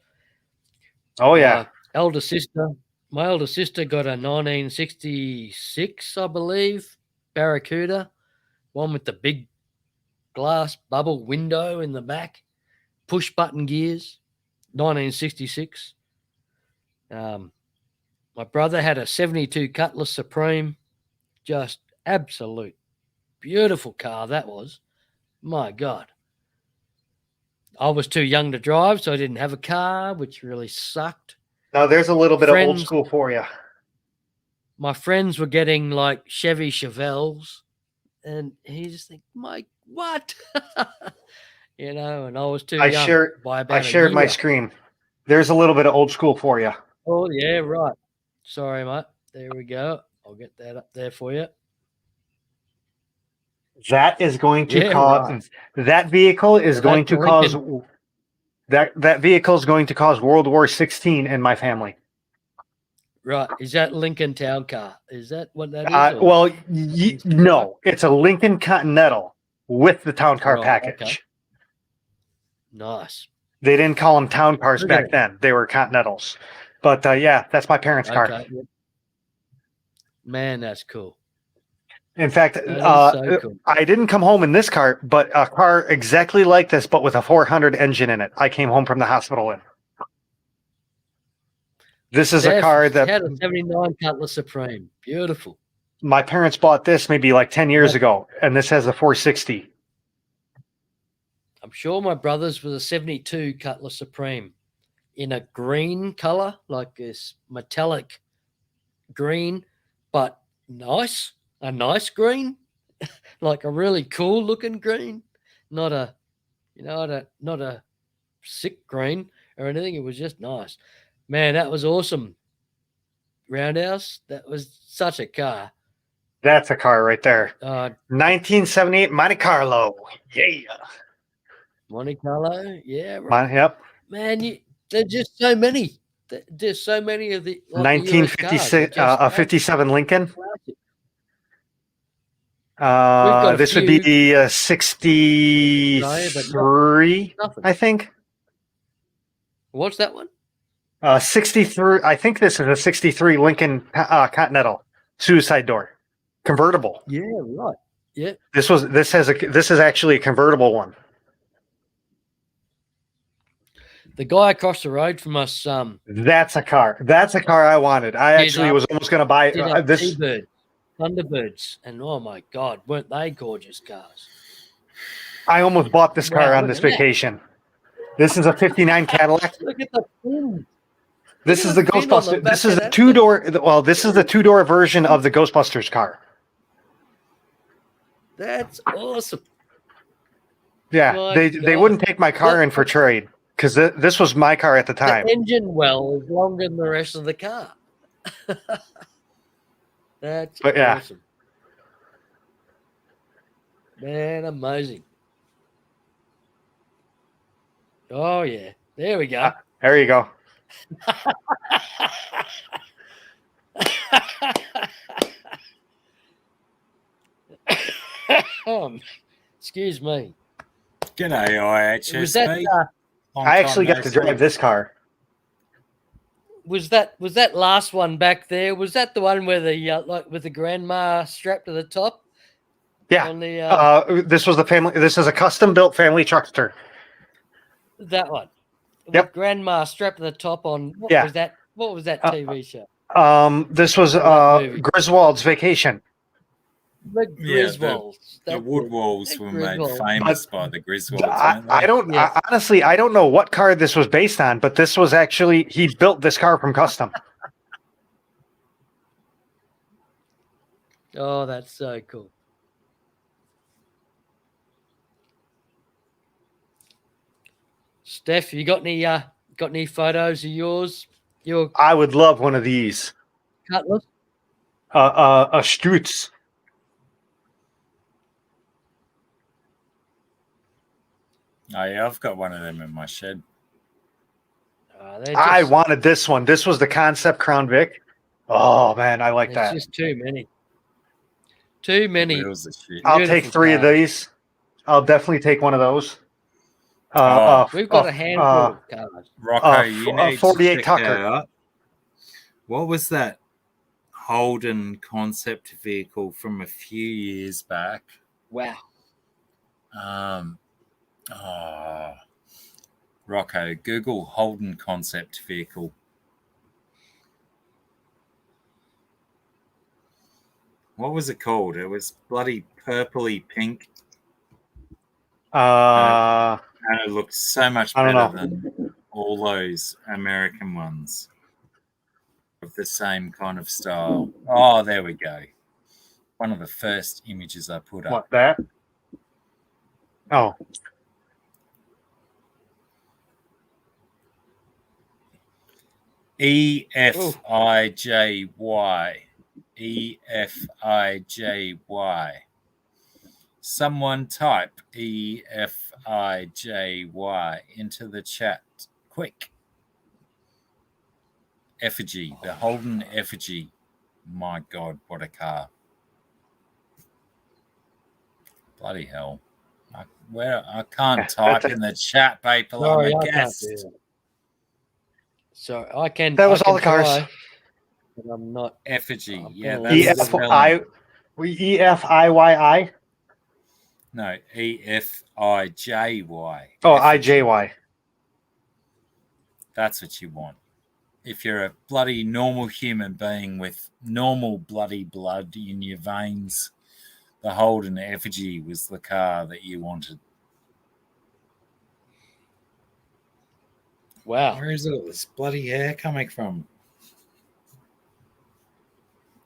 Oh yeah, elder sister My older sister got a 1966, I believe, Barracuda, one with the big glass bubble window in the back, push button gears, 1966. My brother had a 72 Cutlass Supreme, just absolute beautiful car that was. My God. I was too young to drive, so I didn't have a car, which really sucked. Now there's a little bit of old Friends- school for you. My friends were getting like Chevy Chevelles, and he just think, Mike, what? You know, and I was too I young. shared- by about I a shared my year. screen. There's a little bit of old school for you. Oh, yeah, right. Sorry, mate. There we go. I'll get that up there for you. That is going to Yeah, cause right. that vehicle is So going that's to a cause Lincoln. that vehicle is going to cause World War 16 in my family. Right. Is that Lincoln Town Car? Is that what that is? or- Well, no, it's a Lincoln Continental with the town car Right, package. okay. Nice. They didn't call them town cars Okay. back then; they were Continentals. But yeah, that's my parents' car. Okay. Yep. Man, that's cool. In fact, That is so cool. I didn't come home in this car, but a car exactly like this, but with a 400 engine in it. I came home from the hospital in. This is a Steph car that had a 79 Cutlass Supreme. Beautiful. my parents bought this maybe like 10 years ago, and this has a 460. I'm sure my brother's was a 72 Cutlass Supreme in a green color, like this metallic green, but nice. A nice green, like a really cool looking green, not a, not a sick green or anything. It was just nice. Man, that was awesome. Roundhouse, that was such a car. That's a car right there. 1978 Monte Carlo. Yeah. Monte Carlo, yeah, right. Yep. Man, there's just so many. There's so many of the like 1956, the US cars. a 57 Lincoln. Classic. This would be a 63, I think. What's that one? 63. I think this is a 63 Lincoln Continental suicide door, convertible. Yeah, right. Yeah. This is actually a convertible one. The guy across the road from us. That's a car. That's a car I wanted. I actually was almost going to buy this. T-Bird, Thunderbirds, and oh my God, weren't they gorgeous cars? I almost bought this car on this vacation. This is a 59 Cadillac. Look at the fin. This is the Ghostbuster. This is a two-door. Well, this is the two-door version of the Ghostbusters car. That's awesome. Yeah, they wouldn't take my car in for trade because this was my car at the time. The engine well is longer than the rest of the car. That's awesome. Man, amazing. Oh, yeah. There we go. There you go. Excuse me. G'day, IHSP. I actually got to drive this car. Was that last one back there? Was that the one where the like with the grandma strapped to the top? Yeah. On the, this was the family. This is a custom built family truckster. That one. Yep. With grandma strapped to the top on. What was that? What was that TV show? This was Griswold's Vacation. The Griswolds. The Woodwalls were made famous by the Griswolds. Honestly, I don't know what car this was based on, but this was actually he built this car from custom. Oh, that's so cool. Steph, you got any photos of yours? I would love one of these. Cutlass? A Stutz. Oh, yeah, I've got one of them in my shed. I wanted this one. This was the concept Crown Vic. Oh, man, I like that. It's just too many. Too many. I'll take 3 of these. I'll definitely take one of those. We've got a handful of cars. Rocco, you need 48 to check Tucker. out What was that Holden concept vehicle from a few years back? Wow. Rocco, Google Holden concept vehicle. What was it called? It was bloody purpley pink. And it looked so much better than all those American ones of the same kind of style. Oh, there we go. One of the first images I put up. What, that? Oh. EFIJY. EFIJY. Someone type EFIJY into the chat. Quick. Effigy. The Holden Effigy. My God, what a car. Bloody hell. I can't type in the chat, people. Sorry, I'm a I can't guest. do that. So I can. That was I can all the cars. try, but I'm not. Effigy. I'm Yeah, gonna that's leave the it. spelling. EFIYI? No, EFIJY. Oh, Effigy. IJY. That's what you want. If you're a bloody normal human being with normal bloody blood in your veins, the Holden Effigy was the car that you wanted. Wow. Where is all this bloody hair coming from?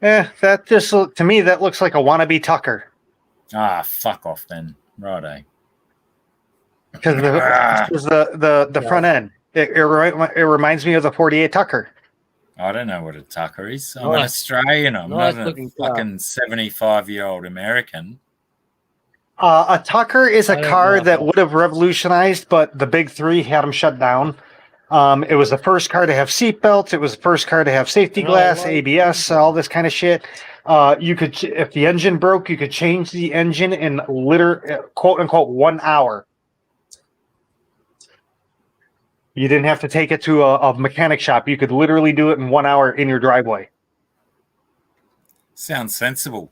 That just to me that looks like a wannabe Tucker. Ah, fuck off then. Righto. Because the front end, it reminds me of the 48 Tucker. I don't know what a Tucker is. I'm an Nice. Australian. I'm Nice not a looking car. fucking 75-year-old American. A Tucker is a I don't car know. that would have revolutionized, but the big three had them shut down. It was the first car to have seatbelts. It was the first car to have safety glass, ABS, all this kind of shit. You could, if the engine broke, you could change the engine in quote unquote 1 hour. You didn't have to take it to a mechanic shop. You could literally do it in 1 hour in your driveway. Sounds sensible.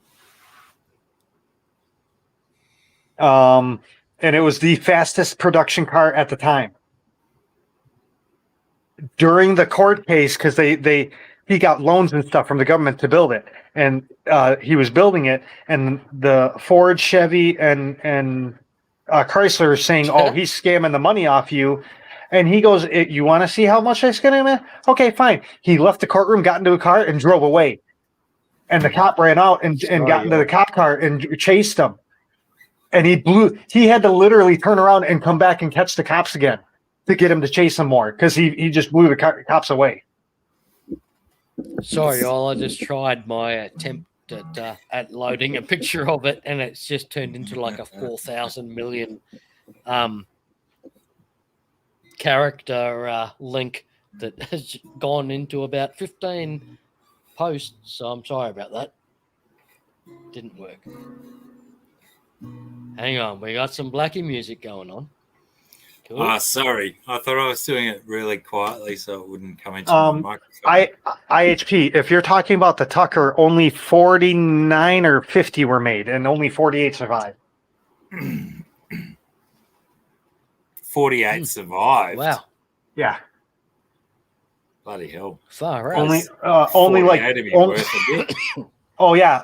And it was the fastest production car at the time. During the court case, because he got loans and stuff from the government to build it, and he was building it, and the Ford, Chevy, and Chrysler is saying, "Oh, he's scamming the money off you," and he goes, "You want to see how much I scam him? Okay, fine." He left the courtroom, got into a car, and drove away. And the cop ran out and got into the cop car and chased him. And he had to literally turn around and come back and catch the cops again to get him to chase him more because he just blew the cops away. Sorry, y'all. I just tried my attempt at loading a picture of it, and it's just turned into like a 4,000 million character link that has gone into about 15 posts. So I'm sorry about that. Didn't work. Hang on, we got some Blackie music going on. Cool. Ah, sorry. I thought I was doing it really quietly so it wouldn't come into my microphone. IHP, if you're talking about the Tucker, only 49 or 50 were made and only 48 survived. 48 survived. Wow. Yeah. Bloody hell. Far out. Only like worth a bit. Oh yeah,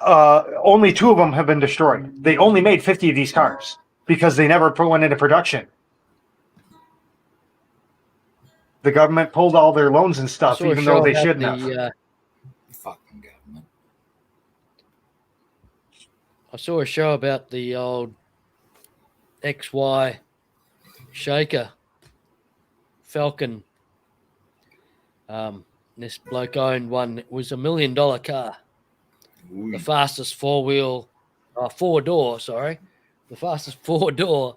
only 2 of them have been destroyed. They only made 50 of these cars because they never went into production. The government pulled all their loans and stuff, even though they shouldn't have. Fucking government. I saw a show about the old XY Shaker Falcon. This bloke owned one. It was $1 million car. Ooh. The fastest four-door, the fastest four-door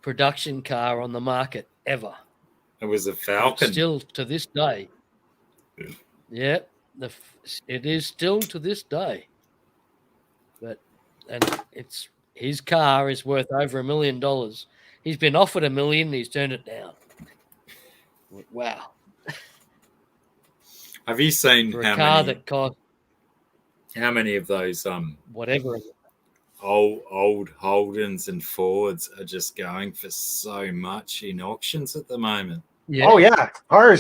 production car on the market ever. It was a Falcon. Still to this day. Yeah, it is still to this day. And it's his car is worth over $1 million. He's been offered $1 million. He's turned it down. Wow. Have you seen for a car that costs how many of those whatever. old Holdens and Fords are just going for so much in auctions at the moment? Yeah. Oh yeah, car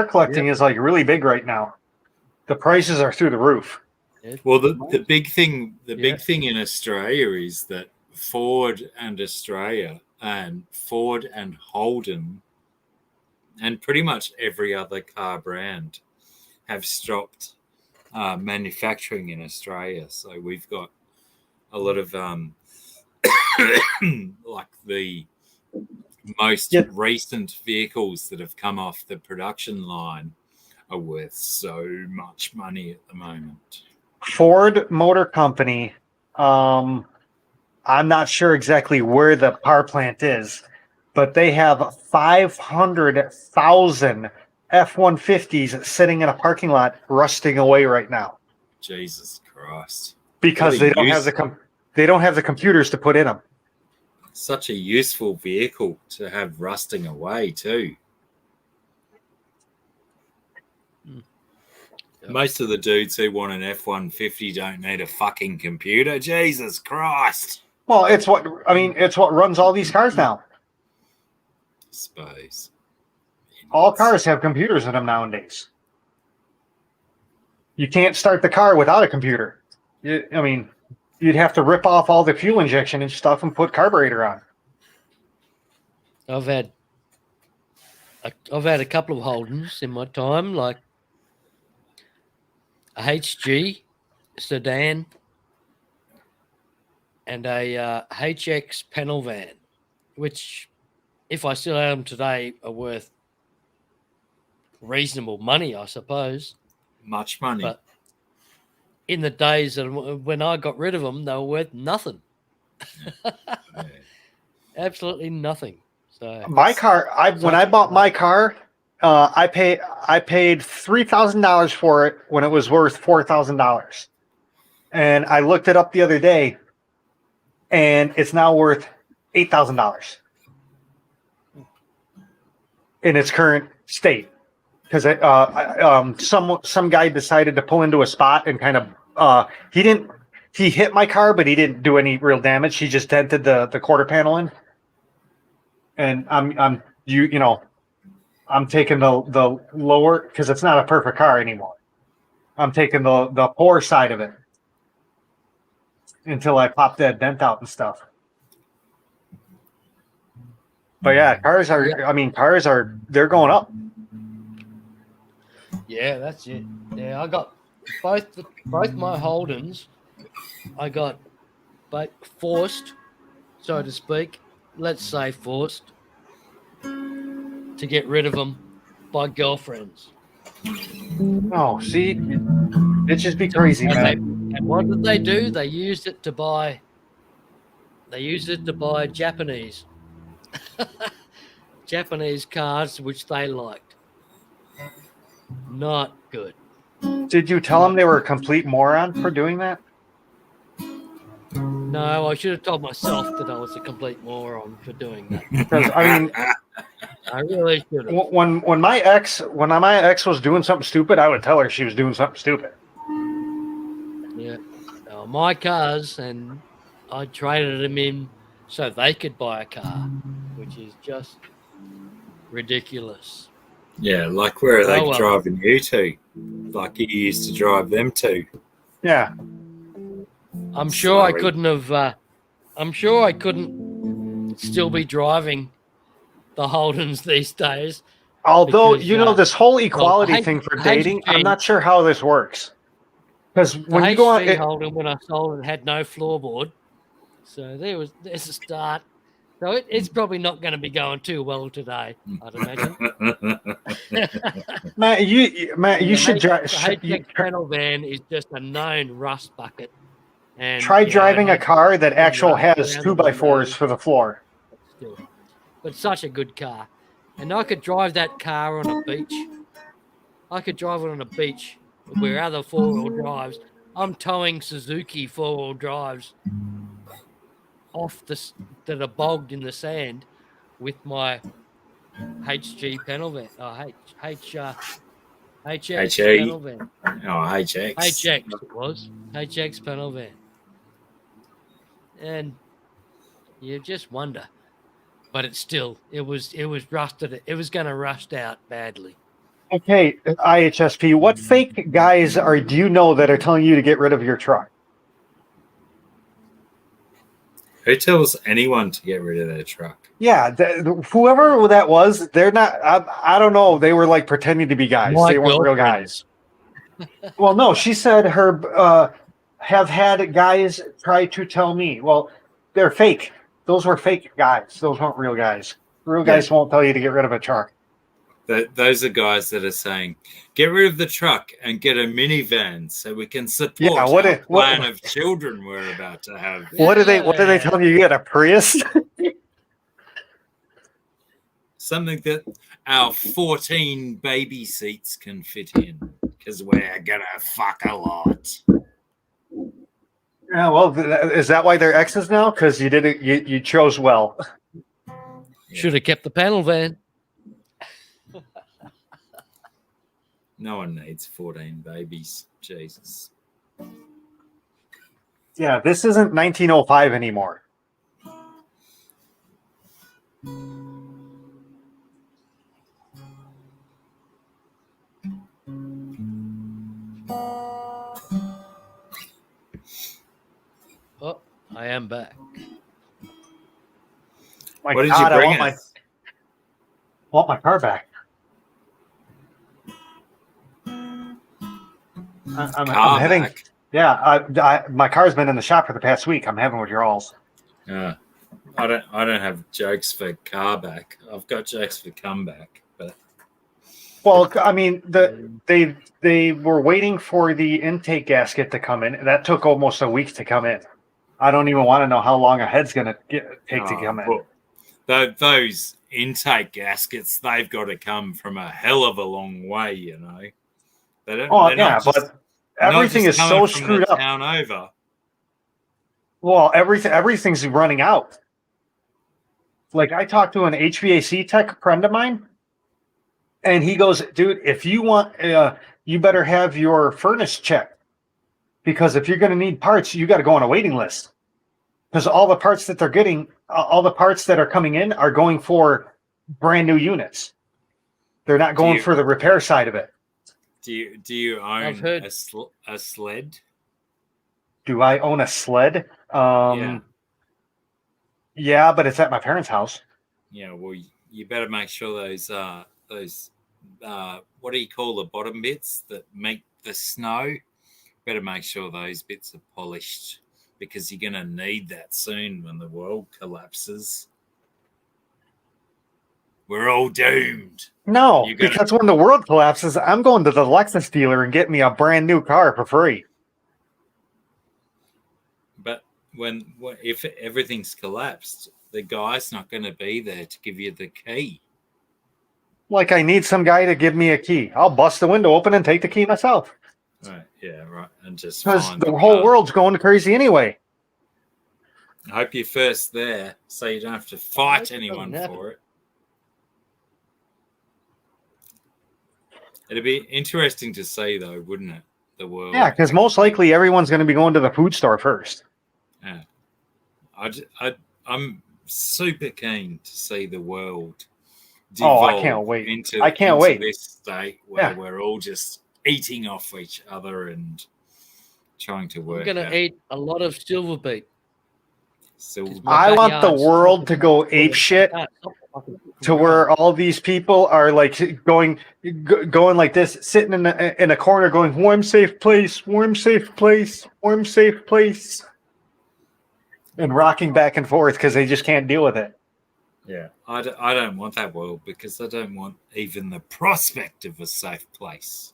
collecting is like really big right now. The prices are through the roof. Well, the big thing in Australia is that Ford and Australia and Ford and Holden and pretty much every other car brand have stopped manufacturing in Australia. So we've got a lot of like the most recent vehicles that have come off the production line are worth so much money at the moment. Ford Motor Company, I'm not sure exactly where the power plant is, but they have 500,000 F-150s sitting in a parking lot rusting away right now Jesus Christ. because they don't have the computers to put in them. Such a useful vehicle to have rusting away too. Most of the dudes who want an F-150 don't need a fucking computer. Jesus Christ. Well, it's what runs all these cars now. I suppose. All cars have computers in them nowadays. You can't start the car without a computer. You'd have to rip off all the fuel injection and stuff and put carburetor on. I've had a couple of Holdens in my time, like a HG sedan and a HX panel van, which, if I still had them today, are worth reasonable money, I suppose. Much money. But in the days when I got rid of them, they were worth nothing. Yeah. Absolutely nothing. So my car, when I bought my car, I paid $3,000 for it when it was worth $4,000, and I looked it up the other day, and it's now worth $8,000 in its current state because some guy decided to pull into a spot and kind of he hit my car, but he didn't do any real damage. He just dented the quarter panel in, and I'm taking the lower because it's not a perfect car anymore. I'm taking the poor side of it until I pop that dent out and stuff. But yeah, cars are they're going up. yeah, that's it. Yeah, I got both my Holdens. I got both forced, so to speak. Let's say forced to get rid of them by girlfriends. Oh, see, it just be crazy, man. And what did they do? They used it to buy Japanese cars, which they liked. Not good. Did you tell them they were a complete moron for doing that? No, I should have told myself that I was a complete moron for doing that. Because I really should have. when my ex was doing something stupid, I would tell her she was doing something stupid. Yeah, my cars, and I traded them in so they could buy a car, which is just ridiculous. Yeah, like where are they driving you to? Like you used to drive them to. Yeah. I'm sure I couldn't have. I'm sure I couldn't still be driving the Holdens these days. Although because, this whole equality thing for dating, I'm not sure how this works. Because when you go on, Holden, when I sold it, had no floorboard, so there's a start. So it's probably not going to be going too well today, I'd imagine. Matt, you should drive. The HX panel van is just a known rust bucket. And try driving a car that actually has 2x4s for the floor. But such a good car. And I could drive that car on a beach. I could drive it on a beach where other four-wheel drives. I'm towing Suzuki four-wheel drives off that are bogged in the sand with my HG panel van, HX HE. panel van. Oh, HX. HX it was. HX panel van. And you just wonder. But it was rusted. It was going to rust out badly. Okay, IHSP, what fake guys do you know that are telling you to get rid of your truck? Who tells anyone to get rid of their truck? Yeah, whoever that was, they're not. I don't know. They were like pretending to be guys. My They weren't real girlfriend. guys. Well, no, she said her have had guys try to tell me. Well, they're fake. Those were fake guys. Those weren't real guys. Real guys won't tell you to get rid of a truck. Those are guys that are saying, get rid of the truck and get a minivan so we can support our plan of children we're about to have. What do they tell you? You get a Prius? Something that our 14 baby seats can fit in because we're gonna fuck a lot. Yeah, well, is that why they're exes now? Because you did it. You chose well. Should have kept the panel van. No one needs 14 babies. Jesus. Yeah, this isn't 1905 anymore. Oh, I am back. My What did God, you bring I us? want my car back. I'm heading. Back. Yeah, my car's been in the shop for the past week. I'm having withdrawals. I don't have jokes for car back. I've got jokes for comeback, but Well, I mean, they were waiting for the intake gasket to come in. That took almost a week to come in. I don't even want to know how long a head's going to take to come in. Those intake gaskets, they've got to come from a hell of a long way, you know. But everything is so screwed up. Town over. Well, everything's running out. Like, I talked to an HVAC tech friend of mine, and he goes, dude, if you want, you better have your furnace checked, because if you're going to need parts, you got to go on a waiting list, because all the parts that they're getting, all the parts that are coming in are going for brand new units. They're not going for the repair side of it. Do you own a sled? Do I own a sled? Yeah, but it's at my parents' house. Yeah, well, you better make sure those what do you call the bottom bits that make the snow? Better make sure those bits are polished, because you're going to need that soon when the world collapses. We're all doomed. No, because when the world collapses, I'm going to the Lexus dealer and getting me a brand new car for free. But if everything's collapsed, the guy's not going to be there to give you the key. Like, I need some guy to give me a key. I'll bust the window open and take the key myself. Right, yeah, right. And just because the whole world's going crazy anyway. I hope you're first there, so you don't have to fight anyone for it. It'd be interesting to see, though, wouldn't it? The world. Yeah, because most likely everyone's going to be going to the food store first. Yeah, I'm super keen to see the world devolve I can't wait. into this state where we're all just eating off each other and trying to work. I'm going to eat a lot of silver beet. I want the world to go ape shit to where all these people are like going like this, sitting in a corner going, warm, safe place, warm, safe place, warm, safe place, and rocking back and forth because they just can't deal with it. Yeah, I don't want that world, because I don't want even the prospect of a safe place.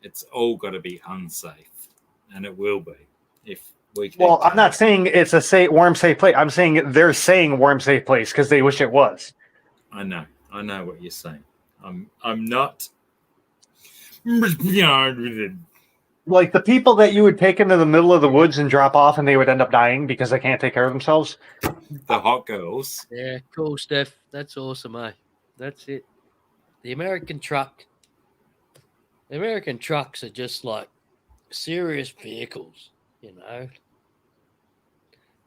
It's all got to be unsafe, and it will be if we can. Well, I'm not saying it's a warm, safe place. I'm saying they're saying warm, safe place because they wish it was. I know what you're saying. I'm not. Like the people that you would take into the middle of the woods and drop off, and they would end up dying because they can't take care of themselves. The hot girls. Yeah, cool, Steph. That's awesome, eh? That's it. The American truck The American trucks are just like serious vehicles, you know.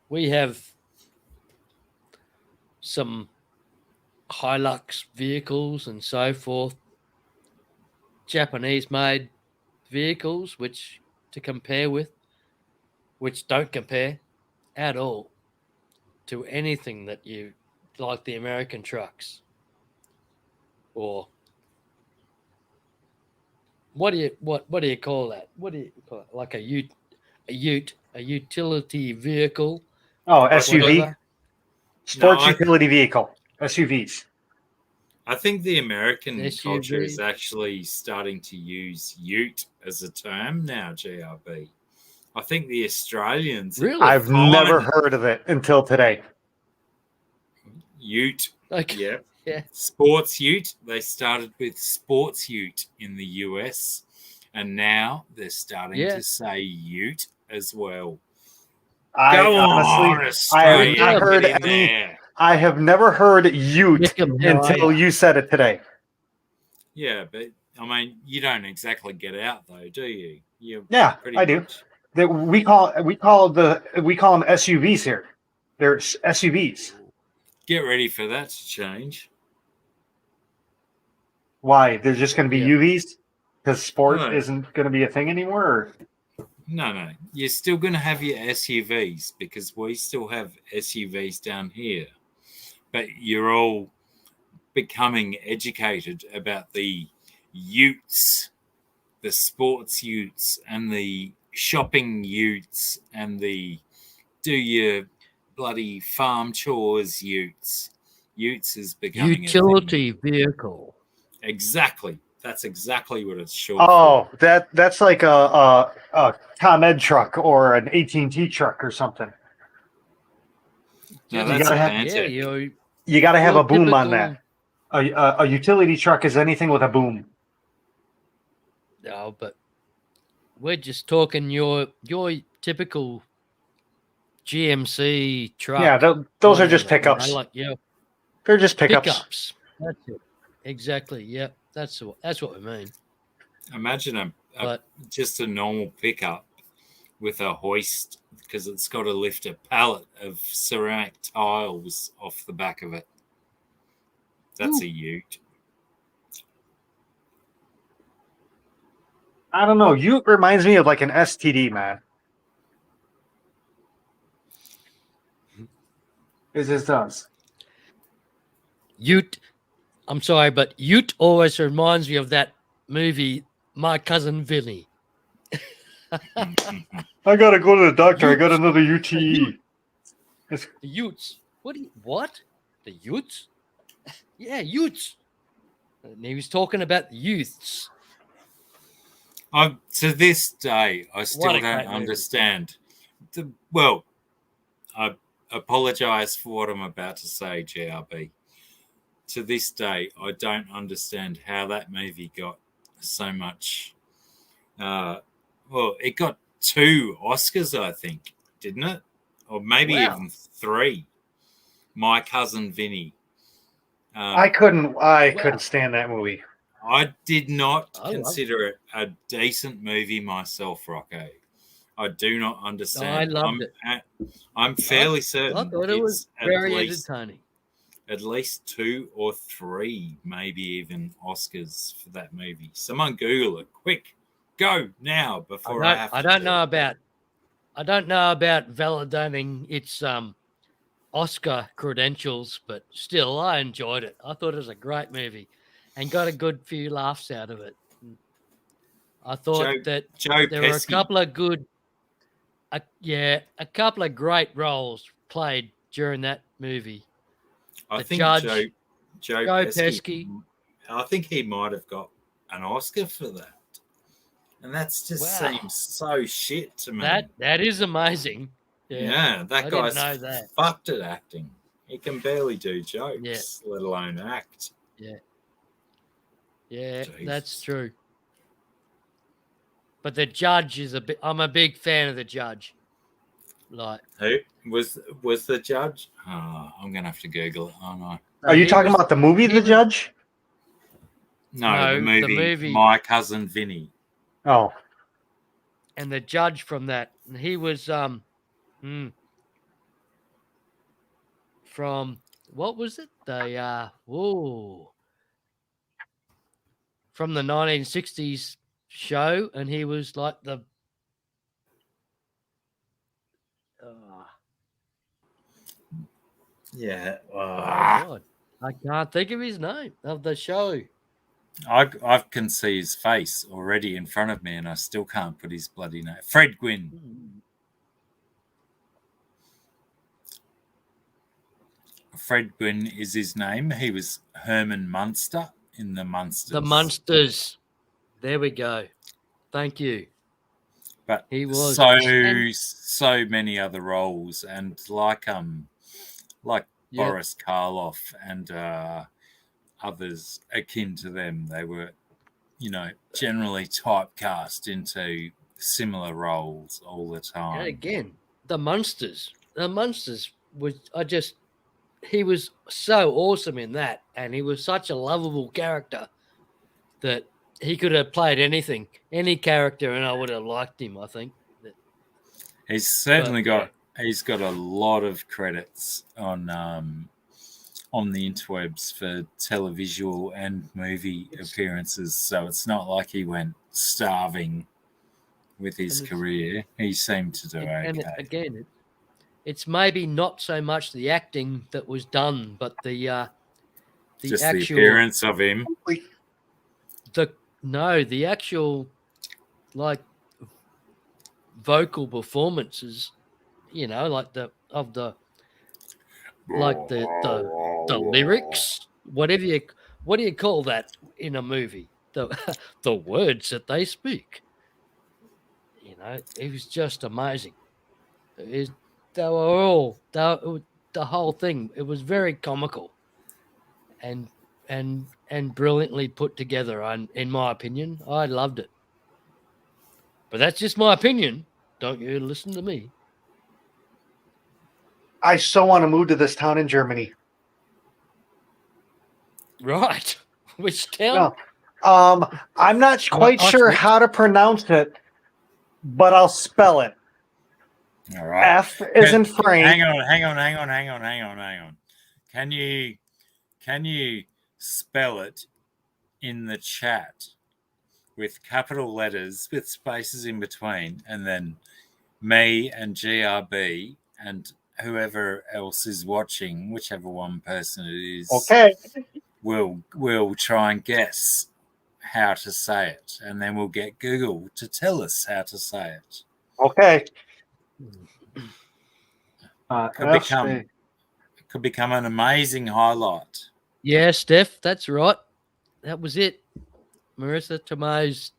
We have some Hilux vehicles and so forth, Japanese made vehicles which to compare with, which don't compare at all to anything that you like the American trucks. Or what do you call that? What do you call it? Like a utility vehicle, Oh, SUV, whatever. sports No, utility vehicle, SUVs. I think the American culture is SUV. actually starting to use ute as a term now, GRB. I think the Australians Really? I've never heard of it until today. ute. Okay. Yeah. Yeah. Sports ute. They started with sports ute in the US, and now they're starting Yeah. to say ute as well. I Go honestly, on, I have Australia, not heard get in any. there. I have never heard ute Nick 'em, how are until ya? you said it today. Yeah, but I mean, you don't exactly get out though, do you? You Yeah, pretty I do. much. That we call them SUVs here. They're SUVs. Get ready for that to change. Why? They're just going to be Yeah. UVs because sport No. isn't going to be a thing anymore. Or? No. You're still going to have your SUVs because we still have SUVs down here. But you're all becoming educated about the utes, the sports utes, and the shopping utes, and the do your bloody farm chores utes. Utes is becoming Utility a thing. vehicle. Exactly. That's exactly what it's short Oh, for. that's like a ComEd truck or an AT&T truck or something. No, Just that's gotta a have- Pantech. yeah, You got to have your a boom on typical- that. A utility truck is anything with a boom. No, but we're just talking your typical GMC truck. Yeah, those are just whatever, pickups. You know, like yeah, They're just pickups. pickups. That's it. Exactly. Yeah, that's what we mean. Imagine But just a normal pickup with a hoist because it's got to lift a pallet of ceramic tiles off the back of it. That's Ooh. a ute. I don't know. Ute reminds me of like an STD, man. It just does. Ute. I'm sorry, but Ute always reminds me of that movie, My Cousin Vinny. I gotta go to the doctor. I got Utes. another UTE. The Utes. What? The Utes? Yeah, Utes. And he was talking about the youths. To this day, I still What a don't great movie. understand. I apologize for what I'm about to say, GRB. To this day, I don't understand how that movie got so much. It got 2 Oscars, I think, didn't it? Or maybe Wow. even 3. My Cousin Vinny. I couldn't stand that movie. I did not I love consider it a decent movie myself, Rocco. I do not understand. loved it. I'm fairly I certain thought it was it's very entertaining. at least 2 or 3, maybe even Oscars for that movie. Someone Google it, quick, go now before I have to. I don't know about validating its Oscar credentials, but still, I enjoyed it. I thought it was a great movie, and got a good few laughs out of it. I thought that Joe there were a Pesci. couple of good, a couple of great roles played during that movie. I the think judge, Joe Pesci. I think he might have got an Oscar for that, and that's just Wow. seems so shit to me. That is amazing. Yeah, that I guy's didn't know that. fucked at acting. He can barely do jokes, Yeah. let alone act. Yeah, Jesus. that's true. But the judge is I'm a big fan of the judge. Like, Who was the judge? Oh, I'm gonna have to Google it. Oh no. Are you he talking was- about the movie he The was- Judge? No, the No, the movie, movie. My Cousin Vinny. Oh, And the judge from that, he was from what was it? From the 1960s show, and he was like the Yeah. God, I can't think of his name of the show. I can see his face already in front of me, and I still can't put his bloody name. Fred Gwynn. Fred Gwynn is his name. He was Herman Munster in the Munsters. The Munsters. There we go. Thank you. But he was so many other roles, and like Boris Karloff and others akin to them, they were, generally typecast into similar roles all the time. And again, the Munsters. The Munsters he was so awesome in that, and he was such a lovable character that he could have played anything, any character, and I would have liked him, I think. He's certainly got a lot of credits on the interwebs for televisual and movie appearances, so it's not like he went starving with his career. He seemed to do okay. And again, it's maybe not so much the acting that was done, but the appearance of him. The actual vocal performances, like the lyrics, what do you call that in a movie? The words that they speak. It was just amazing. The whole thing. It was very comical, and brilliantly put together. In my opinion, I loved it. But that's just my opinion. Don't you listen to me. I so want to move to this town in Germany. Right. Which town? No. I'm not quite sure how to pronounce it, but I'll spell it. All right. F is in Frank. Hang on. Can you spell it in the chat with capital letters with spaces in between, and then me and GRB and whoever else is watching, whichever one person it is, okay, we'll try and guess how to say it, and then we'll get Google to tell us how to say it. Okay. Could become an amazing highlight. Yeah, Steph, that's right. That was it. Marissa Tomei's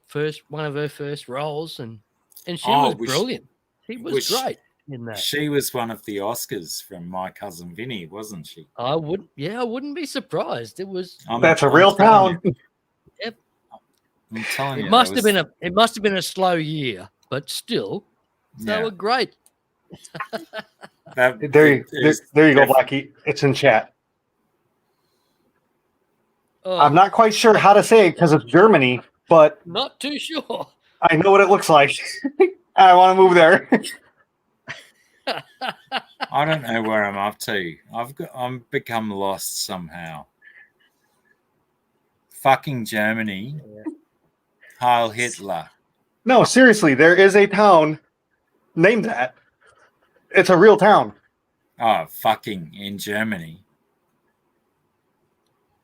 one of her first roles, and she was brilliant. She was great in that. She was one of the Oscars from My Cousin Vinny, wasn't she? I wouldn't be surprised. It was. That's a real town. Yep. I'm telling you, it must have been a slow year, but still, they were great. There you go, Blackie. It's in chat. I'm not quite sure how to say it because it's Germany, but not too sure. I know what it looks like. I want to move there. I don't know where I'm up to. I'm become lost somehow. Fucking Germany. Heil Hitler. No, seriously, there is a town named that. It's a real town. Oh, fucking in Germany.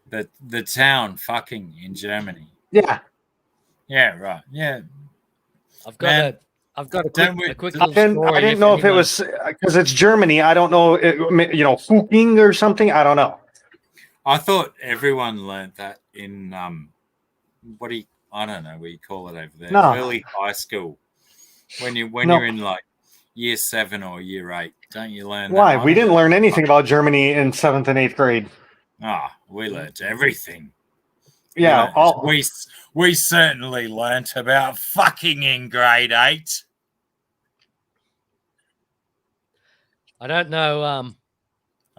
The town fucking in Germany. Yeah. Yeah, right. Yeah. I've got a quick little story. I didn't know if it was because it's Germany. I don't know, Fuking or something. I don't know. I thought everyone learned that in I don't know what you call it over there. No. Early high school. When you're in like year 7 or year 8, don't you learn that? Why? We didn't learn anything about Germany in 7th and 8th grade. We learned everything. Yeah, we certainly learnt about fucking in grade 8. I don't know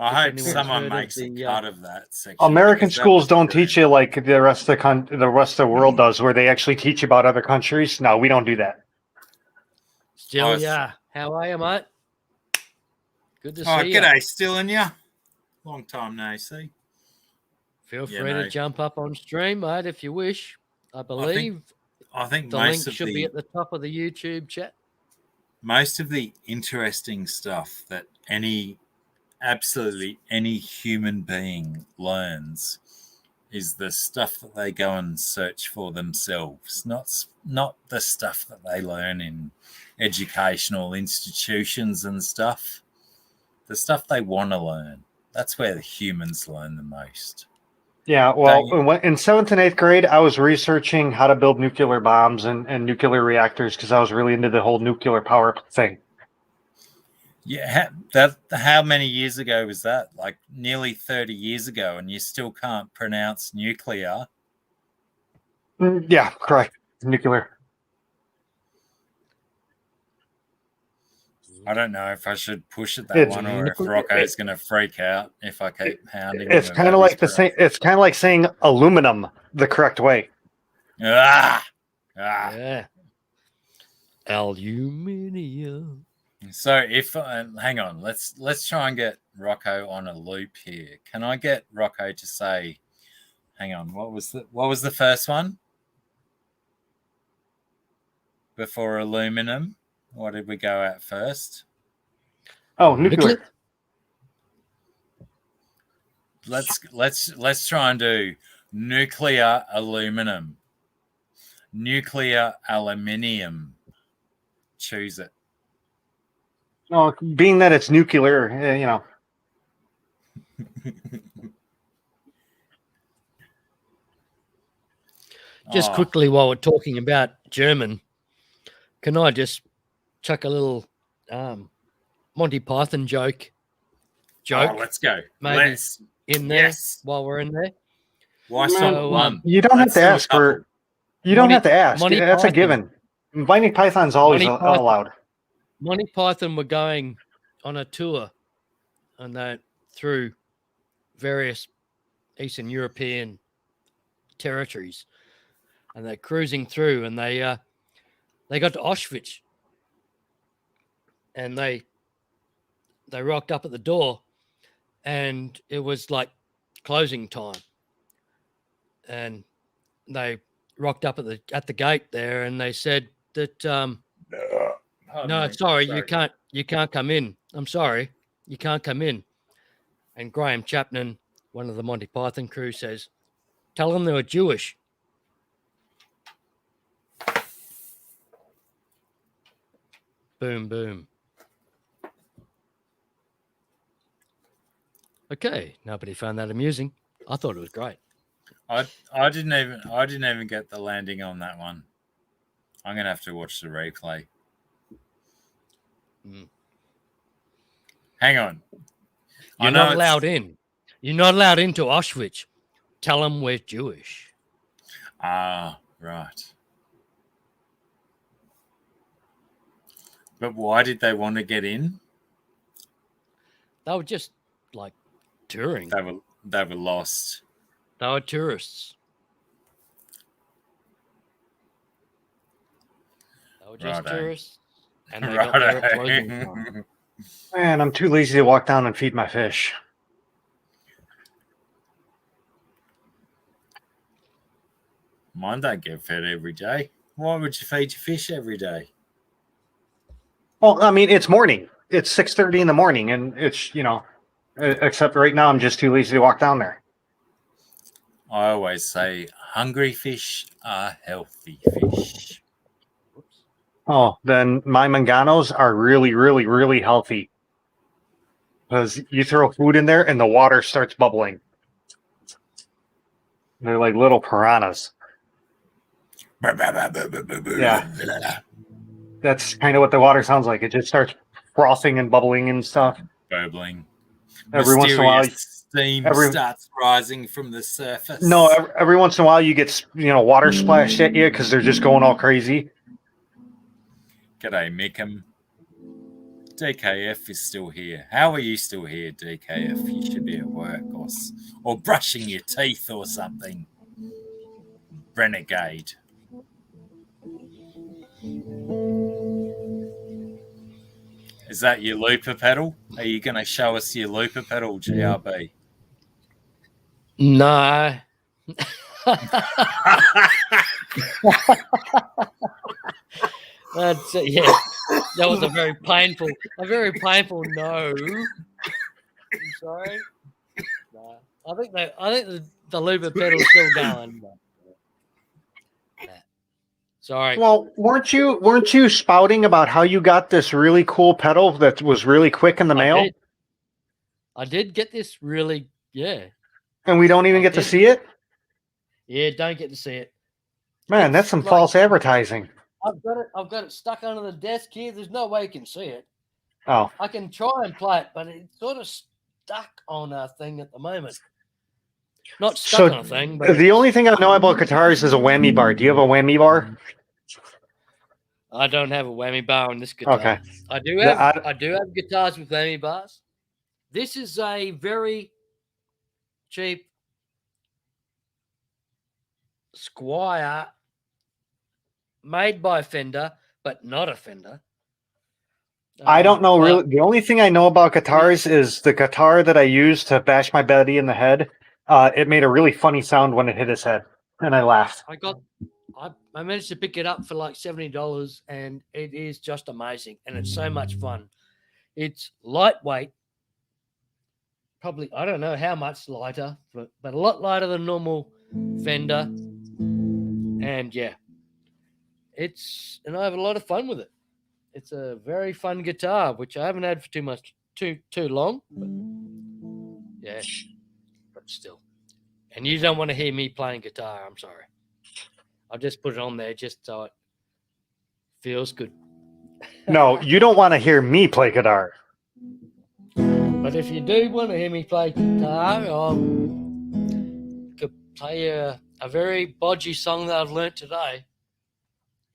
I If hope anyone's someone heard of makes a the, cut of that section. American because that schools was don't brilliant. teach you like the rest of the rest of the world does, where they actually teach you about other countries. No, we don't do that. Still, Oh, yeah. How are you, mate? Good to Oh, see you. g'day, still in ya? Long time no see. Feel Yeah, free no. to jump up on stream, mate, if you wish. I believe I think the most link of should be the at the top of the YouTube chat. most of the interesting stuff that absolutely any human being learns is the stuff that they go and search for themselves, not the stuff that they learn in educational institutions and stuff. The stuff they want to learn. That's where the humans learn the most. Yeah, well, in 7th and 8th grade, I was researching how to build nuclear bombs and nuclear reactors because I was really into the whole nuclear power thing. Yeah, how many years ago was that? Like nearly 30 years ago, and you still can't pronounce nuclear. Yeah, correct. Nuclear. I don't know if I should push it that one or if Rocco's going to freak out if I keep hounding him. It's kind of like it's kind of like saying aluminum the correct way. Yeah. Aluminium. So if hang on, let's try and get Rocco on a loop here. Can I get Rocco to say, hang on, what was the first one before aluminum? What did we go at first? Oh, nuclear. Let's try and do nuclear aluminum. Nuclear aluminium. Choose it. No, being that it's nuclear, you know. Just quickly, while we're talking about German, can I just chuck a little Monty Python joke? Let's go. Maybe in there while we're in there. Why so one? You don't have to ask for. You don't have to ask. That's a given. Monty Python's always allowed. Monty Python were going on a tour, and they through various Eastern European territories, and they're cruising through, and they got to Auschwitz, and they rocked up at the door, and it was like closing time, and they rocked up at the gate there, and they said that no, sorry, you can't come in. I'm sorry, you can't come in. And Graham Chapman, one of the Monty Python crew, says, "Tell them they were Jewish." Boom, boom. Okay, nobody found that amusing. I thought it was great. I didn't even get the landing on that one. I'm gonna have to watch the replay. Hang on. You're not allowed in. You're not allowed into Auschwitz. Tell them we're Jewish. Ah, right. But why did they want to get in? They were just like touring. They were lost. They were tourists. They were just tourists. And they got there at closing time. Man, I'm too lazy to walk down and feed my fish. Mine don't get fed every day. Why would you feed your fish every day? Well, I mean, it's morning. It's 6:30 in the morning, and it's, you know, except right now I'm just too lazy to walk down there. I always say hungry fish are healthy fish. Oh, then my manganos are really, really, really healthy. Because you throw food in there and the water starts bubbling. They're like little piranhas. Yeah. That's kind of what the water sounds like. It just starts frothing and bubbling and stuff. Bubbling. Every once in a while, steam starts rising from the surface. No, every once in a while you get, you know, water splashed at you because they're just going all crazy. G'day, Mickham. DKF is still here. How are you still here, DKF? You should be at work or brushing your teeth or something. Renegade. Is that your looper pedal? Are you going to show us your looper pedal, GRB? No. That's yeah. That was a very painful no. I'm sorry. No. I think the looper pedal's still going. Nah. Sorry. Well, weren't you spouting about how you got this really cool pedal that was really quick in the mail? I did get this really, yeah. And we don't even get to see it? Yeah, don't get to see it. Man, that's some false advertising. I've got it stuck under the desk here. There's no way you can see it. Oh. I can try and play it, but it's sort of stuck on a thing at the moment. Not stuck on a thing, but the only thing I know about guitars is a whammy bar. Do you have a whammy bar? I don't have a whammy bar on this guitar. Okay. I do have guitars with whammy bars. This is a very cheap Squire made by Fender, but not a Fender. I don't know really. The only thing I know about guitars is the guitar that I used to bash my buddy in the head. It made a really funny sound when it hit his head, and I laughed. I managed to pick it up for like $70, and it is just amazing, and it's so much fun. It's lightweight, probably I don't know how much lighter, but a lot lighter than normal Fender, and yeah, and I have a lot of fun with it. It's a very fun guitar, which I haven't had for too long, but yeah, but still. And you don't want to hear me playing guitar. I'm sorry. I'll just put it on there just so it feels good. No, you don't want to hear me play guitar. But if you do want to hear me play guitar, I could play a very bodgy song that I've learnt today,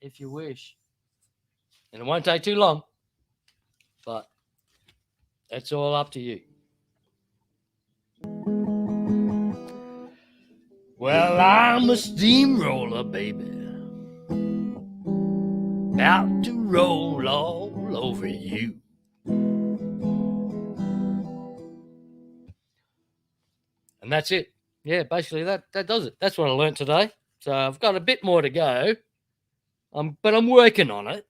if you wish. And it won't take too long, but it's all up to you. Well, I'm a steamroller, baby, about to roll all over you. And that's it. Yeah, basically that does it. That's what I learned today. So I've got a bit more to go. But I'm working on it,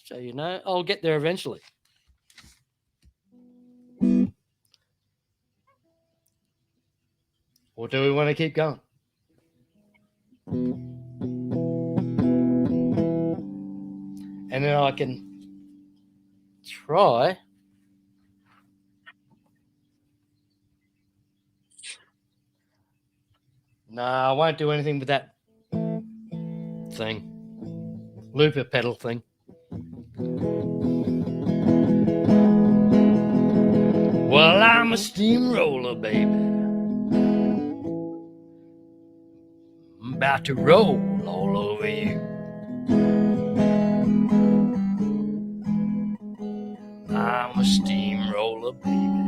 so I'll get there eventually. Or do we want to keep going? And then I can try. No, I won't do anything with that thing. Looper pedal thing. Well, I'm a steamroller, baby. I'm about to roll all over you. I'm a steamroller, baby.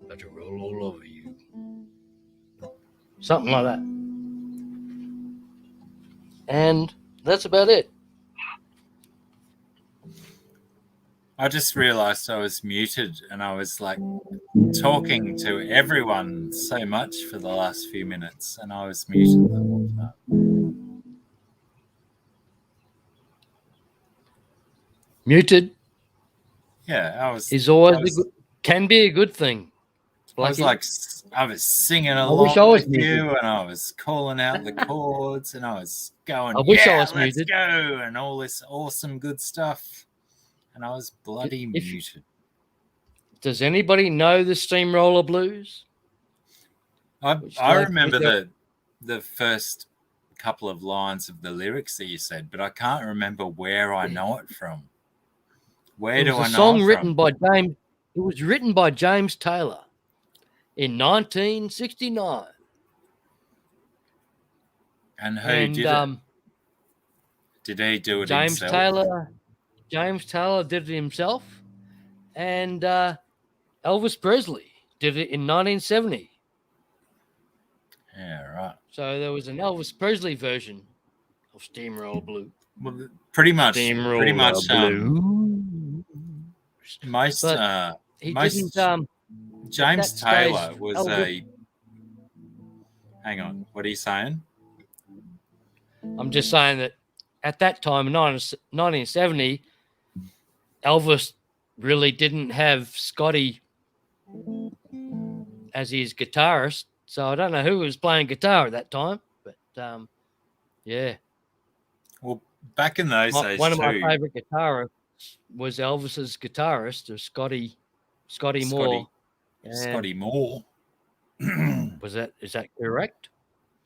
About to roll all over you. Something like that. And that's about it. I just realized I was muted and I was like talking to everyone so much for the last few minutes and I was muted the whole time. Muted? Yeah, can be a good thing. I was singing along with you and I was calling out the chords and I was going, I was muted. Let's go, and all this awesome good stuff. And I was bloody muted. Does anybody know the Steamroller Blues? I remember the first couple of lines of the lyrics that you said, but I can't remember where I know it from. Where do I know it from? It was a song written by James. It was written by James Taylor in 1969. And who did it? Did he do it James himself? Taylor. James Taylor did it himself, and Elvis Presley did it in 1970. Yeah, right. So there was an Elvis Presley version of Steamroller Blue. Well, pretty much. Blue. Most But he most didn't. James that Taylor stage, was Elvis- Hang on, what are you saying? I'm just saying that at that time, in 1970, Elvis really didn't have Scotty as his guitarist. So I don't know who was playing guitar at that time, but yeah. Well, back in those days, One of my too, favorite guitarists was Elvis's guitarist, or Scotty Moore. Scotty Moore. Is that correct?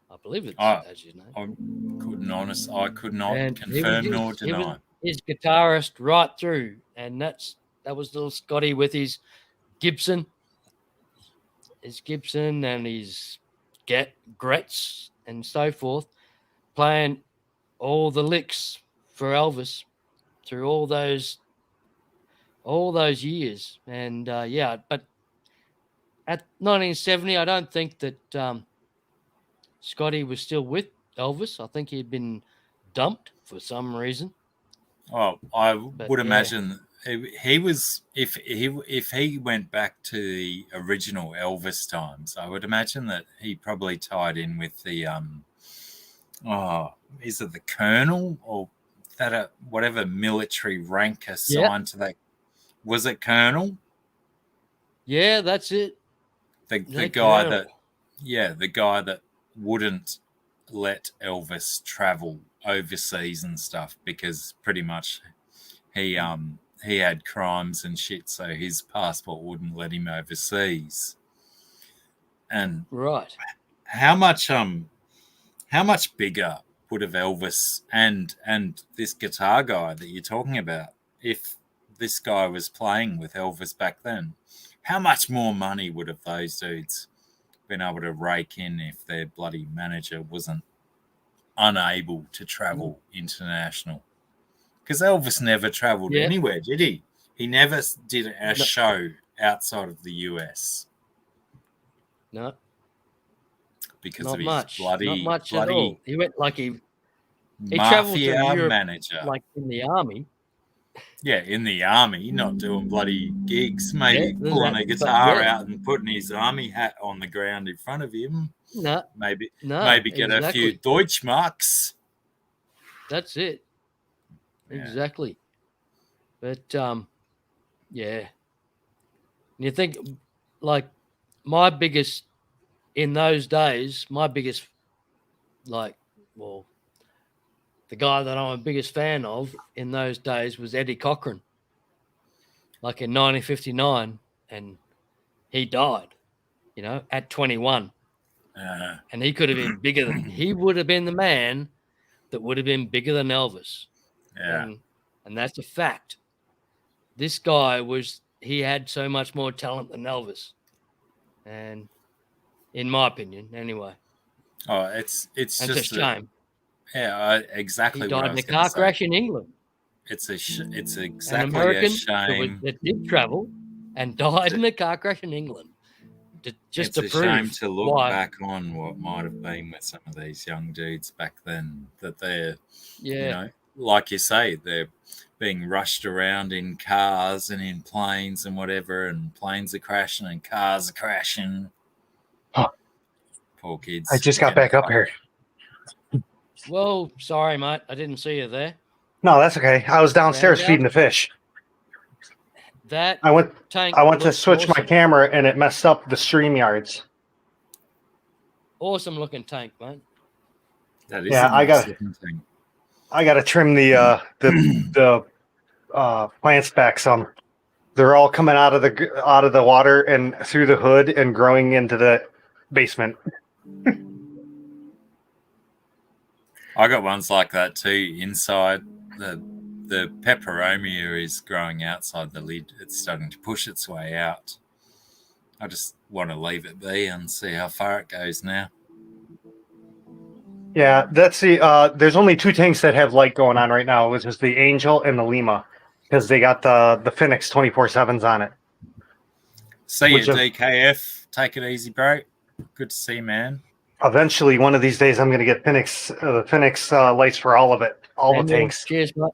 I believe it's as his name. I could not And confirm nor he was deny. his guitarist right through, and that was little Scotty with his Gibson, and his Gretz and so forth, playing all the licks for Elvis through all those years. And but at 1970, I don't think that Scotty was still with Elvis. I think he'd been dumped for some reason. Oh, I would imagine he was, if he went back to the original Elvis times, I would imagine that he probably tied in with the is it the colonel or that whatever military rank assigned to that? Was it colonel? Yeah, that's it. The guy colonel. The guy that wouldn't let Elvis travel overseas and stuff because pretty much he had crimes and shit, so his passport wouldn't let him overseas. And right, how much bigger would have Elvis and this guitar guy that you're talking about, if this guy was playing with Elvis back then, how much more money would have those dudes been able to rake in if their bloody manager wasn't unable to travel international? Because Elvis never traveled anywhere, did he? He never did a show outside of the US. No. Because not of his much. bloody, not much bloody at all. He went like he traveled to Europe, manager, like in the army. Yeah, in the army, not doing bloody gigs, maybe pulling a guitar out and putting his army hat on the ground in front of him. No, maybe get a few Deutschmarks. That's it. Yeah. Exactly. But yeah. And you think, like, in those days, the guy that I'm a biggest fan of in those days was Eddie Cochran, like in 1959, and he died, at 21. And he could have been bigger he would have been the man that would have been bigger than Elvis. Yeah. And that's a fact. This guy he had so much more talent than Elvis. And in my opinion, anyway. Oh, it's just a shame. Exactly. He died in a car crash in England. It's exactly an American a shame that did travel and died in a car crash in England. It's a shame to look back on what might have been with some of these young dudes back then. That they're, like you say, they're being rushed around in cars and in planes and whatever, and planes are crashing and cars are crashing. Huh. Poor kids. I just got back up here. Well, sorry, mate. I didn't see you there. No, that's okay. I was downstairs feeding the fish. I went to switch my camera and it messed up the StreamYards. Awesome looking tank, mate. That is I got to trim the plants back some. They're all coming out of the water and through the hood and growing into the basement. I got ones like that too inside. The peperomia is growing outside the lid. It's starting to push its way out. I just want to leave it be and see how far it goes now. Yeah, that's there's only two tanks that have light going on right now, which is the Angel and the Lima. because they got the Phoenix 24/7s on it. See you, Which of- DKF. Take it easy, bro. Good to see you, man. Eventually, one of these days, I'm going to get the Phoenix lights for all of it, all the Daniel, tanks. cheers, mate.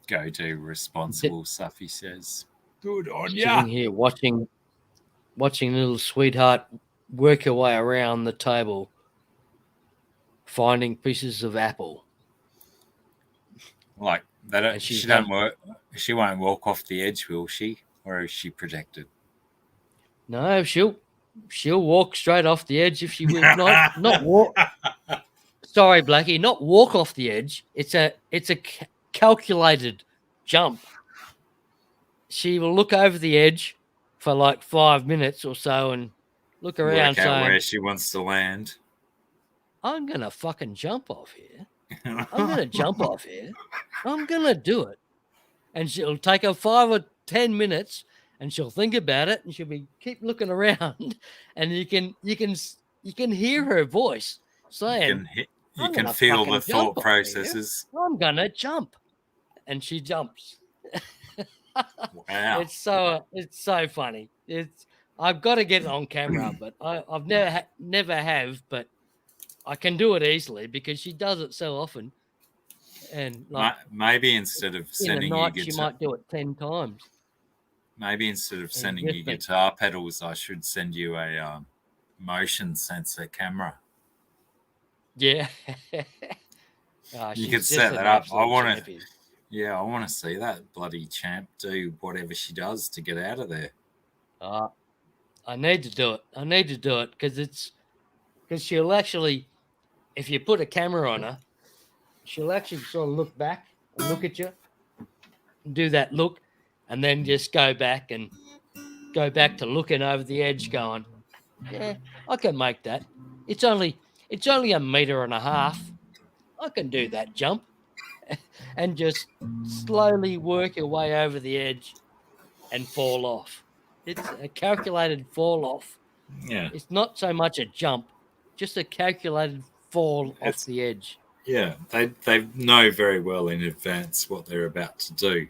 Go do responsible stuff, he says. Good on ya. Sitting here watching little sweetheart work her way around the table, finding pieces of apple. Like that, And she's she don't work. She won't walk off the edge, will she? Or is she protected? No, she'll walk straight off the edge if she will. Not walk. Sorry, Blackie, not walk off the edge. It's a calculated jump. She will look over the edge for like 5 minutes or so and look around Work out saying, where she wants to land. I'm going to fucking jump off here. I'm going to jump off here. I'm going to do it. And she'll take her 5 or 10 minutes and she'll think about it and she'll keep looking around and you can hear her voice saying, You can feel the thought processes. I'm going to jump. And she jumps. Wow. It's so funny. I've got to get it on camera, but I've never have, but I can do it easily because she does it so often. And like maybe instead of in a sending night, you she might do it 10 times. maybe instead of sending you guitar pedals, I should send you a motion sensor camera. Yeah. You could set that up. I want to see that bloody champ do whatever she does to get out of there. I need to do it because she'll actually, if you put a camera on her, she'll actually sort of look back and look at you and do that look and then just go back to looking over the edge going, yeah, I can make that. It's only 1.5 meters. I can do that jump. And just slowly work your way over the edge and fall off. It's a calculated fall off. Yeah. It's not so much a jump, just a calculated fall off the edge. Yeah, they know very well in advance what they're about to do.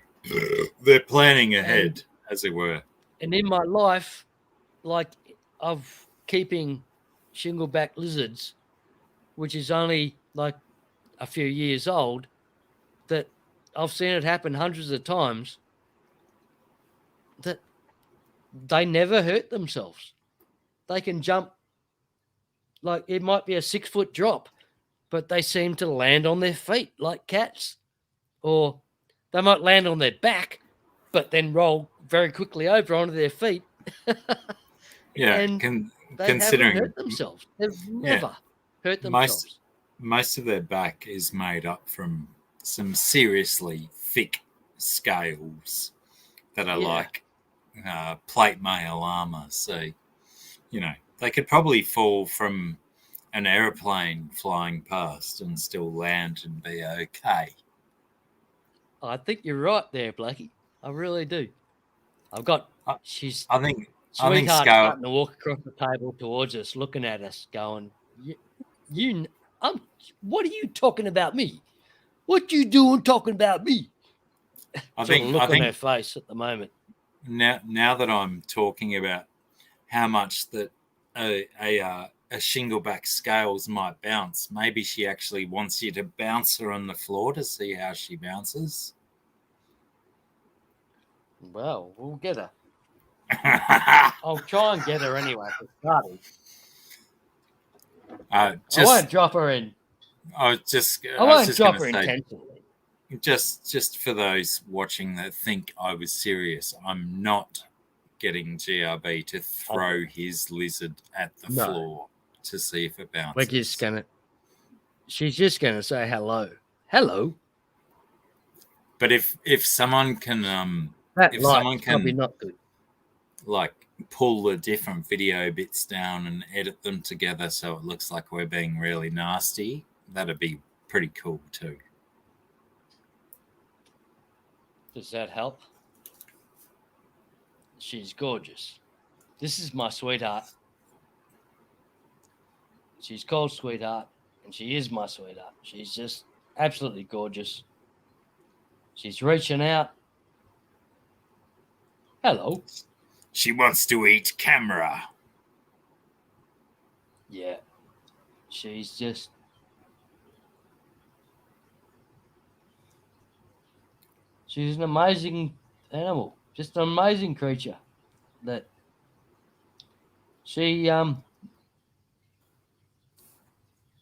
They're planning ahead, as it were. And in my life, like of keeping shingleback lizards, which is only like a few years old, that I've seen it happen hundreds of times, that they never hurt themselves. They can jump, like it might be a 6-foot drop, but they seem to land on their feet like cats. Or they might land on their back, but then roll very quickly over onto their feet. Yeah, and they considering haven't hurt themselves. They've never hurt themselves. Most of their back is made up from some seriously thick scales that are like plate mail armor. So, they could probably fall from an airplane flying past and still land and be okay. I think you're right there, Blackie. I really do. I think sweetheart starting to walk across the table towards us, looking at us, going, what are you talking about me? What you doing talking about me? I think on her face at the moment. Now that I'm talking about how much that a shingleback scales might bounce, maybe she actually wants you to bounce her on the floor to see how she bounces. Well, we'll get her. I'll try and get her anyway for starting. I won't drop her in. I won't drop her intentionally. Just for those watching that think I was serious, I'm not getting GRB to throw his lizard at the floor to see if it bounces. She's just gonna say hello. Hello. But if someone can probably not good. Like pull the different video bits down and edit them together so it looks like we're being really nasty, that'd be pretty cool too. Does that help? She's gorgeous. This is my sweetheart. She's called Sweetheart, and she is my sweetheart. She's just absolutely gorgeous. She's reaching out. Hello. She wants to eat camera. Yeah. She's just... She's an amazing animal. Just an amazing creature. That she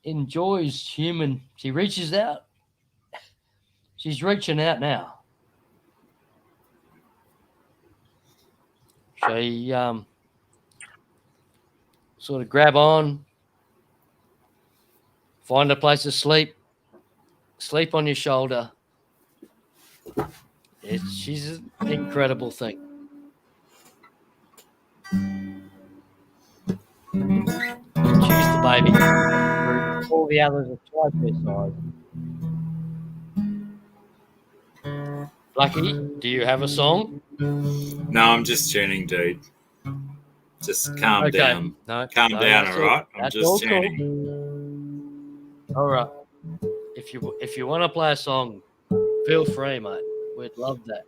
enjoys human... She reaches out. She's reaching out now. She sort of grab on, find a place to sleep on your shoulder. She's an incredible thing. She's the baby. All the others are twice their size. Lucky, do you have a song? No, I'm just tuning, dude. Just calm down. No, Calm down, all right? I'm That's just all tuning. cool. All right. If you want to play a song, feel free, mate. We'd love that.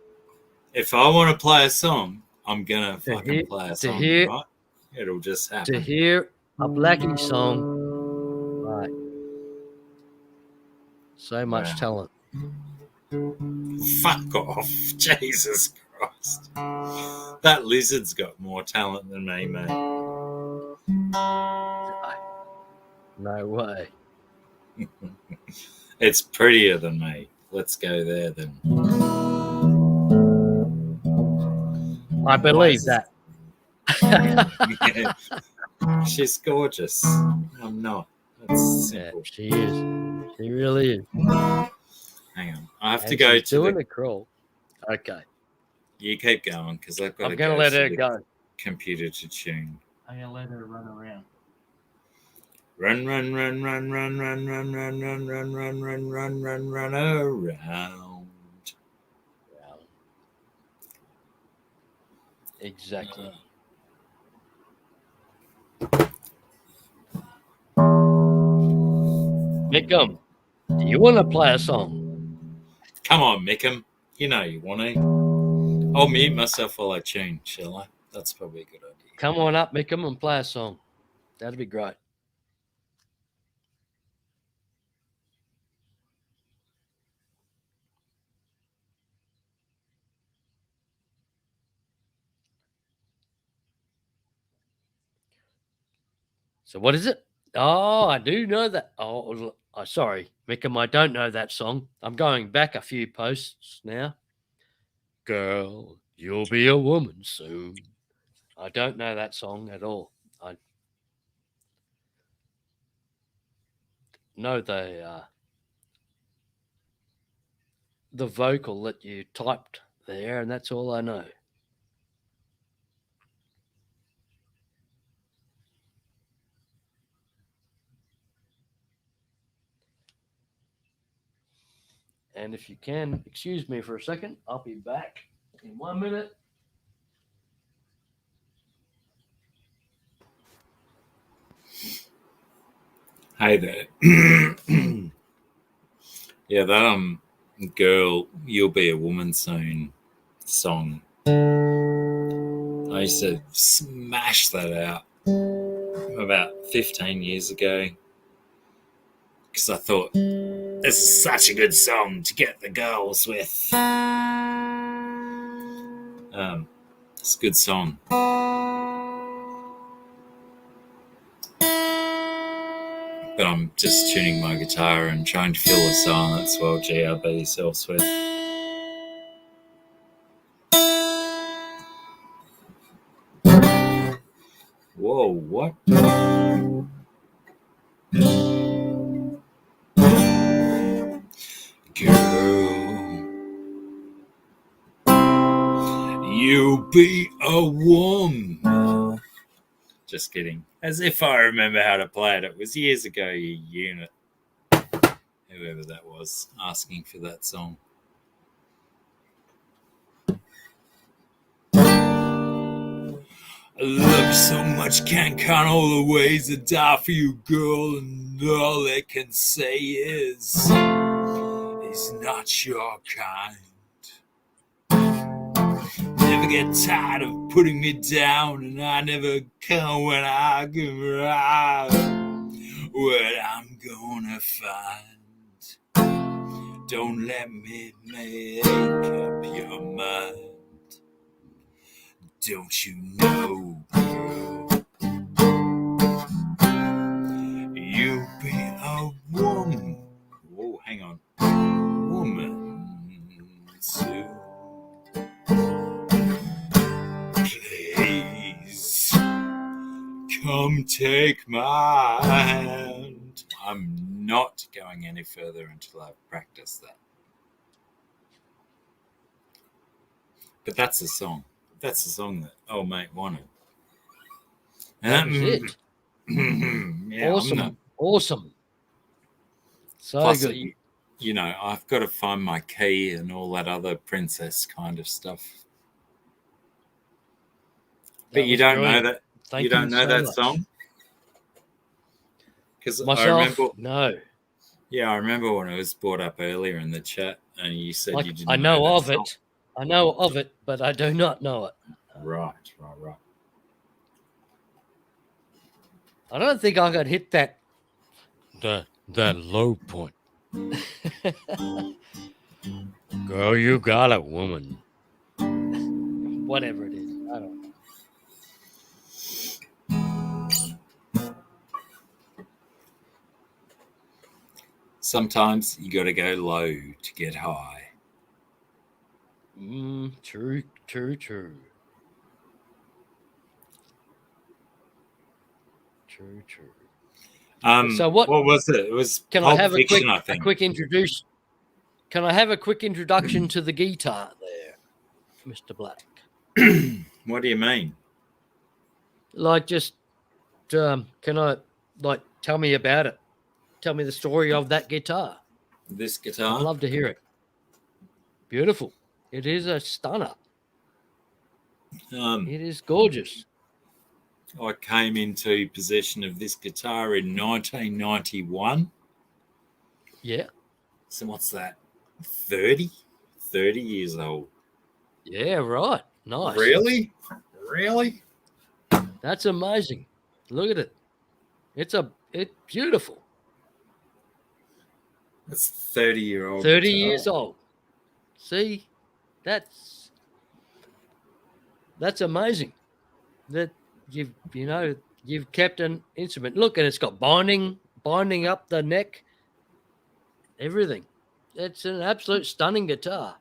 If I want to play a song, I'm gonna To fucking hear- play a to song, hear- right? It'll just To happen. hear a Blackie song, right? So much Wow. talent. Fuck off. Jesus Christ. That lizard's got more talent than me, mate. No way. It's prettier than me. Let's go there then. I believe that. Yeah. She's gorgeous. I'm not. That's Yeah, simple. she is. She really is. Hang on. I have to And go she's to doing the... the crawl. Okay. You keep going, because I've got I'm to going to go let to her the go. computer to tune. I'm going to let her run around. Run, run, run, run, run, run, run, run, run, run, run, run, run, run, run around. Exactly. Mickham, do you want to play a song? Come on, Mickham. You know you want to. I'll mute myself while I tune, shall I? That's probably a good idea. Come on up, Mickham, and play a song. That'd be great. So what is it? Oh, I do know that. Oh, sorry, Mickham, I don't know that song. I'm going back a few posts now. Girl, you'll be a woman soon. I don't know that song at all. I know the vocal that you typed there, and that's all I know. And if you can excuse me for a second, I'll be back in 1 minute. Hey there. Yeah, that Girl, You'll Be a Woman Soon song. I used to smash that out about 15 years ago because I thought this is such a good song to get the girls with. It's a good song. But I'm just tuning my guitar and trying to fill the silence while GRB self-sweat. Whoa, what? Girl, you be a woman. Just kidding. As if I remember how to play it. It was years ago, you unit. Whoever that was asking for that song. I love you so much, can't count all the ways to die for you, girl, and all they can say is he's not your kind. Never get tired of putting me down, and I never come when I can ride what I'm gonna find. Don't let me make up your mind. Don't you know, girl, you be a woman. Whoa, hang on. Woman too. Please come take my hand. I'm not going any further until I've practiced that. But that's the song. That's the song that old mate wanted. That was it. Yeah, Awesome. Awesome. So plus, good. you know, I've got to find my key and all that other princess kind of stuff. But you don't know that. Thank you don't know so that much. song? Because I Myself, remember. no. Yeah, I remember when it was brought up earlier in the chat, and you said Like, you didn't. I know that of song. it. I know of it, but I do not know it. Right. I don't think I could hit that low point. Girl, you got it, woman. Whatever it is. I don't know. Sometimes you got to go low to get high. True. True. So what was it? It was can Pulp I have Fiction, I a think. quick introduce? Can I have a quick introduction to the guitar there, Mr. Black? What do you mean? Like, just can I tell me about it? Tell me the story of that guitar. This I'd guitar? love to hear it. Beautiful. It is a stunner. It is gorgeous. I came into possession of this guitar in 1991. Yeah. So what's that? 30 years old. Yeah, right. Nice. Really? That's amazing. Look at it. It's beautiful. That's 30-year-old 30 guitar. years old. See? That's amazing. That you've kept an instrument. Look, and it's got binding up the neck. Everything. It's an absolute stunning guitar.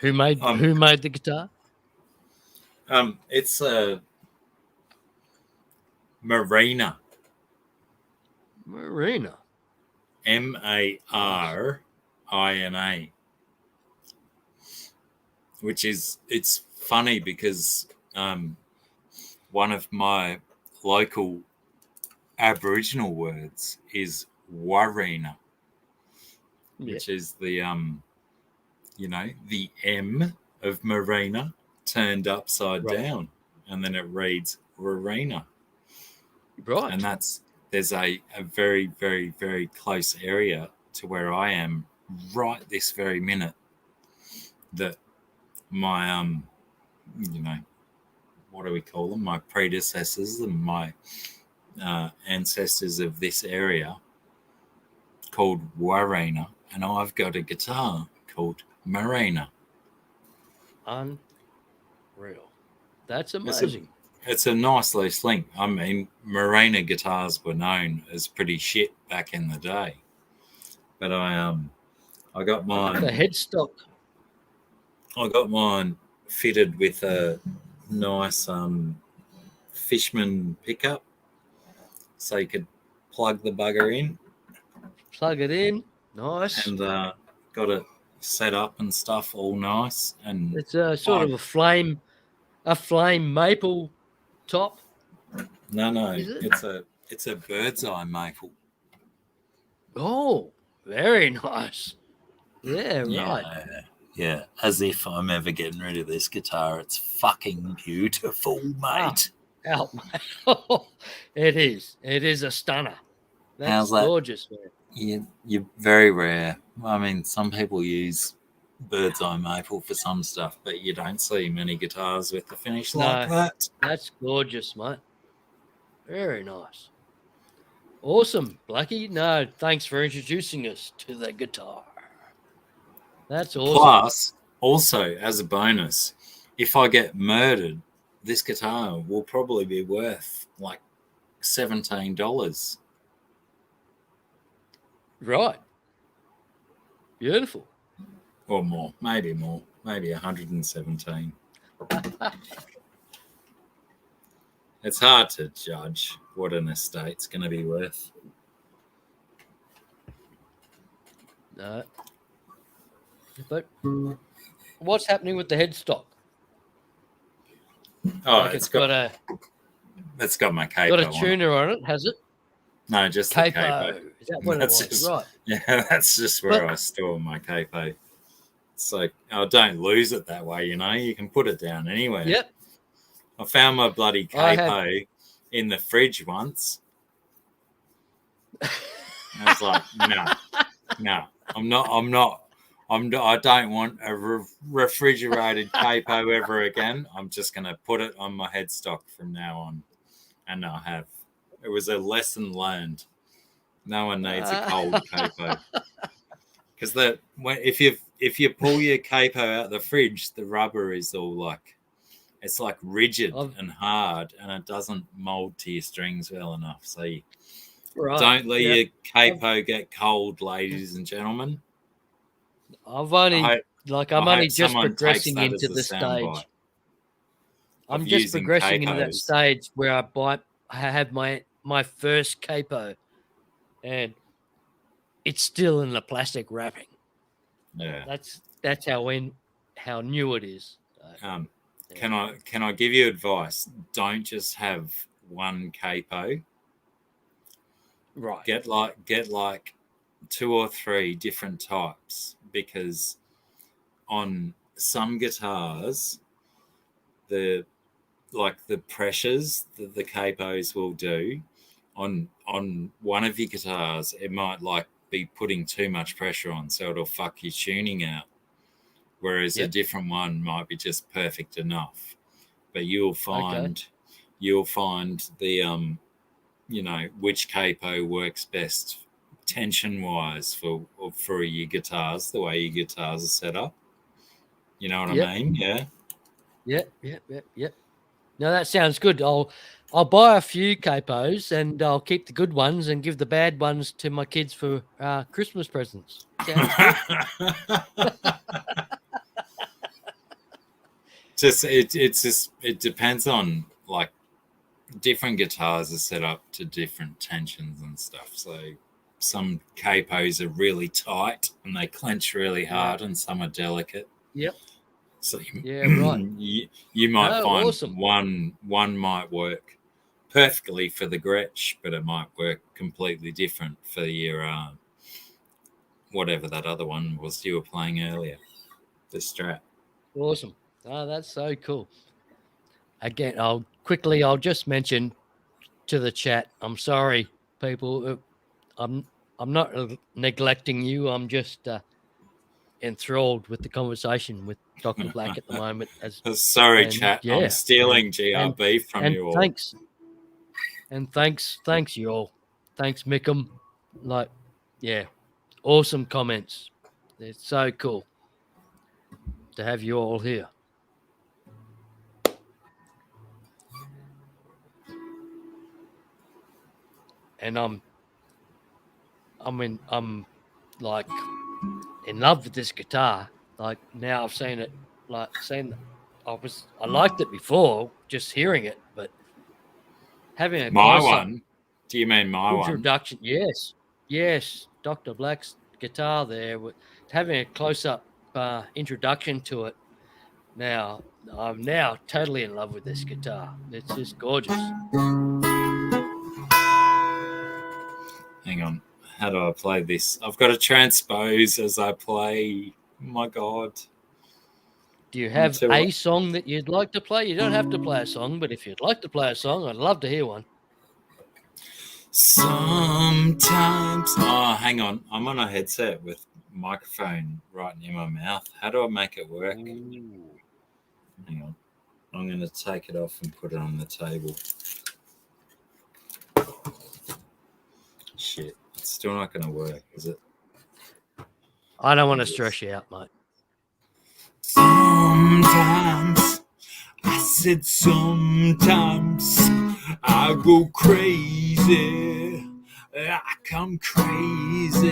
Who made the guitar? It's a Marina. Marina. Marina. Which is, it's funny because one of my local Aboriginal words is warina, which is the the M of Marina turned upside down, and then it reads Warina. Right. And there's a very, very, very close area to where I am right this very minute that my what do we call them? My predecessors and my ancestors of this area called Warina, and I've got a guitar called Marina. Unreal. That's amazing. It's a nice loose link. I mean, Marina guitars were known as pretty shit back in the day, but I got mine. The headstock. I got mine fitted with a nice Fishman pickup, so you could plug the bugger in. Plug it in. Nice. And got it set up and stuff all nice. And it's a sort of a flame maple top. No, it's a bird's eye maple. Oh, very nice. Yeah, right. Yeah, as if I'm ever getting rid of this guitar. It's fucking beautiful, mate. Out, mate. It is. It is a stunner. That's How's that? gorgeous, man. You're very rare. I mean, some people use bird's eye maple for some stuff, but you don't see many guitars with the finish like that. That's gorgeous, mate. Very nice. Awesome, Blackie. No, thanks for introducing us to the guitar. That's awesome. Plus, also, as a bonus, if I get murdered, this guitar will probably be worth like $17. Right. Beautiful. Or more, maybe 117. It's hard to judge what an estate's going to be worth. No. But what's happening with the headstock? Oh, Like it's got my capo got a tuner on it, has it? No, just the capo. Is that what That's it was? just- Right. Yeah, that's just where I store my capo. So I don't lose it that way, you know. You can put it down anywhere. Yep. I found my bloody capo in the fridge once. I was like, no, I don't want a refrigerated capo ever again. I'm just going to put it on my headstock from now on. And I have. It was a lesson learned. No one needs a cold capo. Because if you pull your capo out of the fridge, the rubber is all like, it's like rigid and hard, and it doesn't mold to your strings well enough. So don't let your capo get cold, ladies and gentlemen. I'm only just progressing into the stage. I'm just progressing into that stage where I have my first capo, and it's still in the plastic wrapping. Yeah, that's how new it is. Can I give you advice? Don't just have one capo. Right. Get like 2 or 3 different types, because on some guitars, the pressures that the capos will do on one of your guitars, it might like be putting too much pressure on, so it'll fuck your tuning out. Whereas a different one might be just perfect enough. But you'll find the which capo works best tension wise for your guitars, the way your guitars are set up. You know what I mean? Yeah. Yep. No, that sounds good. I'll buy a few capos and I'll keep the good ones and give the bad ones to my kids for Christmas presents. It depends on, like, different guitars are set up to different tensions and stuff. So some capos are really tight and they clench really hard, and some are delicate. Yep. So right. You might find awesome. one might work perfectly for the Gretsch, but it might work completely different for your whatever that other one was you were playing earlier, the Strat. Awesome. Oh, that's so cool. Again, I'll just mention to the chat, I'm sorry, people. I'm not neglecting you. I'm just enthralled with the conversation with Dr. Black at the moment. Sorry, chat. Yeah, I'm stealing GRB from you all. Thanks. And thanks you all. Thanks, Mickham. Awesome comments. It's so cool to have you all here. And I'm like in love with this guitar. Like, now I've seen it. I liked it before, just hearing it, but having a my one. Do you mean my introduction? Yes, Dr. Black's guitar there. Having a close-up introduction to it. Now I'm totally in love with this guitar. It's just gorgeous. Hang on. How do I play this? I've got to transpose as I play. Oh my God. Do you have tell a what. song that you'd like to play? You don't have to play a song, but if you'd like to play a song, I'd love to hear one. Sometimes. Oh, hang on. I'm on a headset with microphone right near my mouth. How do I make it work? Ooh. Hang on. I'm going to take it off and put it on the table. Shit. It's still not going to work, is it? I don't want to stress you out, mate. Sometimes. I said sometimes I go crazy. I come crazy.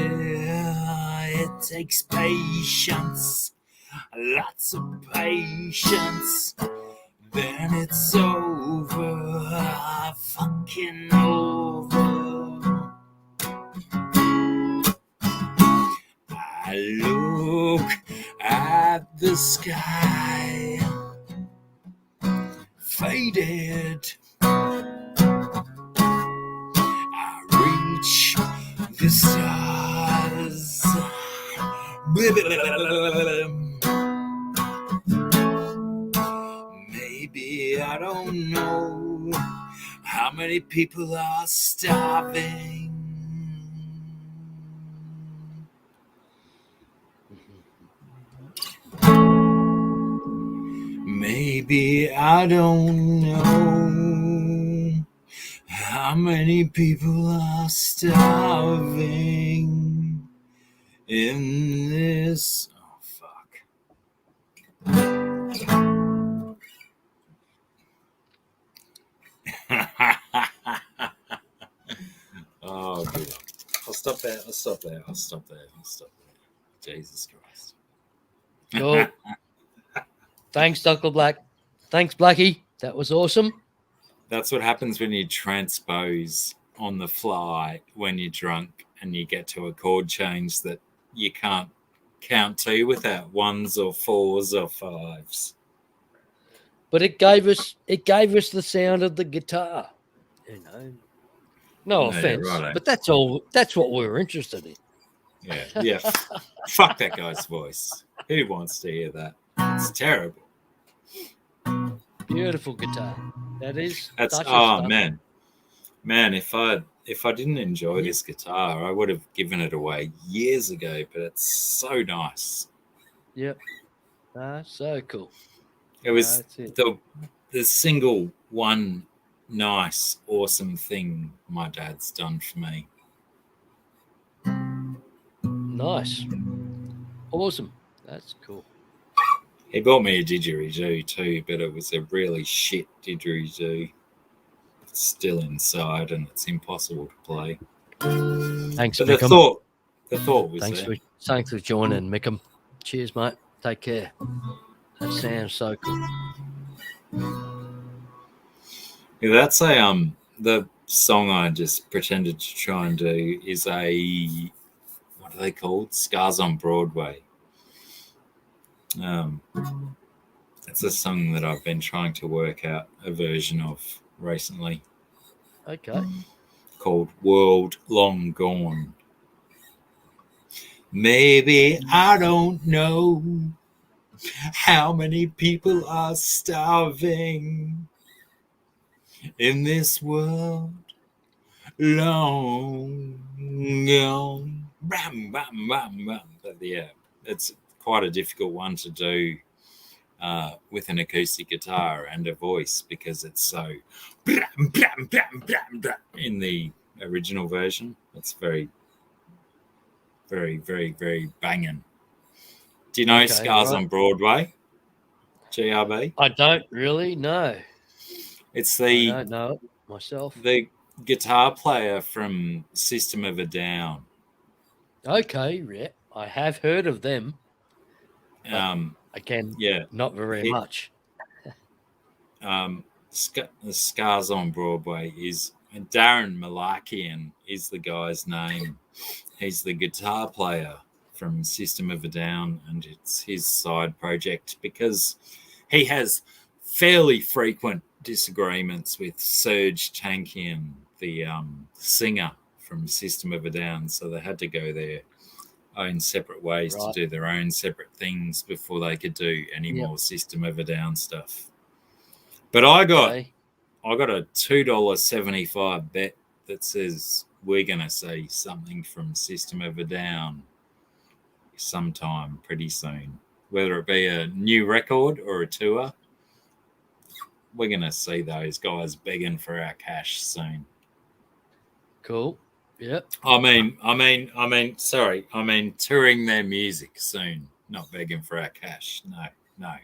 It takes patience. Lots of patience. Then it's over. Fucking over. I look at the sky. Faded. I reach the stars. Maybe I don't know how many people are starving. Maybe I don't know how many people are starving in this. Oh, fuck. Oh, good. I'll stop there. Jesus Christ. Cool. Thanks, Dr. Black. Thanks, Blackie. That was awesome. That's what happens when you transpose on the fly when you're drunk and you get to a chord change that you can't count to without ones or fours or fives. But it gave us the sound of the guitar. You know. No Yeah, offense, righto. but that's all. That's what we were interested in. Yeah. Fuck that guy's voice. Who wants to hear that? It's terrible. Beautiful guitar. That is. That's Dutch's oh stuff. man. If I didn't enjoy this guitar, I would have given it away years ago. But it's so nice. Yep. So cool. It was That's it. the single one nice, awesome thing my dad's done for me. Nice. Awesome. That's cool. He bought me a didgeridoo too, but it was a really shit didgeridoo. It's still inside and it's impossible to play. Thanks, But the Mickham. thought was Thanks there. for joining, Mickham. Cheers, mate. Take care. That sounds so cool. Yeah, that's the song I just pretended to try and do is a what are they called? Scars on Broadway. It's a song that I've been trying to work out a version of recently. Okay. Called World Long Gone. Maybe I don't know how many people are starving in this world long gone. Bam, bam, bam, bam. But yeah, it's quite a difficult one to do with an acoustic guitar and a voice because it's so blam, blam, blam, blam, blam, in the original version. It's very, very, very, very banging. Do you know Scars on Broadway? GRB? I don't really know. It's I don't know it myself. the guitar player from System of a Down. Okay, yeah. I have heard of them. Again, Yeah, not very much. The Scars on Broadway is Darren Malakian is the guy's name. He's the guitar player from System of a Down, and it's his side project because he has fairly frequent disagreements with Serge Tankian, the singer from System of a Down, so they had to go there own separate ways Right. to do their own separate things before they could do any Yep. more System of a Down stuff. But I got Okay. a $2.75 bet that says we're going to see something from System of a Down sometime pretty soon. Whether it be a new record or a tour, we're going to see those guys begging for our cash soon. Cool. Yep. I mean, touring their music soon, not begging for our cash. No,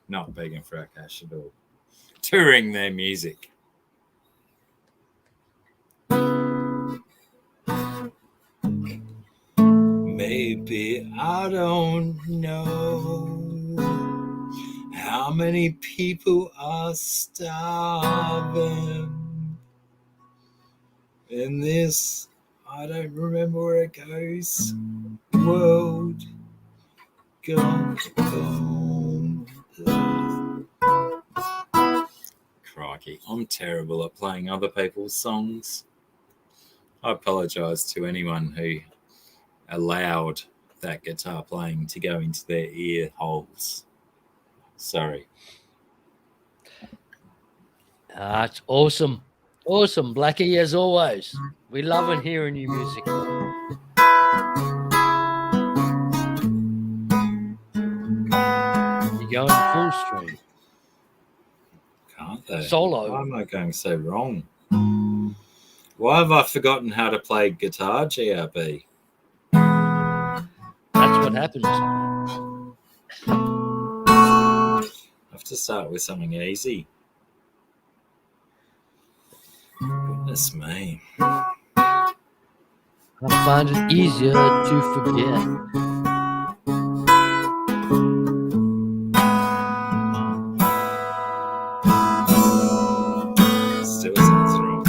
not begging for our cash at all. Touring their music. Maybe I don't know how many people are starving in this, I don't remember where it goes, world gone. Crikey, I'm terrible at playing other people's songs. I apologise to anyone who allowed that guitar playing to go into their ear holes. Sorry. It's awesome. Awesome, Blackie, as always. We love hearing your music. You're going full stream. Can't they? Solo. Why am I going so wrong? Why have I forgotten how to play guitar, GRB? That's what happens. I have to start with something easy. Goodness me. I find it easier to forget. Still sounds wrong.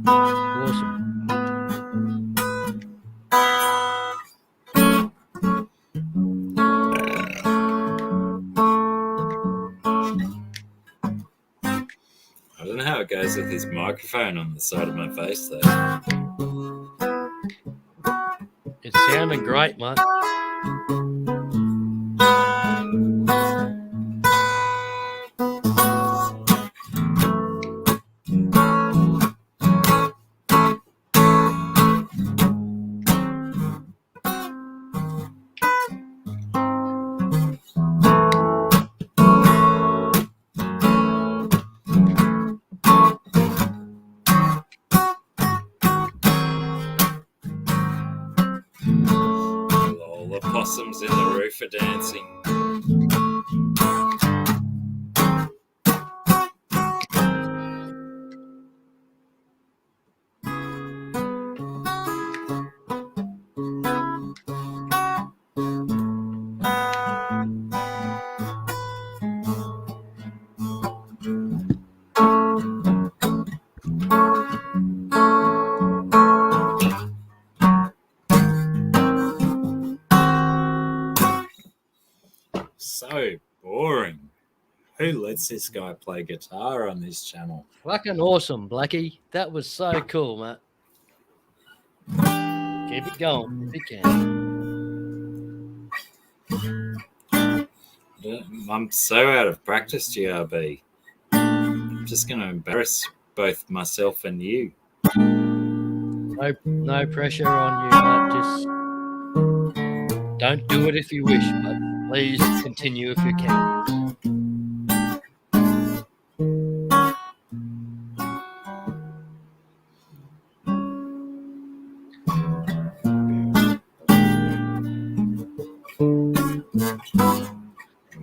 Awesome. I don't know how it goes with this microphone on the side of my face, though. It's sounding great, mate. All the possums in the roof are dancing. So boring. Who lets this guy play guitar on this channel? Fucking awesome, Blackie. That was so cool, mate. Keep it going if you can. I'm so out of practice, GRB. I'm just going to embarrass both myself and you. No pressure on you, mate. Just don't do it if you wish, but please continue if you can.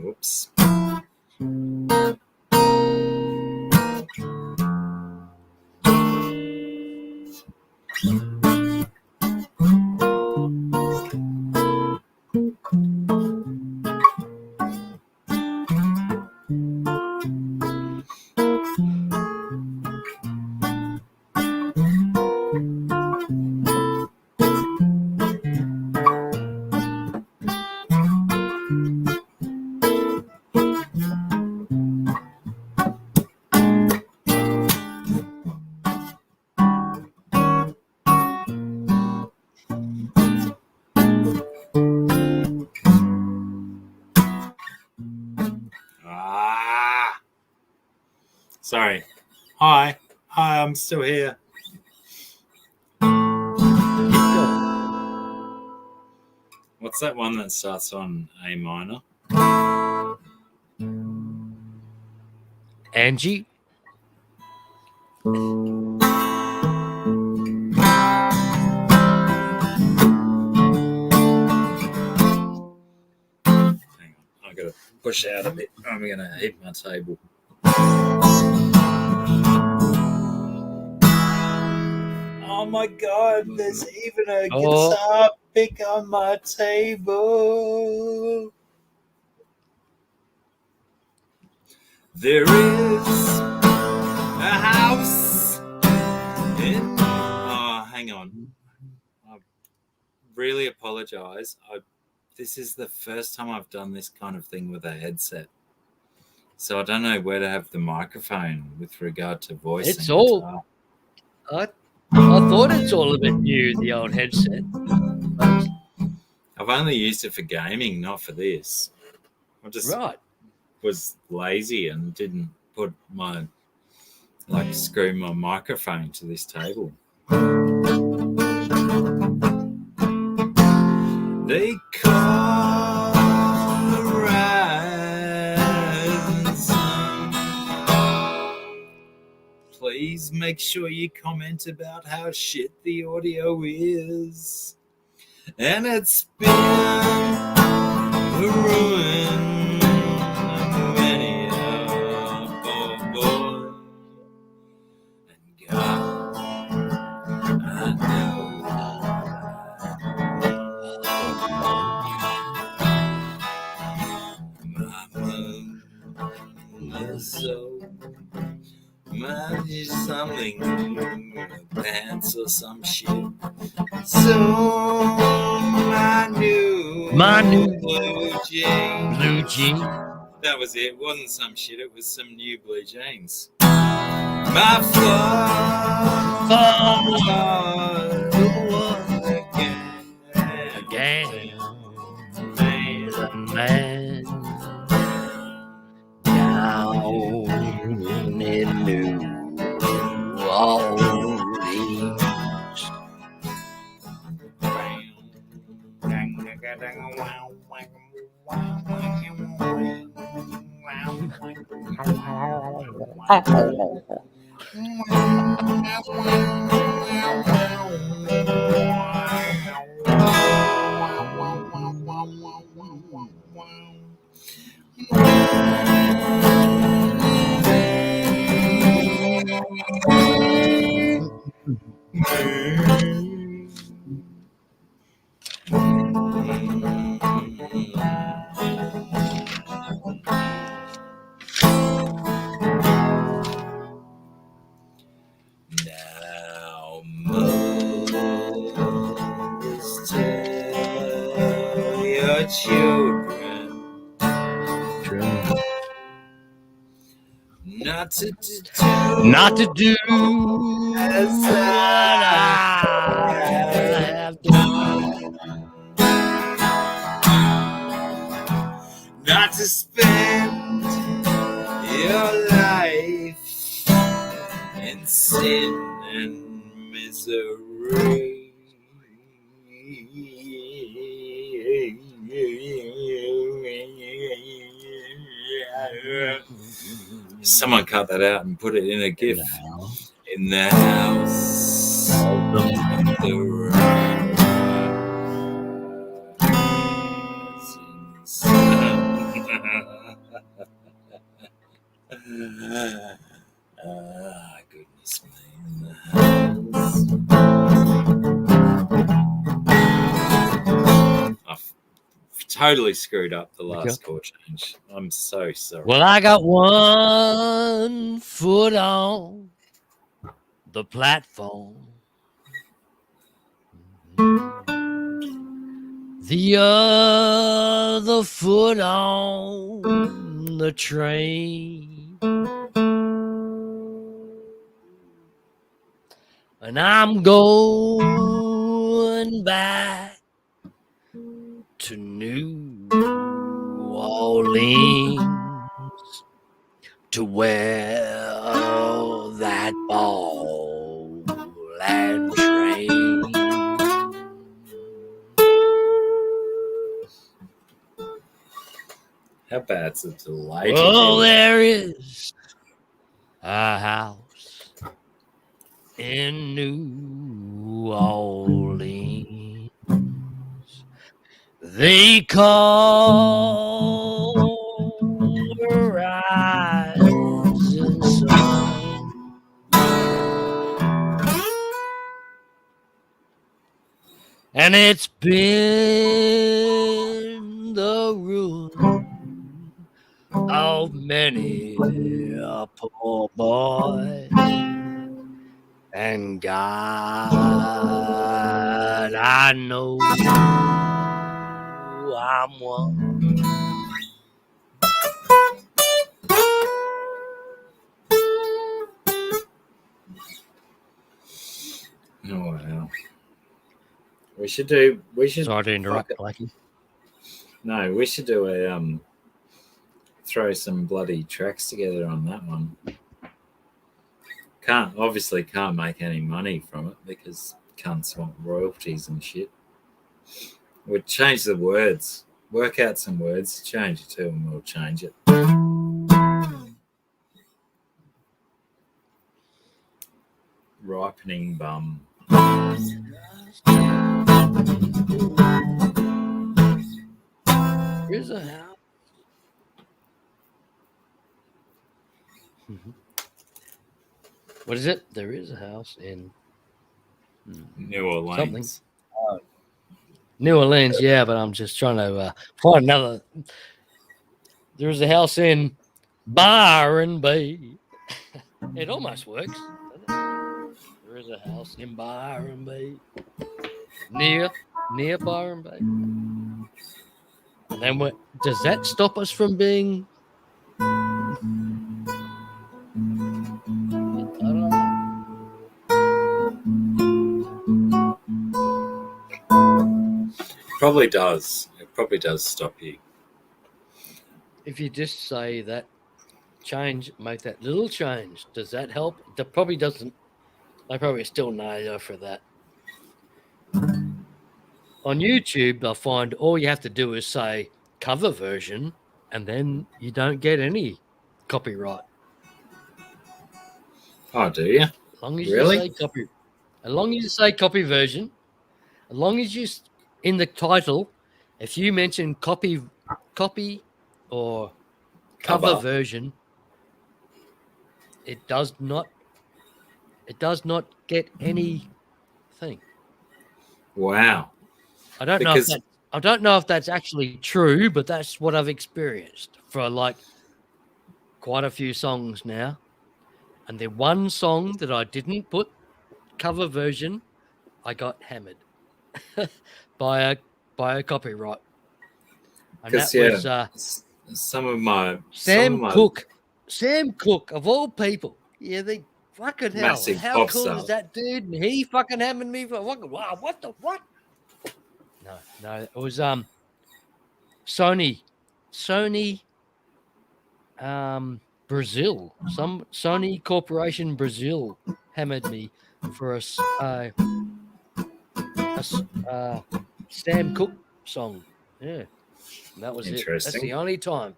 Whoops. Sorry. Hi, I'm still here. What's that one that starts on A minor? Angie? Hang on, I gotta push out a bit. I'm gonna hit my table. Oh my god, there's even a guitar pick on my table. There is a house in... Oh, hang on. I really apologize. This is the first time I've done this kind of thing with a headset. So I don't know where to have the microphone with regard to voice. It's all... I thought it's all a bit new, the old headset. I've only used it for gaming, not for this. I just was lazy and didn't put my... screw my microphone to this table. They call the ransom. Please make sure you comment about how shit the audio is. And it's been the ruin of many a poor boy. And God, I know so might be something, pants or some shit. So my new blue jeans. That was it. It wasn't some shit. It was some new blue jeans. My father again. Man down in New Orleans. Now, mothers, tell your children not to do as I have done. Not to spend your life in sin and misery. Someone cut that out and put it in a GIF. In the house of the goodness me. In the house. I've totally screwed up the last chord change. I'm so sorry. Well, I got one foot on the platform, the other foot on the train, and I'm going back to New Orleans, to where that ball and train. How bad's the delay? Oh, there is a house in New Orleans. They call Rising Sun. And it's been the ruin of many a poor boy. And God, I know I'm one. Oh wow. We should do. We should. Sorry to interrupt, Blackie. No, we should do a throw some bloody tracks together on that one. Can't make any money from it because cunts want royalties and shit. We'd change the words, work out some words, change it to, and we'll change it. Ripening bum. Here's a house. What is it? There is a house in New Orleans. something. New Orleans, yeah, but I'm just trying to find another. There's a house in Byron Bay. It almost works. Doesn't it? There is a house in Byron Bay. Near Byron Bay. And then what does that stop us from being? I don't know. Probably does. It probably does stop you. If you just say that change, make that little change, does that help? That probably doesn't. They probably still no for that. On YouTube, they'll find all you have to do is say cover version, and then you don't get any copyright. Oh, do you? As long as Really? you say copy, as long as you say copy version, as long as you in the title, if you mention copy or cover version, it does not get anything. Wow. I don't know if that's actually true, but that's what I've experienced for like quite a few songs now. And the one song that I didn't put cover version, I got hammered by a copyright. And that was some of my Sam Cooke. Sam Cooke, of all people. Yeah, they fucking hell. Massive How pop cool star. is that dude? And he fucking hammered me for wow, what the what? No, it was Sony Brazil. Some Sony Corporation Brazil hammered me for a Sam Cooke song. Yeah. And that was it. That's Interesting. the only time.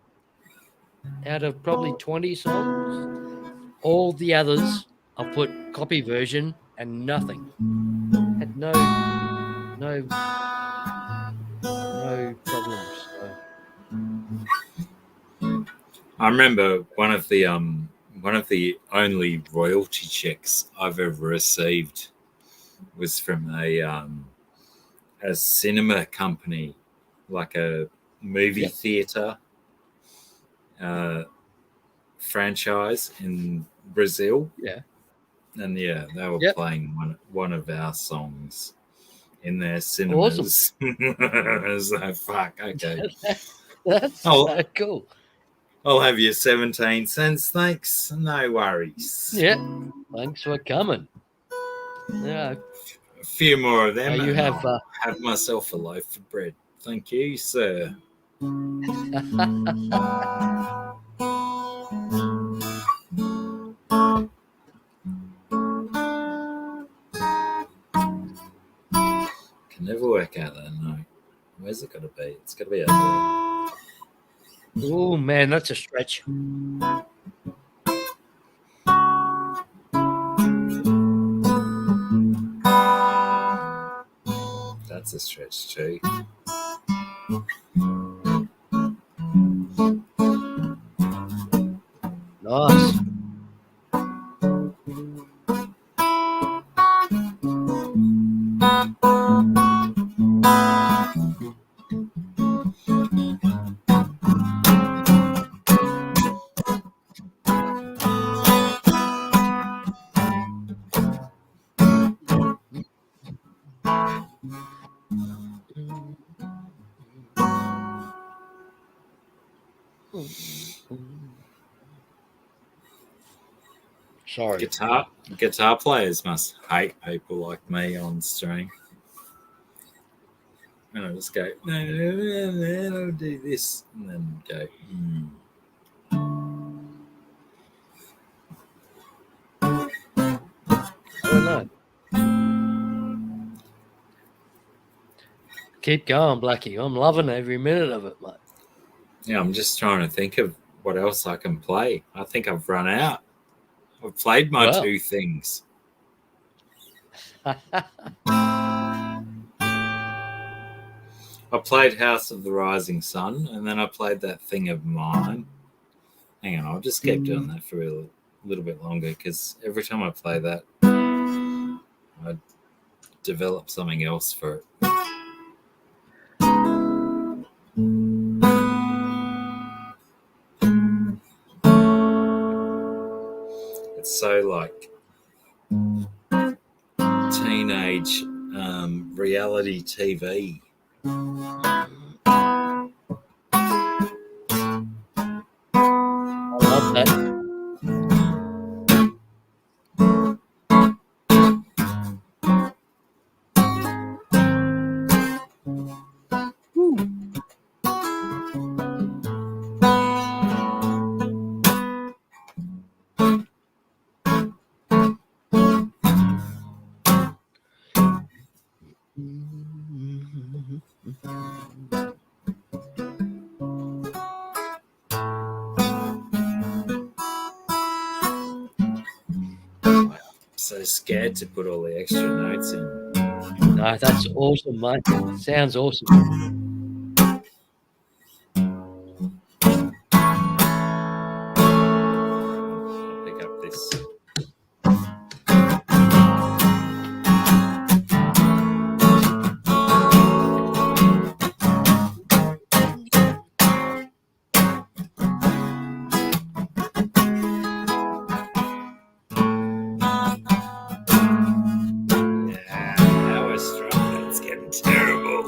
Out of probably 20 songs, all the others I put copy version and nothing. Had no problems. So. I remember one of the only royalty checks I've ever received was from a cinema company, like a movie theater franchise in Brazil. Yeah. And they were playing one of our songs in their cinemas. Awesome. So fuck, okay. That's so cool. I'll have your 17 cents, thanks. No worries. Yeah. Thanks for coming. Yeah. A few more of them. You have I'll have myself a loaf of bread. Thank you, sir. Never work out that note. Where's it got to be? It's got to be out Oh man, that's a stretch. there. That's a stretch too. Nice. Sorry. Guitar players must hate people like me on stream. And I just go, no, I'll do this, and then go, I don't know. Keep going, Blackie. I'm loving every minute of it, mate. Yeah, I'm just trying to think of what else I can play. I think I've run out. I've played my Well. 2 things. I played House of the Rising Sun, and then I played that thing of mine. Hang on, I'll just keep doing that for a little bit longer, because every time I play that, I develop something else for it. It's so like teenage reality TV. I love that. So scared to put all the extra notes in. No, that's awesome, mate. Sounds awesome. Pick up this. Yeah, now we're strong. It's getting terrible.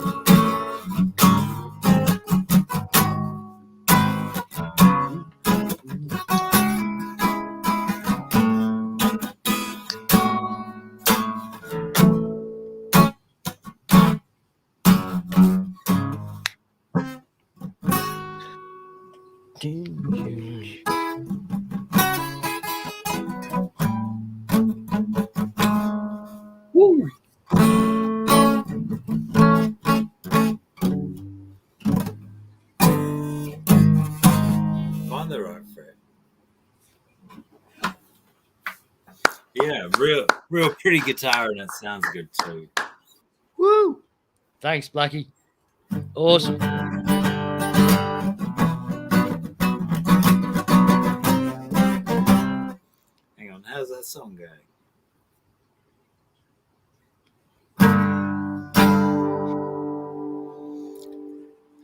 Woo. Find the right fret. Yeah, real pretty guitar, and it sounds good too. Woo. Thanks, Blackie. Awesome. Hang on, how's that song going?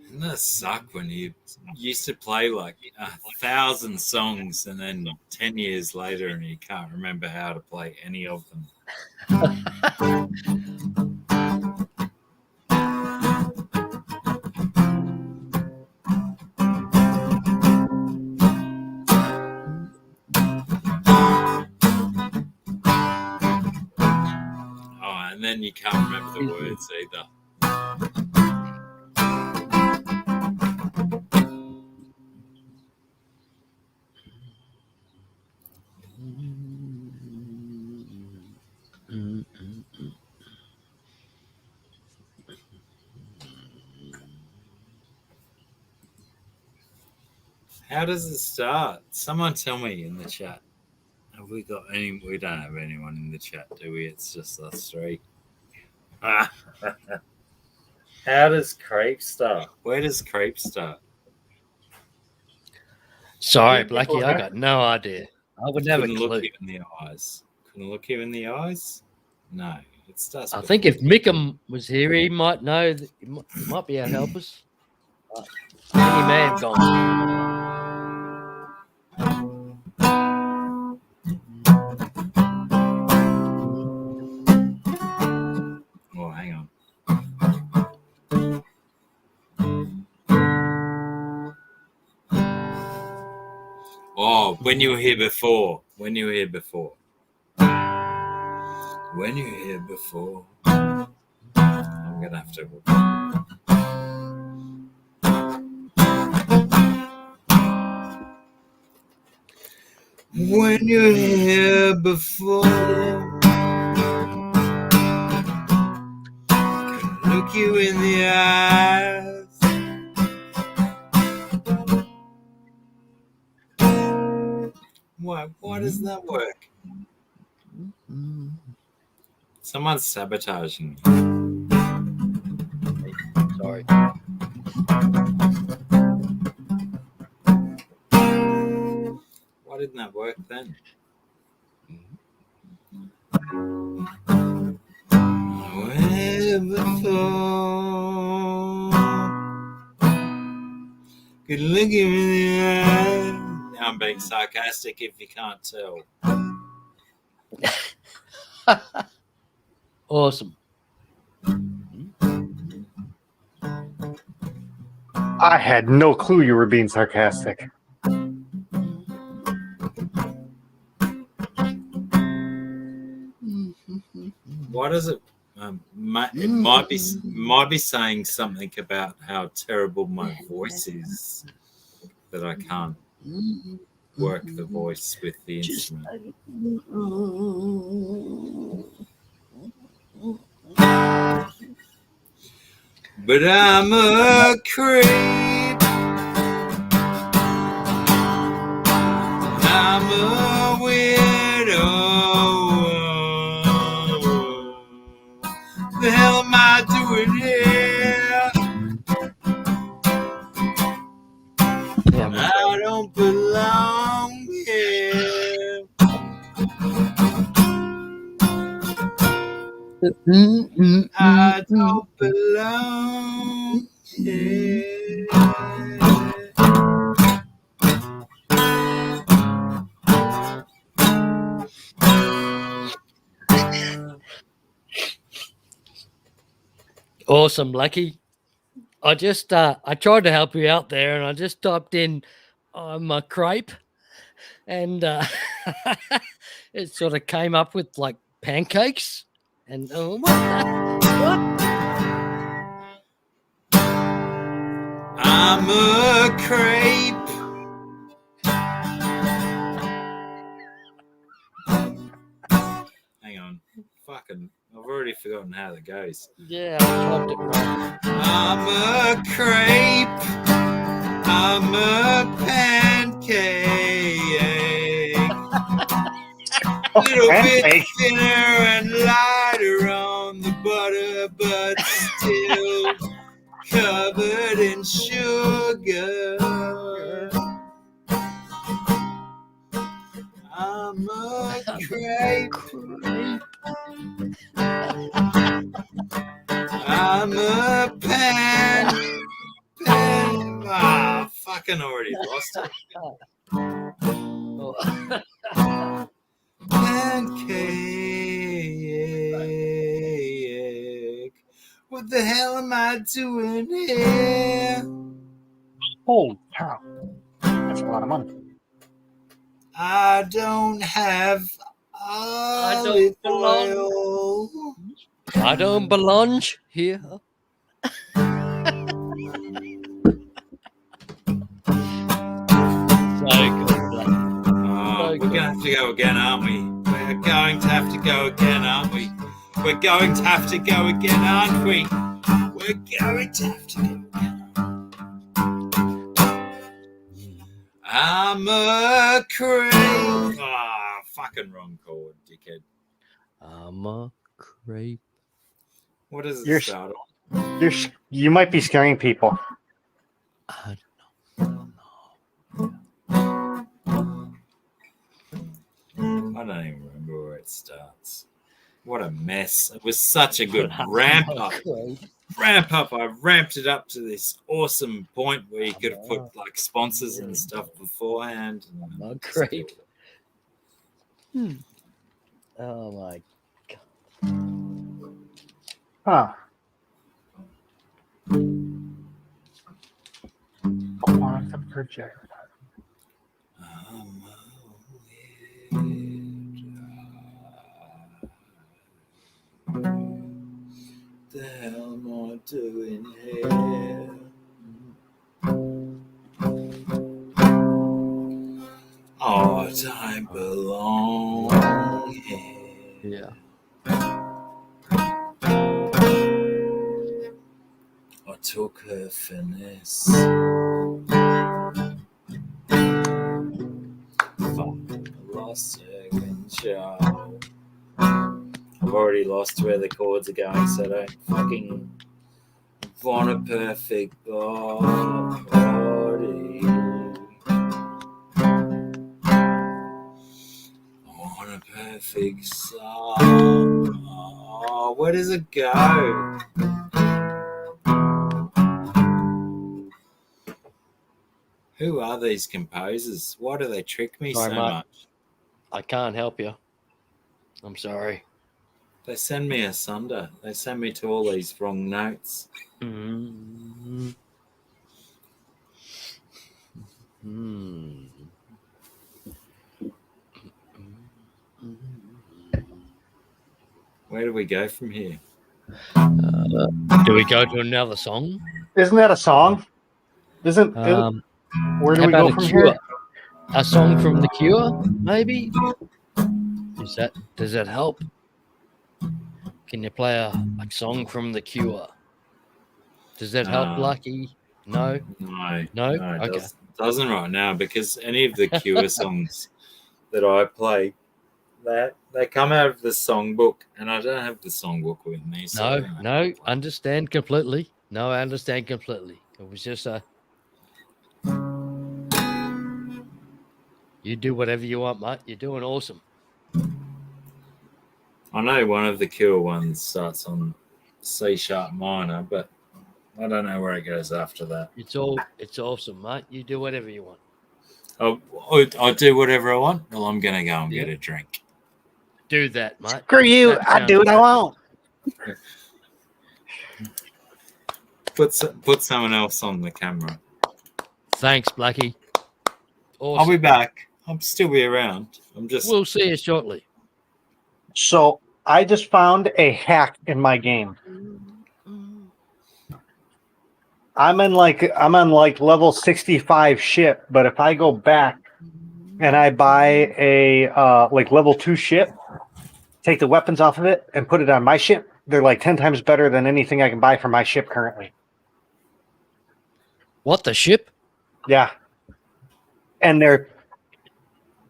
Doesn't that suck when you used to play like 1,000 songs and then 10 years later and you can't remember how to play any of them? Oh, and then you can't remember the words either. How does it start? Someone tell me in the chat. Have we got any? We don't have anyone in the chat, do we? It's just us three. How does crepe start? Where does crepe start? Sorry, Blackie, I got no idea. I would have a Couldn't look clue. you in the eyes. Couldn't look you in the eyes? No. It starts. I think if Mickham was here, he might know. That he might be able to help us. I think he may have gone. Oh, hang on. Oh, when you were here before. When you were here before. When you were here before. I'm going to have to. When you were here before. Look you in the eyes. Why does that work? Someone's sabotaging me. Sorry. Why didn't that work then? Where before could look him in the eye. Now I'm being sarcastic if you can't tell. Awesome. I had no clue you were being sarcastic. Why does it? It might be saying something about how terrible my voice is that I can't work the voice with the instrument. But I'm a creep. I'm a weirdo. The hell am I doing here? I don't belong here. I don't belong here. Awesome, Lucky. I just I tried to help you out there, and I just typed in I'm a crepe, and it sort of came up with like pancakes. And what? I'm a crepe. Hang on. Fucking, I've already forgotten how that goes. Yeah, I typed it right. I'm a crepe. I'm a pancake. Little bit thinner and lighter on the butter, but still covered in sugar. I'm a crepe. I'm a fucking already lost it. Pancake. What the hell am I doing here? Holy cow. That's a lot of money. I don't have olive oil. I don't belong here. We're going to have to go again, aren't we? We're going to have to go again, aren't we? We're going to have to go again, aren't we? We're going to have to go again. I'm a creep. Ah, fucking wrong chord, dickhead. I'm a creep. What does it You're- start on? You might be scaring people. I I don't even remember where it starts. What a mess. It was such a good I'm ramp a up. creep. Ramp up. I ramped it up to this awesome point where you could have put like sponsors and stuff beforehand. I'm a creep. Oh my Huh. Quantum projectile. The hell am I doing here? Oh, I belong here. yeah. I took her finesse. Fuck, I lost second show. I've already lost where the chords are going, so don't fucking want a perfect body. I want a perfect song. Oh, where does it go? Who are these composers? Why do they trick me Sorry, so mate. much? I can't help you. I'm sorry. They send me asunder. They send me to all these wrong notes. Mm-hmm. Where do we go from here? Do we go to another song? Isn't that a song? Where do How we about go a from Cure? here? A song from the Cure, maybe? Does that help? Can you play a song from the Cure? Does that help, Lucky? No? No, No? it Okay. doesn't right now, because any of the Cure songs that I play, they come out of the songbook, and I don't have the songbook with me. So No, understand completely. No, I understand completely. It was just you do whatever you want, mate. You're doing awesome. I know one of the Cure ones starts on C sharp minor, but I don't know where it goes after that. It's awesome, mate. You do whatever you want. I'll do whatever I want. Well, I'm going to go and get a drink. Do that, mate. Screw you. That I do what I want. Put someone else on the camera. Thanks, Blackie. Awesome. I'll be back. I'll still be around. We'll see you shortly. So I just found a hack in my game. I'm on like level 65 ship, but if I go back and I buy a like level 2 ship, take the weapons off of it and put it on my ship, they're like 10 times better than anything I can buy for my ship currently. What, the ship? Yeah. And they're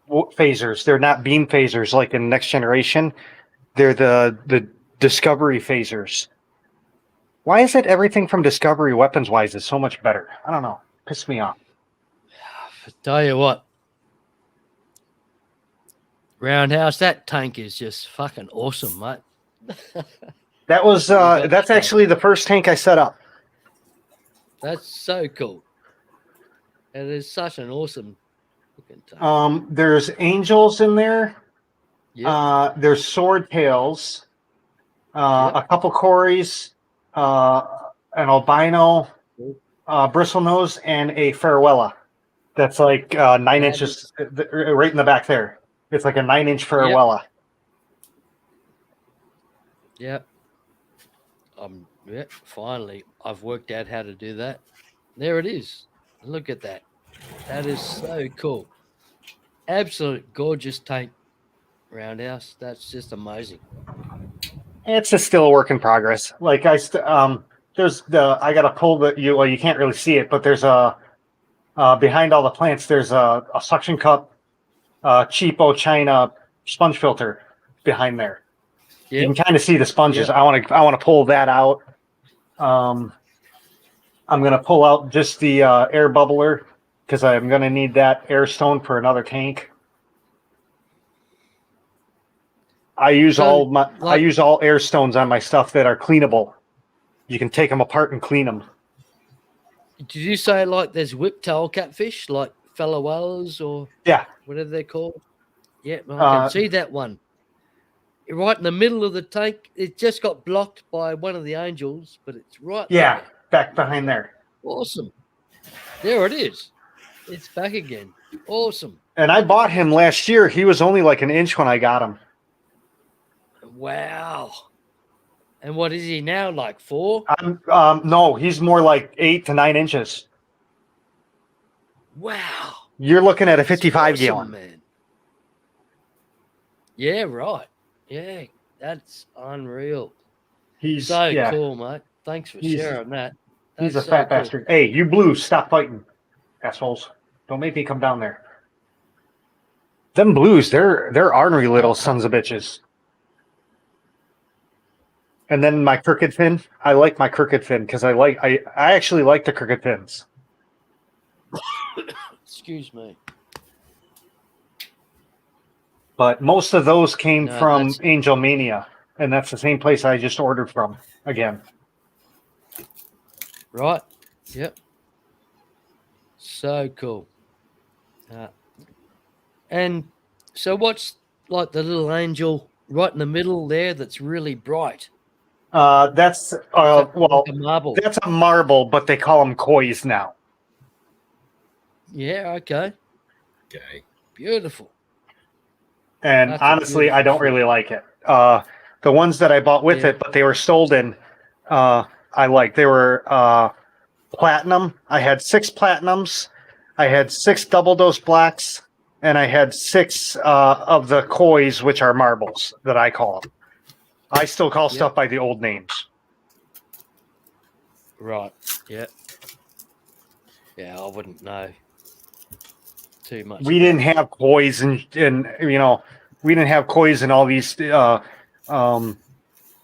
phasers. They're not beam phasers like in Next Generation. They're the Discovery phasers. Why is it everything from Discovery weapons-wise is so much better? I don't know. Pissed me off. Tell you what. Roundhouse, that tank is just fucking awesome, mate. That was that's actually the first tank I set up. That's so cool. It is such an awesome looking tank. There's angels in there. Yep. There's sword tails. A couple Corys, an albino, bristlenose, and a farewella. That's like 9 inches, right in the back there. It's like a 9-inch farewella. Yep. Finally, I've worked out how to do that. There it is. Look at that. That is so cool. Absolute gorgeous tank, Roundhouse. That's just amazing. It's just still a work in progress. Like there's I gotta pull you can't really see it, but there's a behind all the plants, there's a suction cup, cheapo China sponge filter behind there. You Yep. can kind of see the sponges. Yep. I want to pull that out. I'm going to pull out just the air bubbler because I'm going to need that air stone for another tank. I use all air stones on my stuff that are cleanable. You can take them apart and clean them. Did you say like there's whiptail catfish, like fallowellas or Yeah, whatever they're called? Yeah, I can see that one. Right in the middle of the tank. It just got blocked by one of the angels, but it's right there. Back behind there. Awesome. There it is. It's back again. Awesome. And I bought him last year. He was only like an inch when I got him. Wow. And what is he now? Like 4? No, he's more like 8 to 9 inches. Wow. You're looking at a That's 55 awesome, gallon. man. Yeah, right. Yeah, that's unreal. He's So cool, mate. Thanks for sharing that. He's That's a fat cool. bastard. Hey, you blues, stop fighting, assholes! Don't make me come down there. Them blues, they're ornery little sons of bitches. And then my crooked fin. I like my crooked fin because I actually like the crooked fins. Excuse me. But most of those came from Angel Mania, and that's the same place I just ordered from again. Right. Yep. So cool. And so what's like the little angel right in the middle there that's really bright? That's well, like a marble. That's a marble, but they call them kois now. Yeah, okay. Okay. Beautiful. And That's honestly, I don't really like it. The ones that I bought with it, but they were stolen, I like. They were platinum. I had 6 platinums. I had 6 double dose blacks, and I had 6 of the kois, which are marbles that I call them. I still call stuff by the old names. Right. Yeah. Yeah, I wouldn't know too much. We didn't have kois and you know, we didn't have kois and all these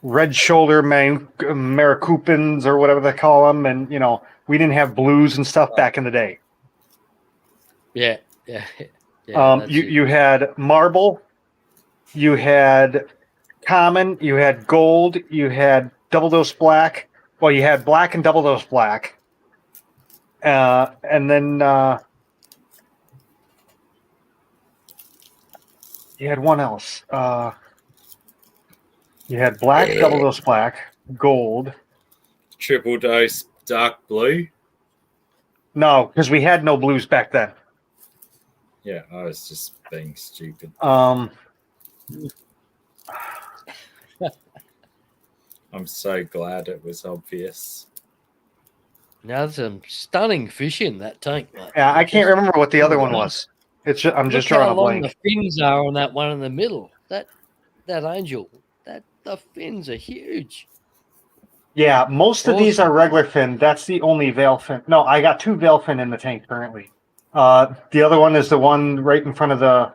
red shoulder Maracupans or whatever they call them, and you know, we didn't have blues and stuff back in the day. Yeah. You had marble, you had common, you had gold, you had double dose black. Well, you had black and double dose black, and then you had one else. You had black, double dose black, gold, triple dose dark blue. No, because we had no blues back then. Yeah, I was just being stupid. I'm so glad it was obvious. Now there's some stunning fish in that tank, mate. Yeah, I can't remember what the other one was. It's just, I'm just drawing a blank. Look how long the fins are on that one in the middle. That angel. The fins are huge. Yeah, most of these are regular fin. That's the only veil fin. No, I got 2 veil fin in the tank currently. The other one is the one right in front of the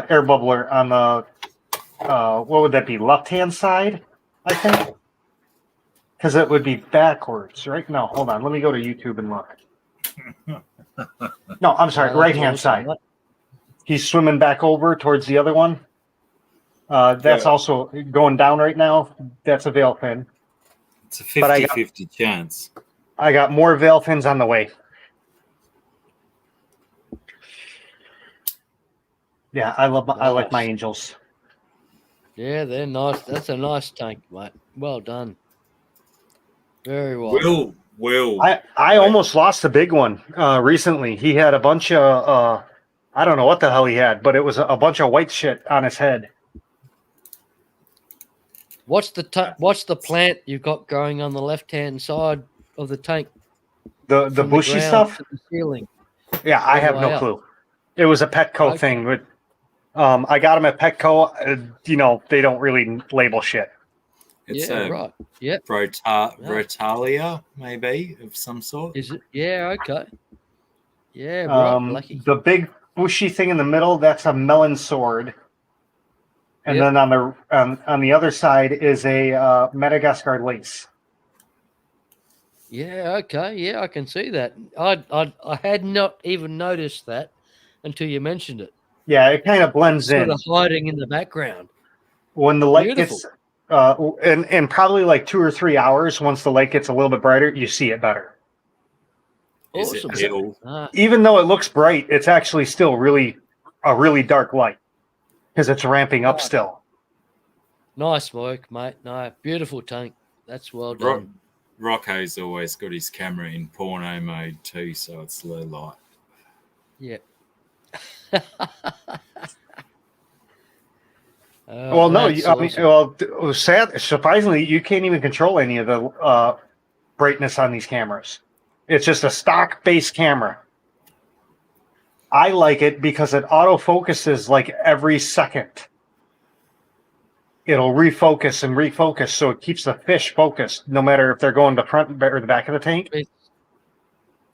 air bubbler on the what would that be? Left-hand side, I think. Because it would be backwards, right? No, hold on. Let me go to YouTube and look. No, I'm sorry, right-hand side. He's swimming back over towards the other one. That's also going down right now. That's a veil fin. It's a 50-50 chance. I got more veil fins on the way. Yeah, I like my angels. Yeah, they're nice. That's a nice tank, mate. Well done. Very well. Will. I almost lost a big one recently. He had a bunch of I don't know what the hell he had, but it was a bunch of white shit on his head. What's the plant you've got growing on the left-hand side of the tank? The bushy stuff? To the ceiling. Yeah, I have no clue. It was a Petco thing. But, I got them at Petco. You know, they don't really label shit. It's right. Yeah. Rotalia, maybe, of some sort. Is it? Yeah, okay. Yeah, right. Lucky. The big bushy thing in the middle, that's a melon sword. And Yep. then on the other side is a Madagascar lace. Yeah. Okay. Yeah, I can see that. I had not even noticed that until you mentioned it. Yeah, it kind of blends Sort in. of hiding in the background. When the light Beautiful. gets, in probably like 2 or 3 hours, once the light gets a little bit brighter, you see it better. Is Awesome. it ill? Even though it looks bright, it's actually still a really dark light because it's ramping up still. Nice work, mate. No, beautiful tank. That's well done. Rocco's always got his camera in porno mode too, so it's low light. Yeah. Well, no, that's I mean, awesome. surprisingly, you can't even control any of the brightness on these cameras. It's just a stock-based camera. I like it because it autofocuses like every second. It'll refocus and refocus, so it keeps the fish focused, no matter if they're going to front or the back of the tank.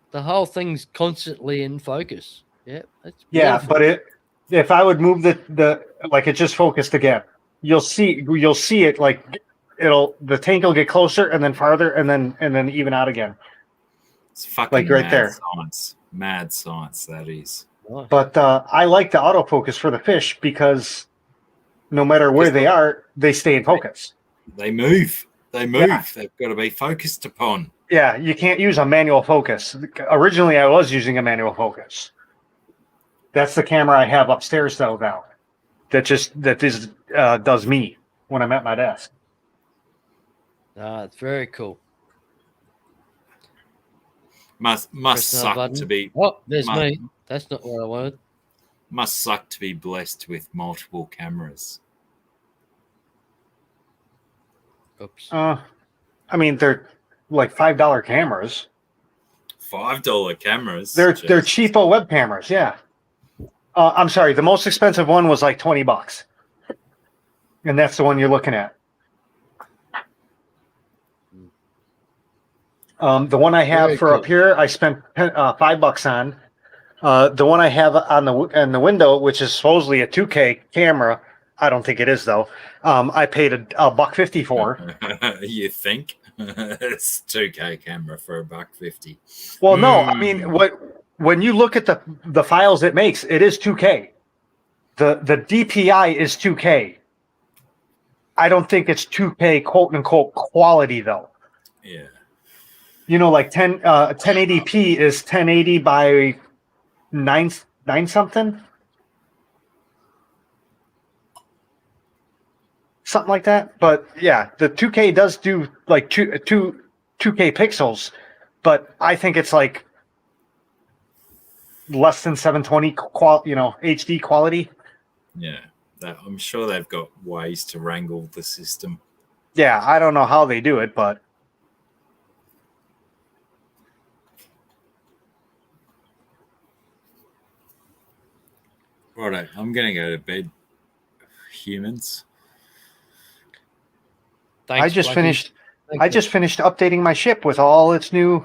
The whole thing's constantly in focus. Yeah, that's Yeah, beautiful. but if I would move the like it just focused again, you'll see it like the tank will get closer and then farther and then even out again. It's fucking Like right mad there. science. Mad science, that is. Nice. But I like the autofocus for the fish because no matter where they are, they stay in focus. They move. They move. Yeah. They've got to be focused upon. Yeah, you can't use a manual focus. Originally, I was using a manual focus. That's the camera I have upstairs though now. That does me when I'm at my desk. It's very cool. Must suck to be. Oh, there's me. That's not what I wanted. Must suck to be blessed with multiple cameras. Oops. I mean, they're like $5 cameras. $5 cameras. They're cheapo web cameras. Yeah. I'm sorry. The most expensive one was like $20, and that's the one you're looking at. The one I have up here, I spent $5 on. The one I have on the window, which is supposedly a 2K camera, I don't think it is though. I paid $1.50 for. You think? It's 2K camera for $1.50. Well, no, I mean when you look at the files it makes, it is 2K. The DPI is 2K. I don't think it's 2K quote unquote quality though. Yeah. You know, like 1080p is 1080 by 9 something. Something like that. But yeah, the 2K does do like 2K pixels, but I think it's like less than 720 HD quality. Yeah, I'm sure they've got ways to wrangle the system. Yeah, I don't know how they do it, but Righto, I'm gonna go to bed, humans. Thanks, I just Blackie. finished. Thank I you. just finished updating my ship with all its new.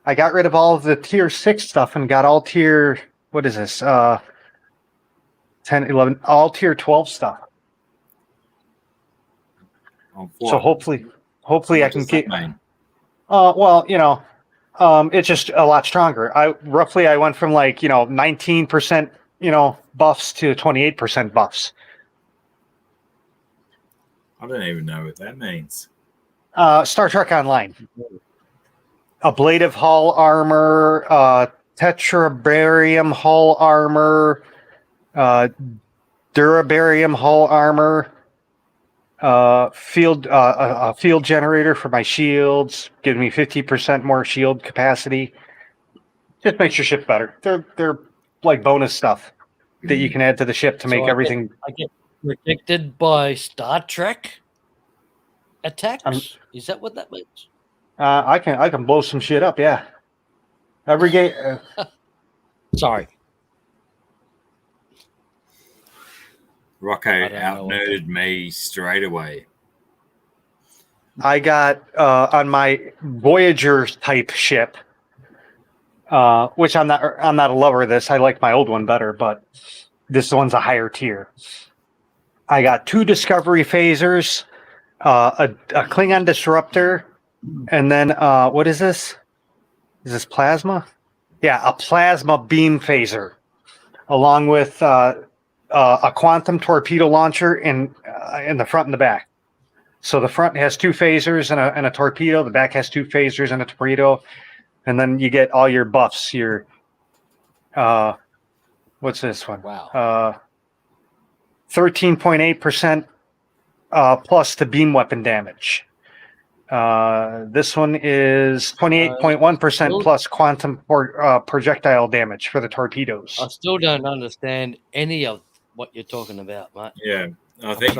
I got rid of all of the tier 6 stuff and got all tier. What is this? 10, 11, all tier 12 stuff. So hopefully I can get. Well, it's just a lot stronger. I went from 19%, buffs to 28% buffs. I don't even know what that means. Star Trek Online. Ablative hull armor, tetrabarium hull armor, durabarium hull armor, field generator for my shields, giving me 50% more shield capacity. Just makes your ship better. They're like bonus stuff that you can add to the ship to make everything. I get protected by Star Trek attacks. Is that what that means? I can blow some shit up. Yeah. Every game. Sorry. Rocco out-nerded me straight away. I got on my Voyager type ship. which I'm not a lover of this. I like my old one better, but this one's a higher tier. I got 2 Discovery phasers, a Klingon disruptor, and then what is this? Is this plasma? Yeah, a plasma beam phaser, along with a quantum torpedo launcher in the front and the back. So the front has 2 phasers and a torpedo. The back has 2 phasers and a torpedo, and then you get all your buffs. Your what's this one? Wow. 13.8% plus to beam weapon damage. This one is 28.1% plus quantum projectile damage for the torpedoes. I still don't understand any of what you're talking about, mate. Yeah, I think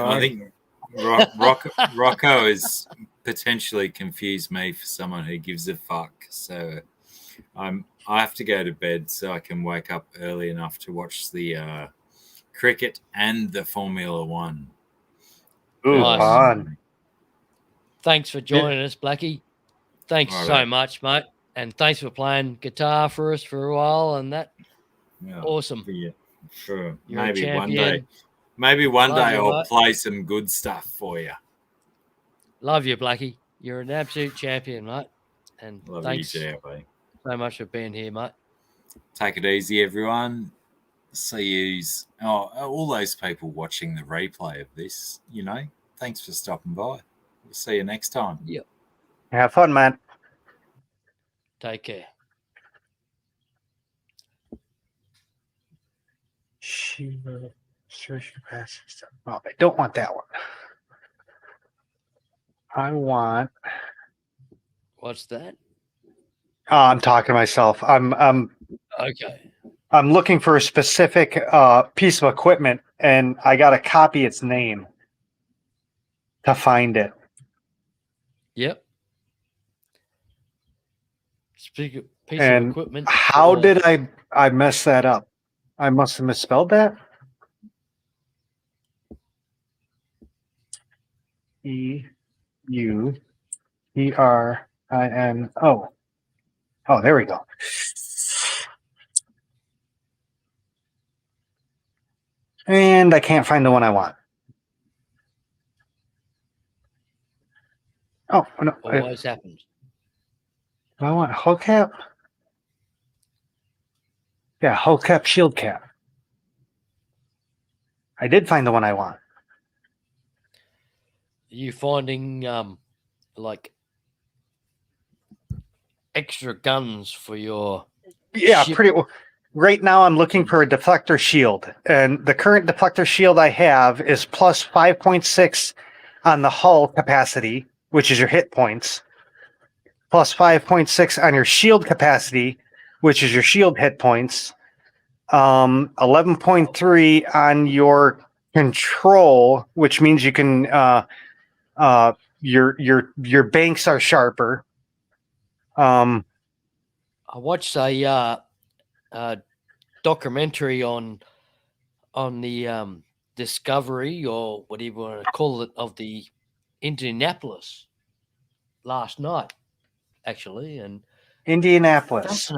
Rocco has potentially confused me for someone who gives a fuck. So I have to go to bed so I can wake up early enough to watch the cricket and the Formula One. Ooh, Nice. fun. Thanks for joining us, Blackie. Thanks so much, mate. And thanks for playing guitar for us for a while and that. Yeah, awesome. Yeah, sure. You're maybe a one day. champion. Maybe one Love day you, I'll mate. play some good stuff for you. Love you, Blackie. You're an absolute champion, mate. And Love thanks you too, buddy. so much for being here, mate. Take it easy, everyone. See yous. Oh, all those people watching the replay of this, thanks for stopping by. We'll see you next time. Yep. Have fun, man. Take care. Oh, I don't want that one. I want. What's that? Oh, I'm talking to myself. Okay. I'm looking for a specific piece of equipment, and I got to copy its name to find it. Yep. Piece And of equipment. how did I mess that up? I must have misspelled that. EUTRINO. Oh, there we go. And I can't find the one I want. Oh, no. Always happens. I want hull cap. Yeah, hull cap, shield cap. I did find the one I want. Are you finding like extra guns for your ship? Pretty well. Right now I'm looking for a deflector shield, and the current deflector shield I have is plus 5.6 on the hull capacity, which is your hit points, plus 5.6 on your shield capacity, which is your shield hit points, 11.3 on your control, which means you can your banks are sharper. I watched a documentary on the discovery, or whatever you want to call it, of the Indianapolis last night, actually, and Indianapolis.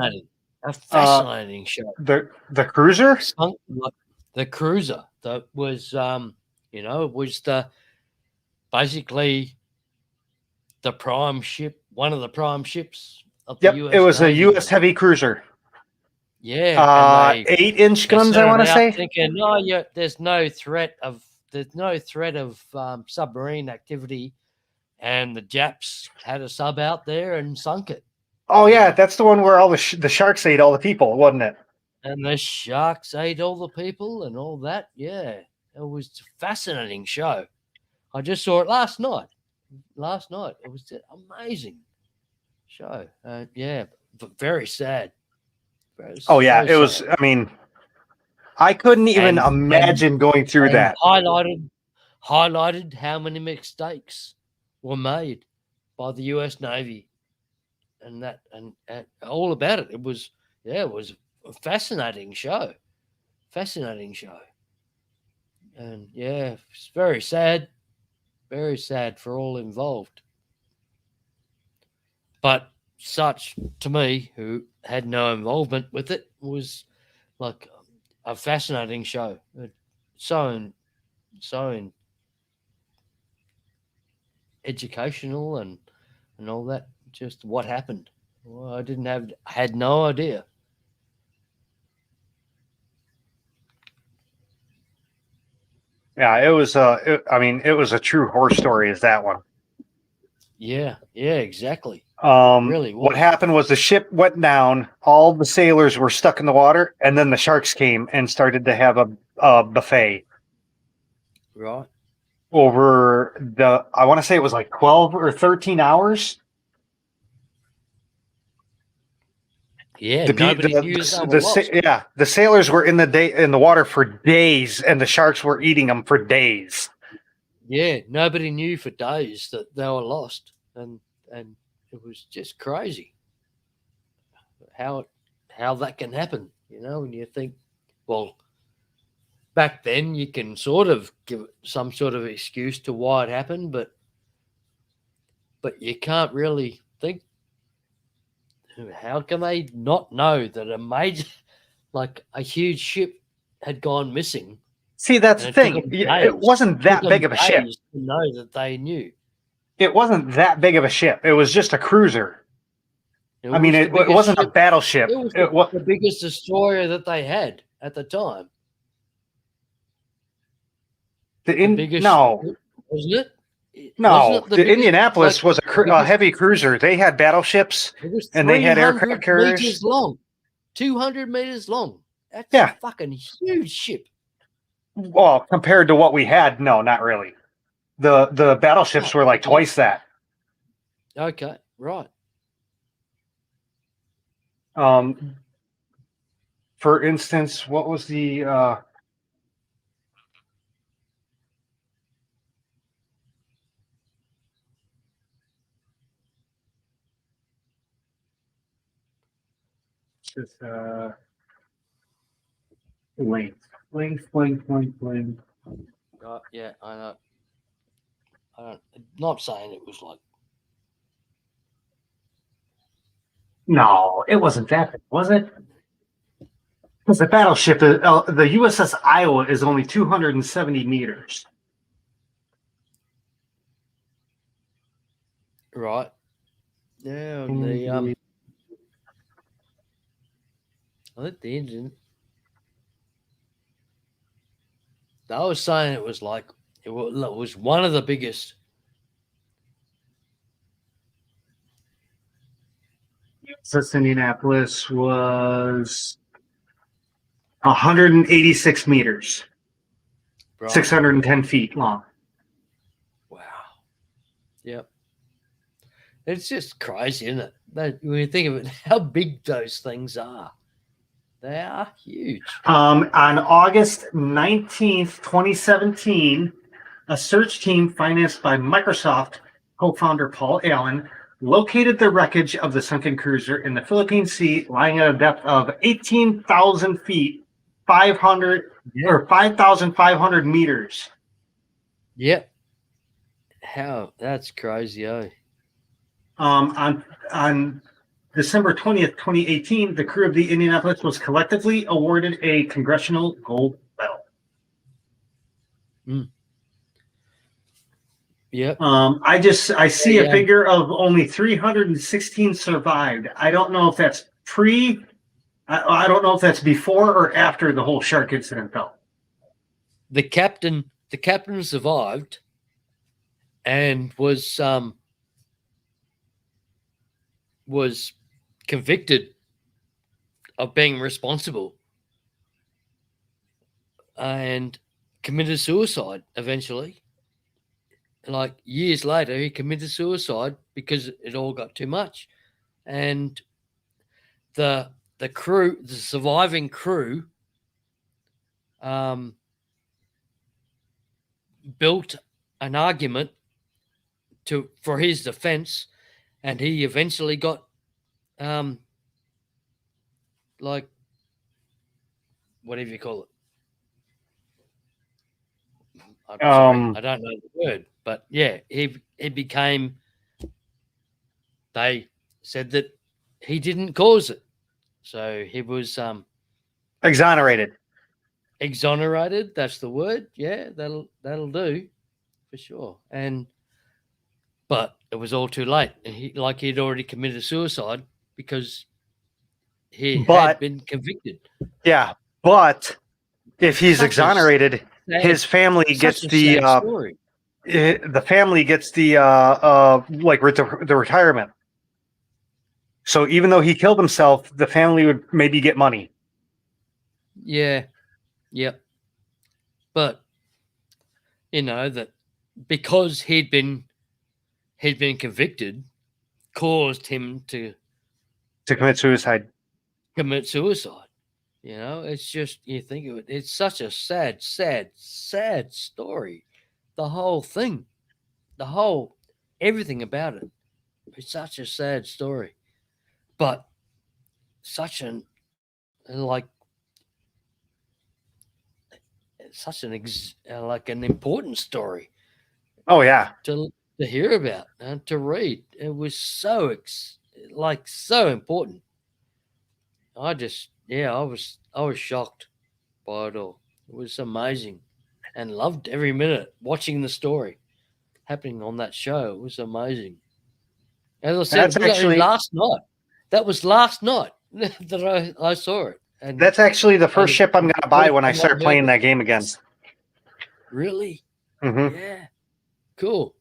A fascinating show. The cruiser? The cruiser that was, was basically the prime ship, one of the prime ships of the US it was Navy. a U.S. heavy cruiser. Yeah, 8-inch guns, I want to say. Thinking, no, there's no threat of submarine activity, and the Japs had a sub out there and sunk it. Oh yeah, that's the one where all the sharks ate all the people, wasn't it? And the sharks ate all the people and all that. Yeah, it was a fascinating show. I just saw it last night. It was an amazing show. Yeah, but very sad. It was. I mean, I couldn't even imagine going through that. Highlighted how many mistakes were made by the U.S. Navy, and all about it. It was a fascinating show. And yeah, it's very sad for all involved. But such, to me, who had no involvement with it. It was like a fascinating show. So educational and all that. Just what happened. Well, I had no idea. Yeah, it was. It was a true horror story. Is that one? Yeah, exactly. Really was. What happened was the ship went down. All the sailors were stuck in the water, and then the sharks came and started to have a buffet. Right. Over I want to say it was like 12 or 13 hours. Yeah, nobody knew they were lost. The sailors were in the water for days, and the sharks were eating them for days. Yeah, nobody knew for days that they were lost, and it was just crazy how that can happen. You know, when you think, well, back then you can sort of give some sort of excuse to why it happened, but you can't really think. How can they not know that a major, like a huge ship, had gone missing? See, that's the thing. It wasn't that big of a ship. To know that they knew. It wasn't that big of a ship. It was just a cruiser. It wasn't a battleship. It was the biggest destroyer that they had at the time. No. Wasn't it? No, the Indianapolis was a heavy cruiser. They had battleships and they had aircraft carriers. Meters long, 200 meters long. That's a fucking huge ship. Well, compared to what we had, no, not really. The battleships were like twice that. Okay, right. For instance, what was the length. Yeah, I know. I'm not saying it was like. No, it wasn't that big, was it? Because the battleship, the USS Iowa, is only 270 meters. Right. Yeah, I think the engine. I was saying it was like it was one of the biggest. USS Indianapolis was 186 meters, right. 610 feet long. Wow. Yep. It's just crazy, isn't it? When you think of it, how big those things are. They are huge. On August 19th, 2017, a search team financed by Microsoft co-founder Paul Allen located the wreckage of the sunken cruiser in the Philippine Sea, lying at a depth of 18,000 feet, 5,500 meters. Yep. How? That's crazy, eh? On December 20th, 2018, the crew of the Indianapolis was collectively awarded a Congressional Gold Medal. Yep. I see a figure of only 316 survived. I don't know if that's I don't know if that's before or after the whole shark incident, though. The captain survived and was convicted of being responsible and committed suicide eventually. Like years later, he committed suicide because it all got too much. And the surviving crew built an argument for his defense, and he eventually got like whatever you call it. I don't know the word, but yeah, he became. They said that he didn't cause it. So he was Exonerated. exonerated. That's the word. Yeah, that'll do for sure. But it was all too late. He'd already committed suicide because he But had been convicted. yeah, but if he's Such a exonerated, sad- his family such gets a the sad story. the family gets the the retirement. So even though he killed himself, the family would maybe get money. Yeah, yep. But that because he'd been convicted, caused him to To commit suicide. commit suicide. It's just, you think of it, it's such a sad, sad, sad story. The whole thing, everything about it. It's such a sad story, but such an like an important story Oh yeah. to hear about and to read. It was so so important. I was shocked by it all. It was amazing, and loved every minute watching the story happening on that show. It was amazing. As I said, That's it was only actually- last night. That was last night that I saw it. And That's actually the first and- ship I'm going to buy when I and start playing remember- that game again. Really? hmm Yeah. Cool.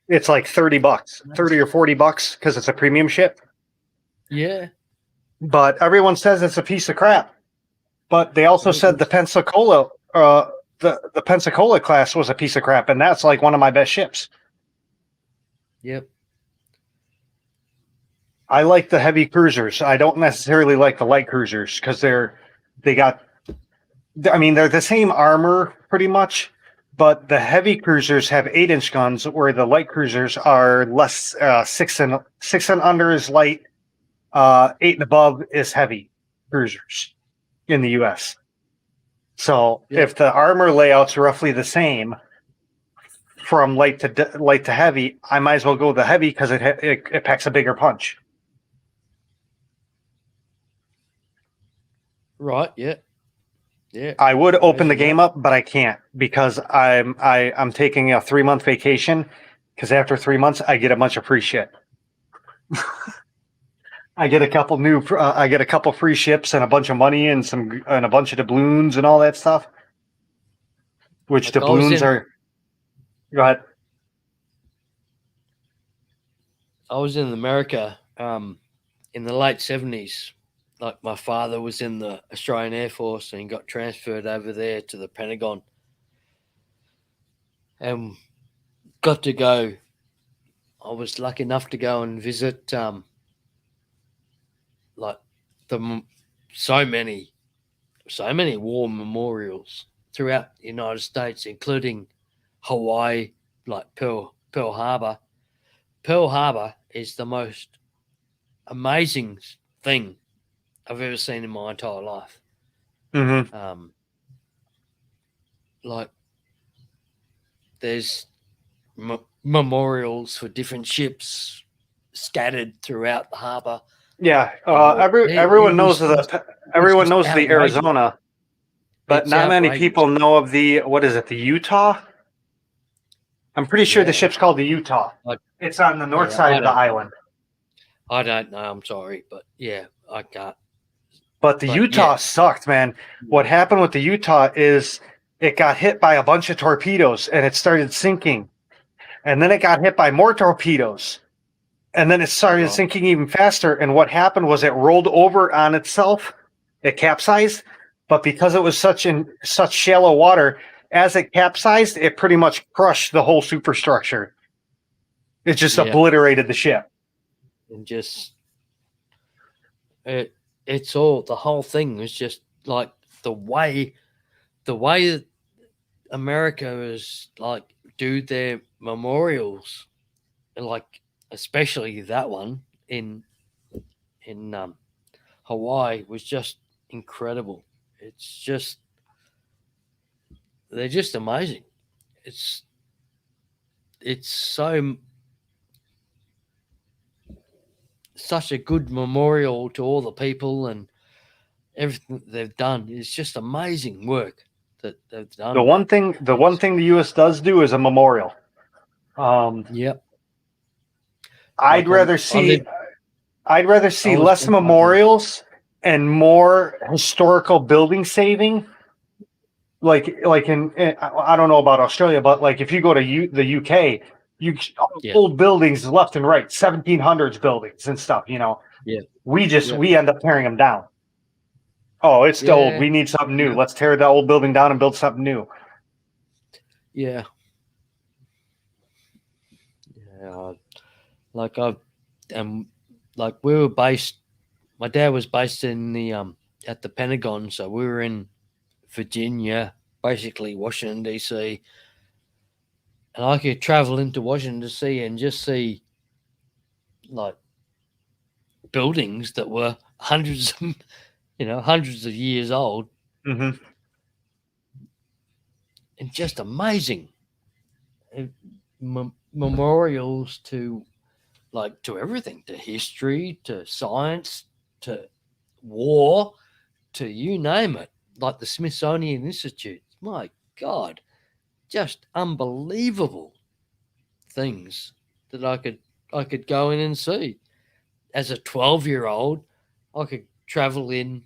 It's like $30, 30 or $40 because it's a premium ship. Yeah. But everyone says it's a piece of crap. But they also said the Pensacola, the Pensacola class was a piece of crap, and that's like one of my best ships. Yep. I like the heavy cruisers. I don't necessarily like the light cruisers because they're the same armor pretty much, but the heavy cruisers have 8-inch guns, where the light cruisers are less. 6 and under is light. 8 and above is heavy cruisers in the U.S. So Yeah. if the armor layout's roughly the same from light to heavy, I might as well go with the heavy because it packs a bigger punch. Right. Yeah. Yeah. I would open the Imagine game up, but I can't because I'm taking a 3-month vacation. Because after 3 months, I get a bunch of free shit. I get a couple free ships and a bunch of money and a bunch of doubloons and all that stuff. Which Like I was doubloons in- are? Go ahead. I was in America in the late 70s. Like, my father was in the Australian Air Force and he got transferred over there to the Pentagon. And got to go. I was lucky enough to go and visit so many war memorials throughout the United States, including Hawaii, like Pearl Harbor. Pearl Harbor is the most amazing thing I've ever seen in my entire life. Mm-hmm. There's memorials for different ships scattered throughout the harbor. Yeah. It Everyone knows was everyone just knows the outrageous. Arizona, but It's not many outrageous. people know of the the Utah. I'm pretty sure the Yeah. ship's called the Utah. It's on the north Yeah, side I of the don't- island. I don't know. I'm sorry, but yeah, I can't. But the But, Utah yeah. sucked, man. What happened with the Utah is it got hit by a bunch of torpedoes and it started sinking. And then it got hit by more torpedoes. And then it started Wow. sinking even faster. And what happened was it rolled over on itself. It capsized. But because it was such shallow water, as it capsized, it pretty much crushed the whole superstructure. It just Yeah. obliterated the ship. And just it's all, the whole thing was just like the way that America is like do their memorials, and like especially that one in Hawaii was just incredible. They're just amazing. It's such a good memorial to all the people, and everything that they've done is just amazing work that they've done. The one thing the U.S. does do is a memorial. Yep. I'd rather see I was less born- memorials and more historical building saving. Like in I don't know about Australia, but like if you go to the UK, you Yeah. old buildings left and right, 1700s buildings and stuff. You know, Yeah. we end up tearing them down. Oh, it's still old. Yeah. We need something new. Yeah. Let's tear that old building down and build something new. Yeah. Yeah. Like I like we were based. My dad was based in the at the Pentagon, so we were in Virginia, basically Washington D.C. And I could travel into Washington D.C. and just see like buildings that were hundreds of years old, Mm-hmm. and just amazing memorials to everything, to history, to science, to war, to you name it, like the Smithsonian Institute. My God, just unbelievable things that I could go in and see. As a 12-year-old, I could travel in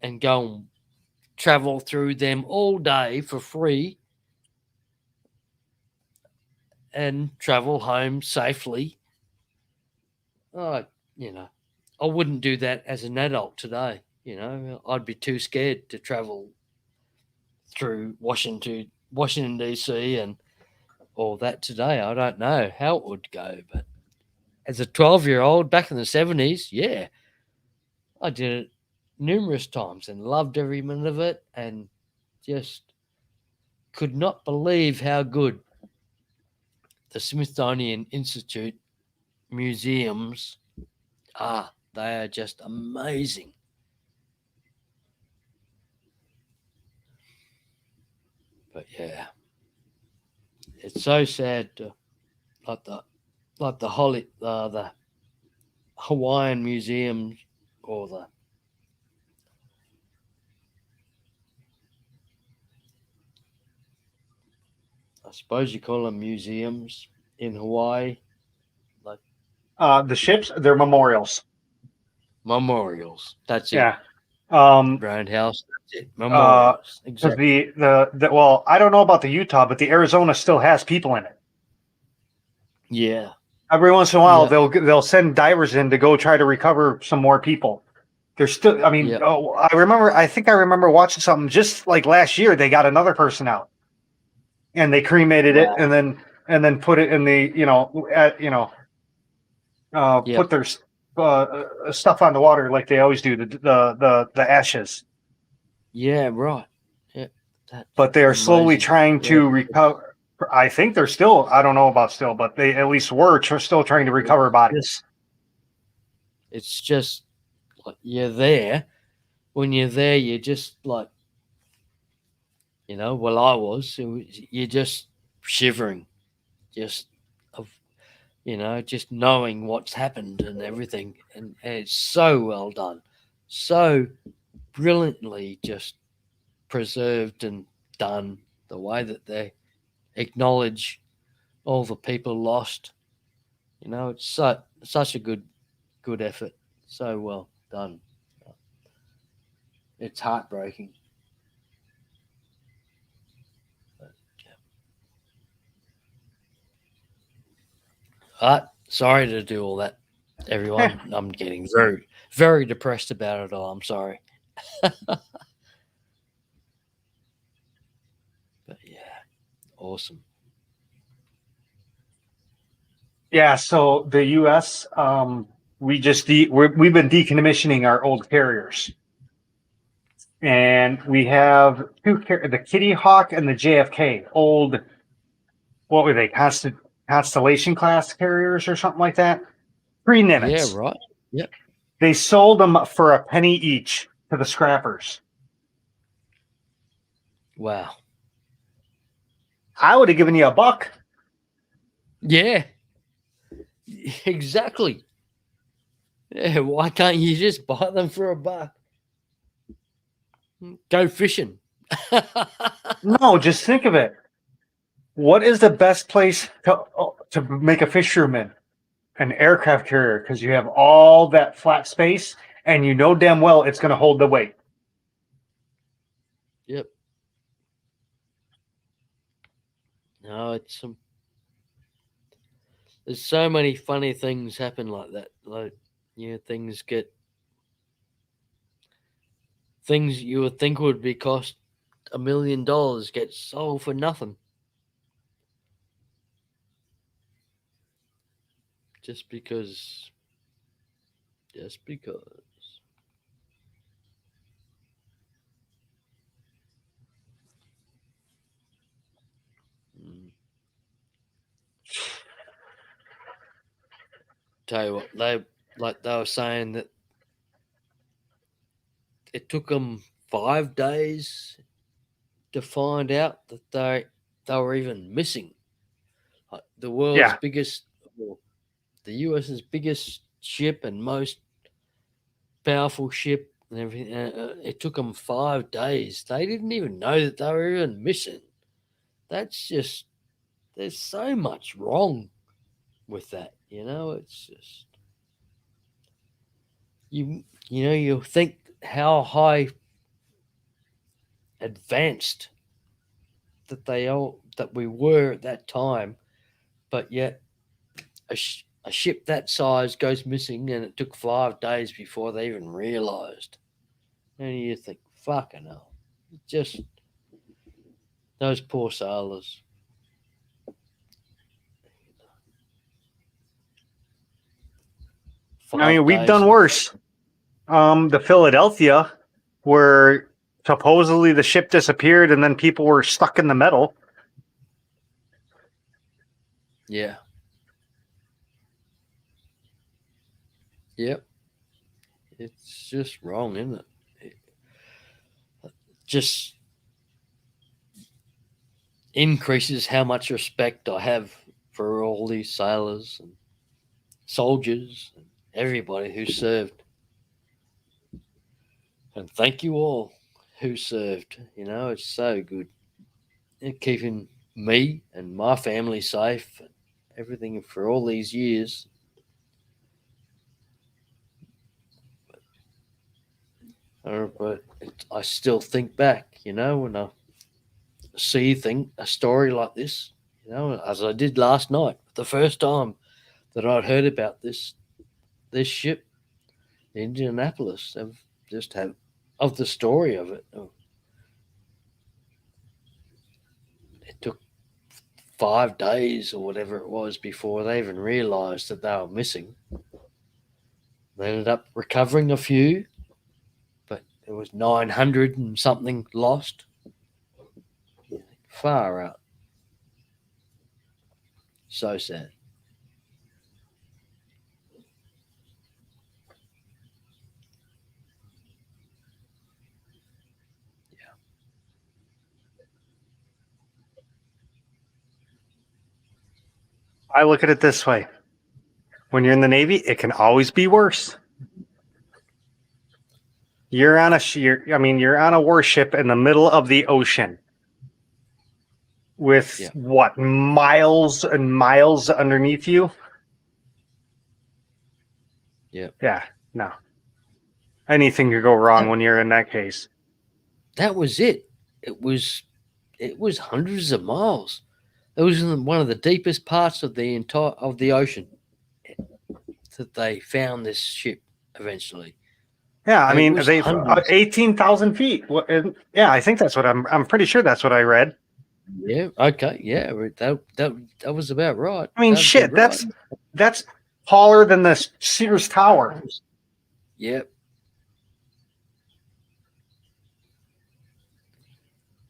and go and travel through them all day for free and travel home safely. I wouldn't do that as an adult today. I'd be too scared to travel through Washington D.C. and all that today. I don't know how it would go, but as a 12-year-old back in the 70s, yeah, I did it numerous times and loved every minute of it, and just could not believe how good the Smithsonian Institute museums are. They are just amazing. But yeah, it's so sad to like the the Hawaiian museums, or the I suppose you call them museums in Hawaii, like The ships, they're memorials. memorials. That's it. Yeah. Roundhouse. That's it. Memorials. Because Exactly. the well, I don't know about the Utah, but the Arizona still has people in it. Yeah. Every once in a while, Yeah. they'll send divers in to go try to recover some more people. There's still, I mean, Yeah. I think I remember watching something just like last year. They got another person out, and they cremated it, and then put it in the put their stuff on the water like they always do, the ashes. Yeah. Right. Yeah. That's But they are slowly amazing. trying to recover. I think they're still. I don't know about still, but they at least were still trying to recover bodies. It's just like you're there. When you're there, you're just like, well, I was. You're just shivering, just of, just knowing what's happened and everything, and it's so well done, so brilliantly just preserved and done. The way that they acknowledge all the people lost, it's such a good effort, so well done. It's heartbreaking. But, yeah. Sorry to do all that, everyone. I'm getting very, very depressed about it all. I'm sorry. But yeah, awesome. Yeah. So the U.S. We've been decommissioning our old carriers, and we have the Kitty Hawk and the JFK, old, what were they, Constellation class carriers or something like that, pre-Nimitz. Yeah, right. Yep. They sold them for a penny each to the scrappers. Wow. I would have given you $1. Yeah. Exactly. Yeah, why can't you just buy them for $1? Go fishing. No, just think of it. What is the best place to make a fish room in? An aircraft carrier, because you have all that flat space and you know damn well it's going to hold the weight. Yep. No, there's so many funny things happen like that. Like, things you would think would be cost $1 million get sold for nothing. Just because. Mm. Tell you what, they were saying that it took them 5 days to find out that they were even missing. Like the world's Yeah. biggest, well, the US's biggest ship and most powerful ship and everything. It took them 5 days. They didn't even know that they were even missing. That's just, there's so much wrong with that. It's just you think how high advanced that we were at that time, but yet a ship that size goes missing, and it took 5 days before they even realized. And you think, fucking hell, just those poor sailors. I mean, we've 5 done days. worse. The Philadelphia, where supposedly the ship disappeared and then people were stuck in the metal. Yeah. Yep. It's just wrong, isn't it? It just increases how much respect I have for all these sailors and soldiers and everybody who served. And thank you all who served. It's so good. It keeping me and my family safe and everything for all these years. But I still think back, when I see a story like this, as I did last night, the first time that I'd heard about this ship, Indianapolis, of the story of it. It took 5 days or whatever it was before they even realized that they were missing. They ended up recovering a few, but there was 900 and something lost. Far out. So sad. I look at it this way. When you're in the Navy, it can always be worse. You're on a warship in the middle of the ocean with what, miles and miles underneath you? Yeah. Yeah, no. Anything could go wrong when you're in that case. That was it. It was hundreds of miles. It was in one of the deepest parts of the ocean that they found this ship eventually. Yeah, I mean, they 18,000 feet. Yeah, I think that's what I'm pretty sure that's what I read. Yeah. Okay. Yeah. That was about right. I mean, shit. Right. That's taller than the Sears Tower. Yep.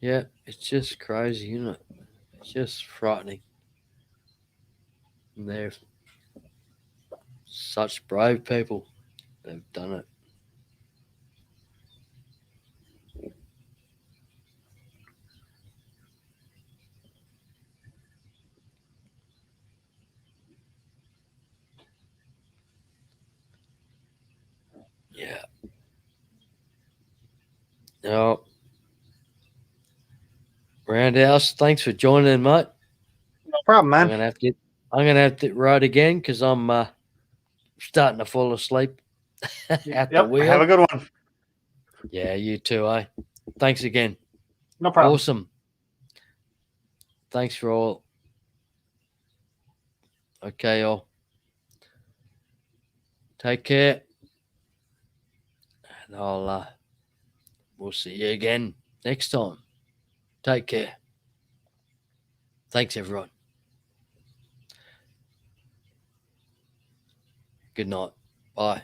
Yeah. It's just crazy, isn't it? It's just frightening. And they're such brave people. They've done it. Yeah. Oh, Roundhouse, thanks for joining in, mate. No problem, I'm man. gonna have to ride again because I'm starting to fall asleep at the Yep. wheel. Have a good one. Yeah, you too, eh? Thanks again. No problem. Awesome. Thanks for all. Okay, all. Take care. And we'll see you again next time. Take care. Thanks, everyone. Good night. Bye.